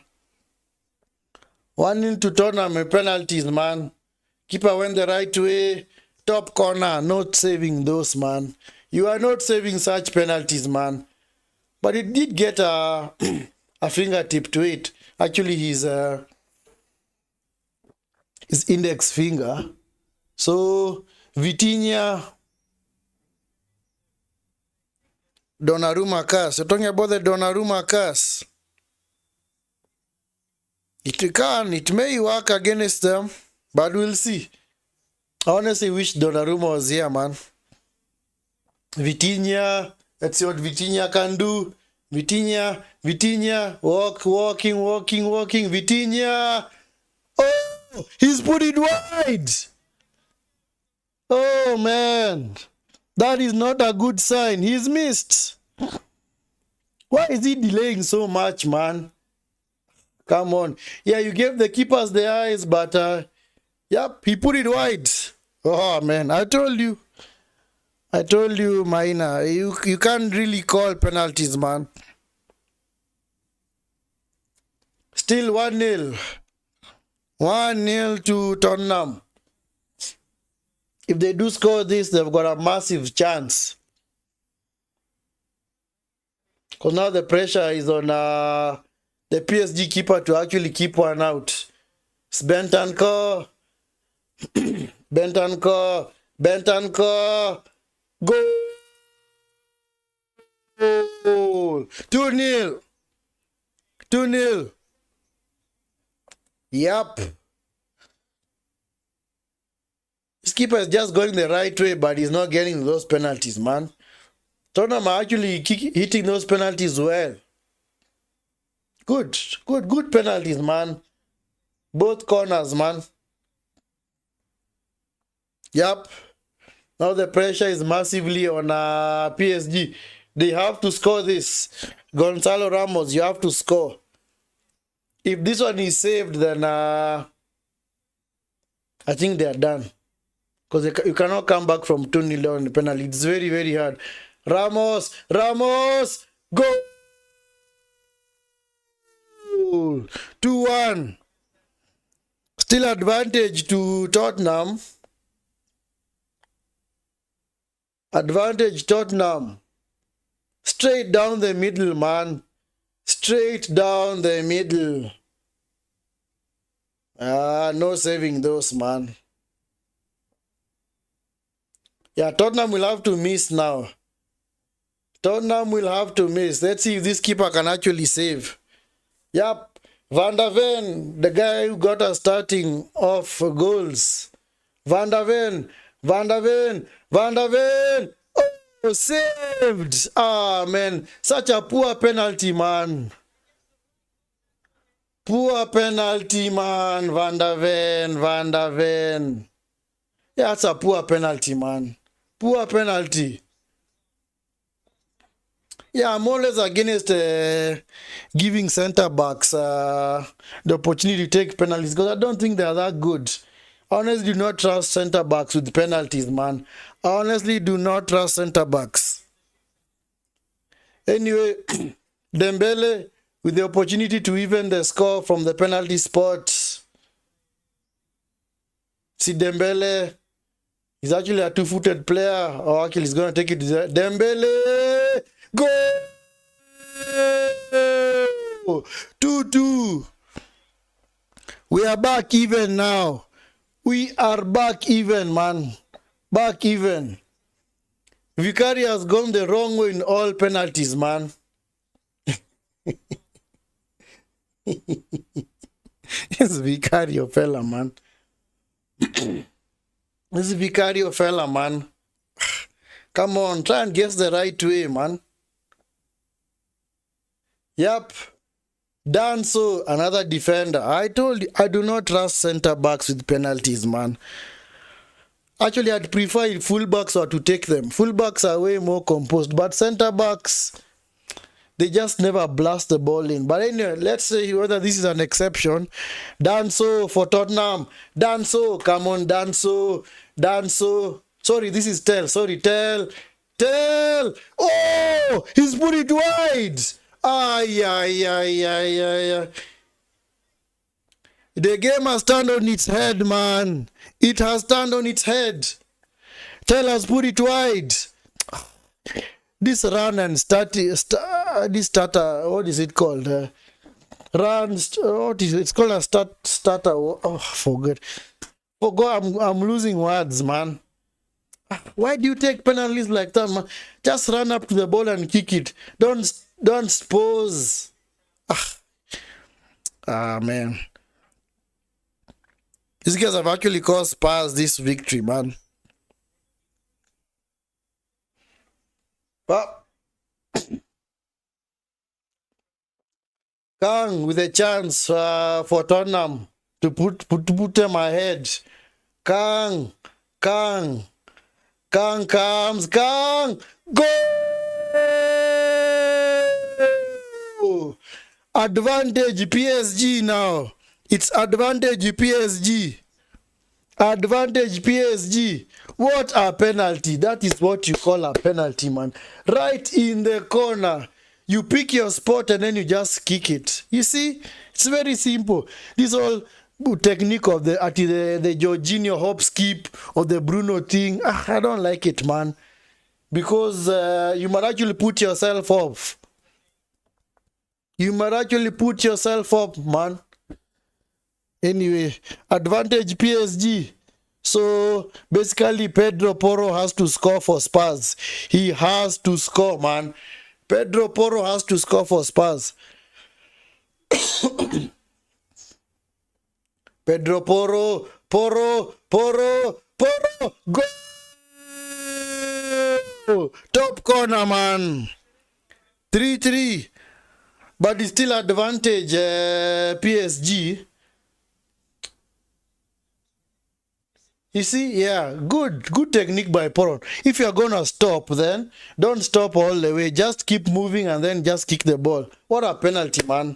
1-0 to Tottenham. Penalties, man. Keeper went the right way. Top corner. Not saving those, man. You are not saving such penalties, man. But it did get a fingertip to it. Actually, his index finger. So, Vitinha, Donnarumma curse. You're talking about the Donnarumma curse. It may work against them, but we'll see. I honestly wish Donnarumma was here, man. Vitinha, let's see what Vitinha can do. Vitinha, walking. Vitinha. Oh, he's put it wide. Oh, man. That is not a good sign. He's missed. Why is he delaying so much, man? Come on. Yeah, you gave the keepers the eyes, but yep, he put it wide. Oh man, I told you. I told you, Maina, you can't really call penalties, man. Still 1-0. 1-0 to Tottenham. If they do score this, they've got a massive chance. Because now the pressure is on the PSG keeper to actually keep one out. It's Bentancur. Bentancur. Bentancur. Goal. 2-0. 2-0. Yep. This keeper is just going the right way, but he's not getting those penalties, man. Tottenham are actually hitting those penalties well. Good penalties, man. Both corners, man. Yep. Now the pressure is massively on PSG. They have to score this. Gonzalo Ramos, you have to score. If this one is saved, then I think they are done. Because you cannot come back from 2-0 on the penalty. It's very, very hard. Ramos! Ramos! Go! 2-1. Still advantage to Tottenham. Advantage Tottenham. Straight down the middle, man. Straight down the middle. No saving those, man. Yeah, Tottenham will have to miss now. Tottenham will have to miss. Let's see if this keeper can actually save. Yep. Van der Ven, the guy who got us starting off goals. Van der Ven. Van der Ven. Van der Ven. Oh, saved. Ah, man. Such a poor penalty, man. Poor penalty, man. Van der Ven. Van der Ven. Yeah, that's a poor penalty, man. Poor penalty. Yeah, I'm always against giving centre-backs the opportunity to take penalties because I don't think they're that good. I honestly do not trust centre-backs with penalties, man. I honestly do not trust centre-backs. Anyway, Dembele with the opportunity to even the score from the penalty spot. See Dembele. He's actually a two-footed player. Or actually, he's going to take it to Dembele. Go! 2-2. We are back even now. We are back even, man. Back even. Vicari has gone the wrong way in all penalties, man. It's Vicario fella, man. This Vicario fella, man. Come on, try and guess the right way, man. Yep. Danso, another defender. I told you, I do not trust centre-backs with penalties, man. Actually, I'd prefer if full-backs were to take them. Full-backs are way more composed, but centre-backs, they just never blast the ball in. But anyway, let's see whether this is an exception. Danso for Tottenham. Danso, come on, Danso. Danso. Sorry, this is Tell. Sorry, Tell. Tell. Oh, he's put it wide. Ay, ay, ay, ay, ay, ay. The game has turned on its head, man. It has turned on its head. Tell has put it wide. This run and this starter, what is it called? What is it? It's called a starter. Oh, forget. I'm losing words, man. Why do you take penalties like that, man? Just run up to the ball and kick it. Don't pose. Man. These guys have actually caused Spurs this victory, man. But Kang with a chance for Tottenham to put them ahead. Kang comes. Go! Advantage PSG now. It's advantage PSG. Advantage PSG. What a penalty. That is what you call a penalty, man. Right in the corner. You pick your spot and then you just kick it. You see? It's very simple. This whole technique of the Jorginho hop skip or the Bruno thing. I don't like it, man. Because you might actually put yourself off. You might actually put yourself up, man. Anyway, advantage PSG. So basically, Pedro Porro has to score for Spurs. He has to score, man. Pedro Porro has to score for Spurs. Pedro Porro, Porro, go! Top corner, man. 3-3. But it's still advantage PSG. You see, yeah, good technique by Poron. If you're gonna stop, then don't stop all the way. Just keep moving and then just kick the ball. What a penalty, man.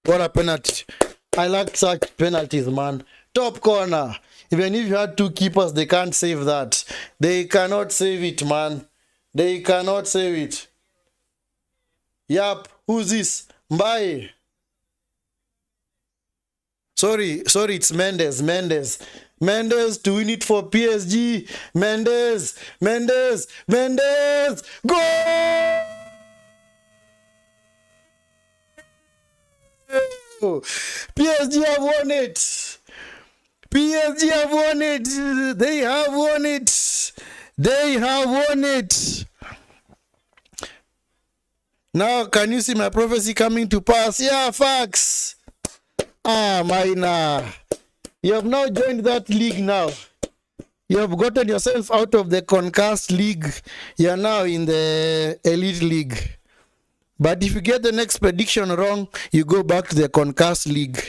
What a penalty. I like such penalties, man. Top corner. Even if you had two keepers, they can't save that. They cannot save it, man. They cannot save it. Yup. Who's this? Mbaye. Sorry, it's Mendes. Mendes to win it for PSG. Mendes. Goal! PSG have won it. PSG have won it. They have won it. They have won it. Now, can you see my prophecy coming to pass? Yeah, facts. Minor. You have now joined that league now. You have gotten yourself out of the Concast League. You are now in the Elite League. But if you get the next prediction wrong, you go back to the Concast League.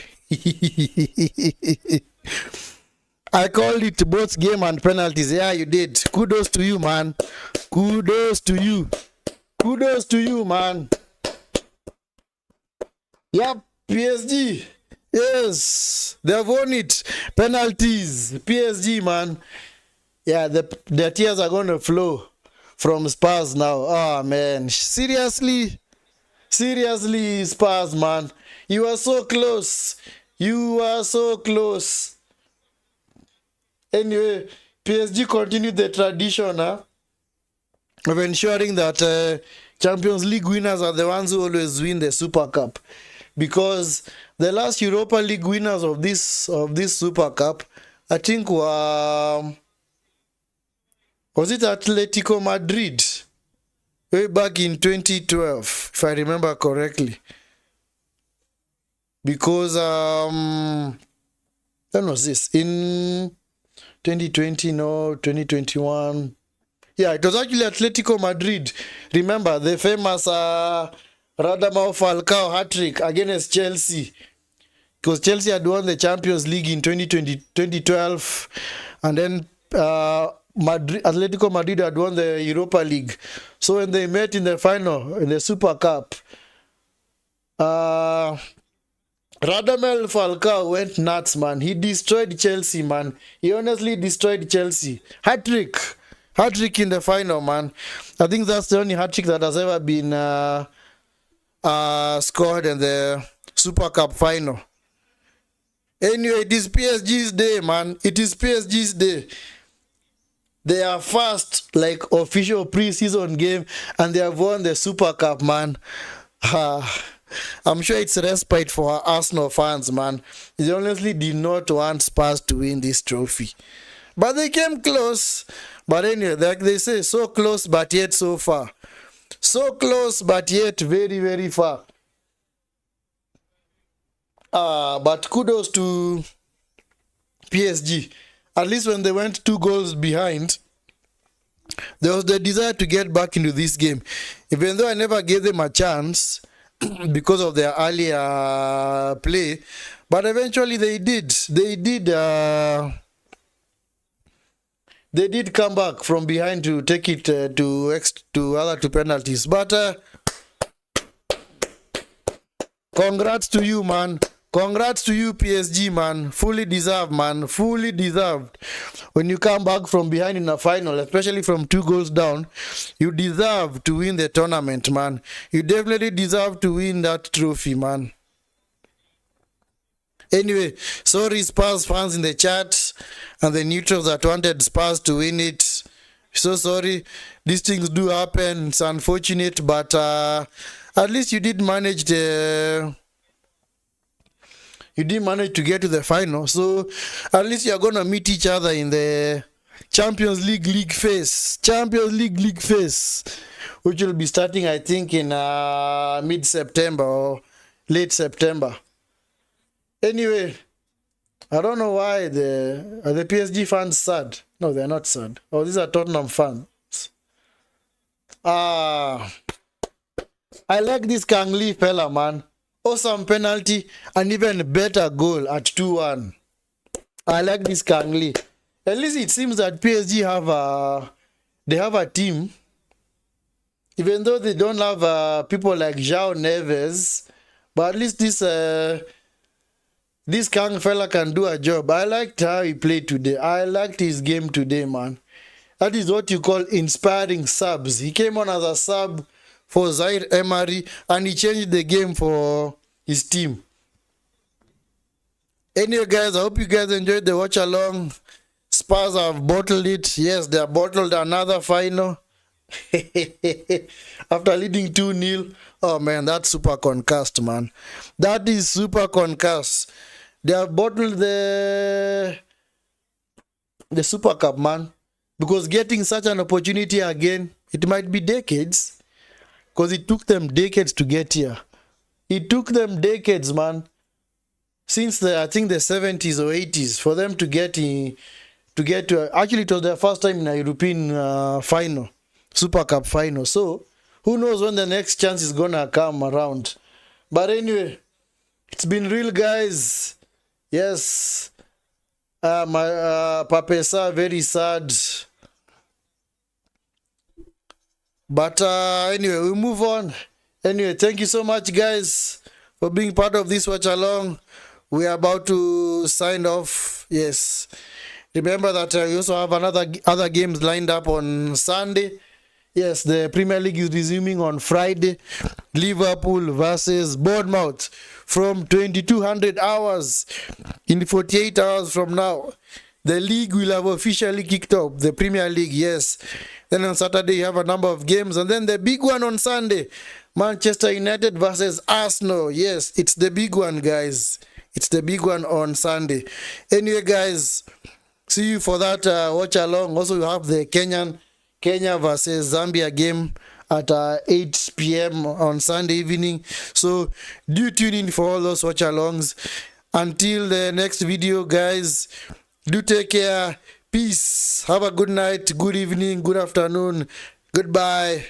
I called it both game and penalties. Yeah, you did. Kudos to you, man. Kudos to you. Kudos to you, man. Yep, PSG. Yes, they have won it. Penalties. PSG, man. Yeah, the tears are going to flow from Spurs now. Oh, man. Seriously, Spurs, man. You are so close. You are so close. Anyway, PSG continued the tradition of ensuring that Champions League winners are the ones who always win the Super Cup. Because the last Europa League winners of this Super Cup, I think were... was it Atletico Madrid? Way back in 2012, if I remember correctly. Because, when was this? In 2020, no, 2021. Yeah, it was actually Atletico Madrid. Remember, the famous Radamel Falcao hat-trick against Chelsea. Because Chelsea had won the Champions League in 2012. And then Atletico Madrid had won the Europa League. So when they met in the final, in the Super Cup, Radamel Falcao went nuts, man. He destroyed Chelsea, man. He honestly destroyed Chelsea. Hat-trick. Hat-trick in the final, man. I think that's the only hat-trick that has ever been scored in the Super Cup final. Anyway, it is PSG's day, man. It is PSG's day. They are first, like, official pre-season game, and they have won the Super Cup, man. I'm sure it's a respite for our Arsenal fans, man. They honestly did not want Spurs to win this trophy. But they came close. But anyway, like they say, so close but yet so far. So close but yet very, very far. But kudos to PSG. At least when they went 2 goals behind, there was the desire to get back into this game. Even though I never gave them a chance because of their earlier play, but eventually they did. They did come back from behind to take it to other 2 penalties. But Congrats to you, man. Congrats to you, PSG, man. Fully deserved, man. Fully deserved. When you come back from behind in a final, especially from 2 goals down, you deserve to win the tournament, man. You definitely deserve to win that trophy, man. Anyway, sorry Spurs fans in the chat and the neutrals that wanted Spurs to win it. So sorry. These things do happen. It's unfortunate, but at least you did manage to get to the final. So at least you're gonna meet each other in the Champions League phase. Champions League phase, which will be starting, I think, in mid-September or late September. Anyway, I don't know why are the PSG fans sad. No, they're not sad. Oh, these are Tottenham fans. I like this Kang Lee fella, man. Awesome penalty and even better goal at 2-1. I like this Kang Lee. At least it seems that PSG have a team. Even though they don't have people like João Neves, but at least this Kang fella can do a job. I liked how he played today. I liked his game today, man. That is what you call inspiring subs. He came on as a sub for Zaire Emery and he changed the game for his team. Anyway, guys, I hope you guys enjoyed the watch along. Spurs have bottled it. Yes, they have bottled another final. After leading 2-0. Oh, man, that's super concussed, man. That is super concussed. They have bottled the Super Cup, man. Because getting such an opportunity again, it might be decades. Because it took them decades to get here. It took them decades, man. Since I think the 70s or 80s for them to get to actually it was their first time in a European final, Super Cup final. So who knows when the next chance is gonna come around. But anyway, it's been real, guys. Yes, my Papesa very sad. But anyway, we move on. Anyway, thank you so much, guys, for being part of this watch along. We are about to sign off. Yes, remember that we also have other games lined up on Sunday. Yes, the Premier League is resuming on Friday. Liverpool versus Bournemouth from 2200 hours in 48 hours from now. The league will have officially kicked off. The Premier League, yes. Then on Saturday you have a number of games. And then the big one on Sunday, Manchester United versus Arsenal. Yes, it's the big one, guys. It's the big one on Sunday. Anyway, guys, see you for that watch along. Also, you have the Kenya versus Zambia game at 8 p.m. on Sunday evening. So do tune in for all those watch alongs. Until the next video, guys, do take care. Peace. Have a good night, good evening, good afternoon. Goodbye.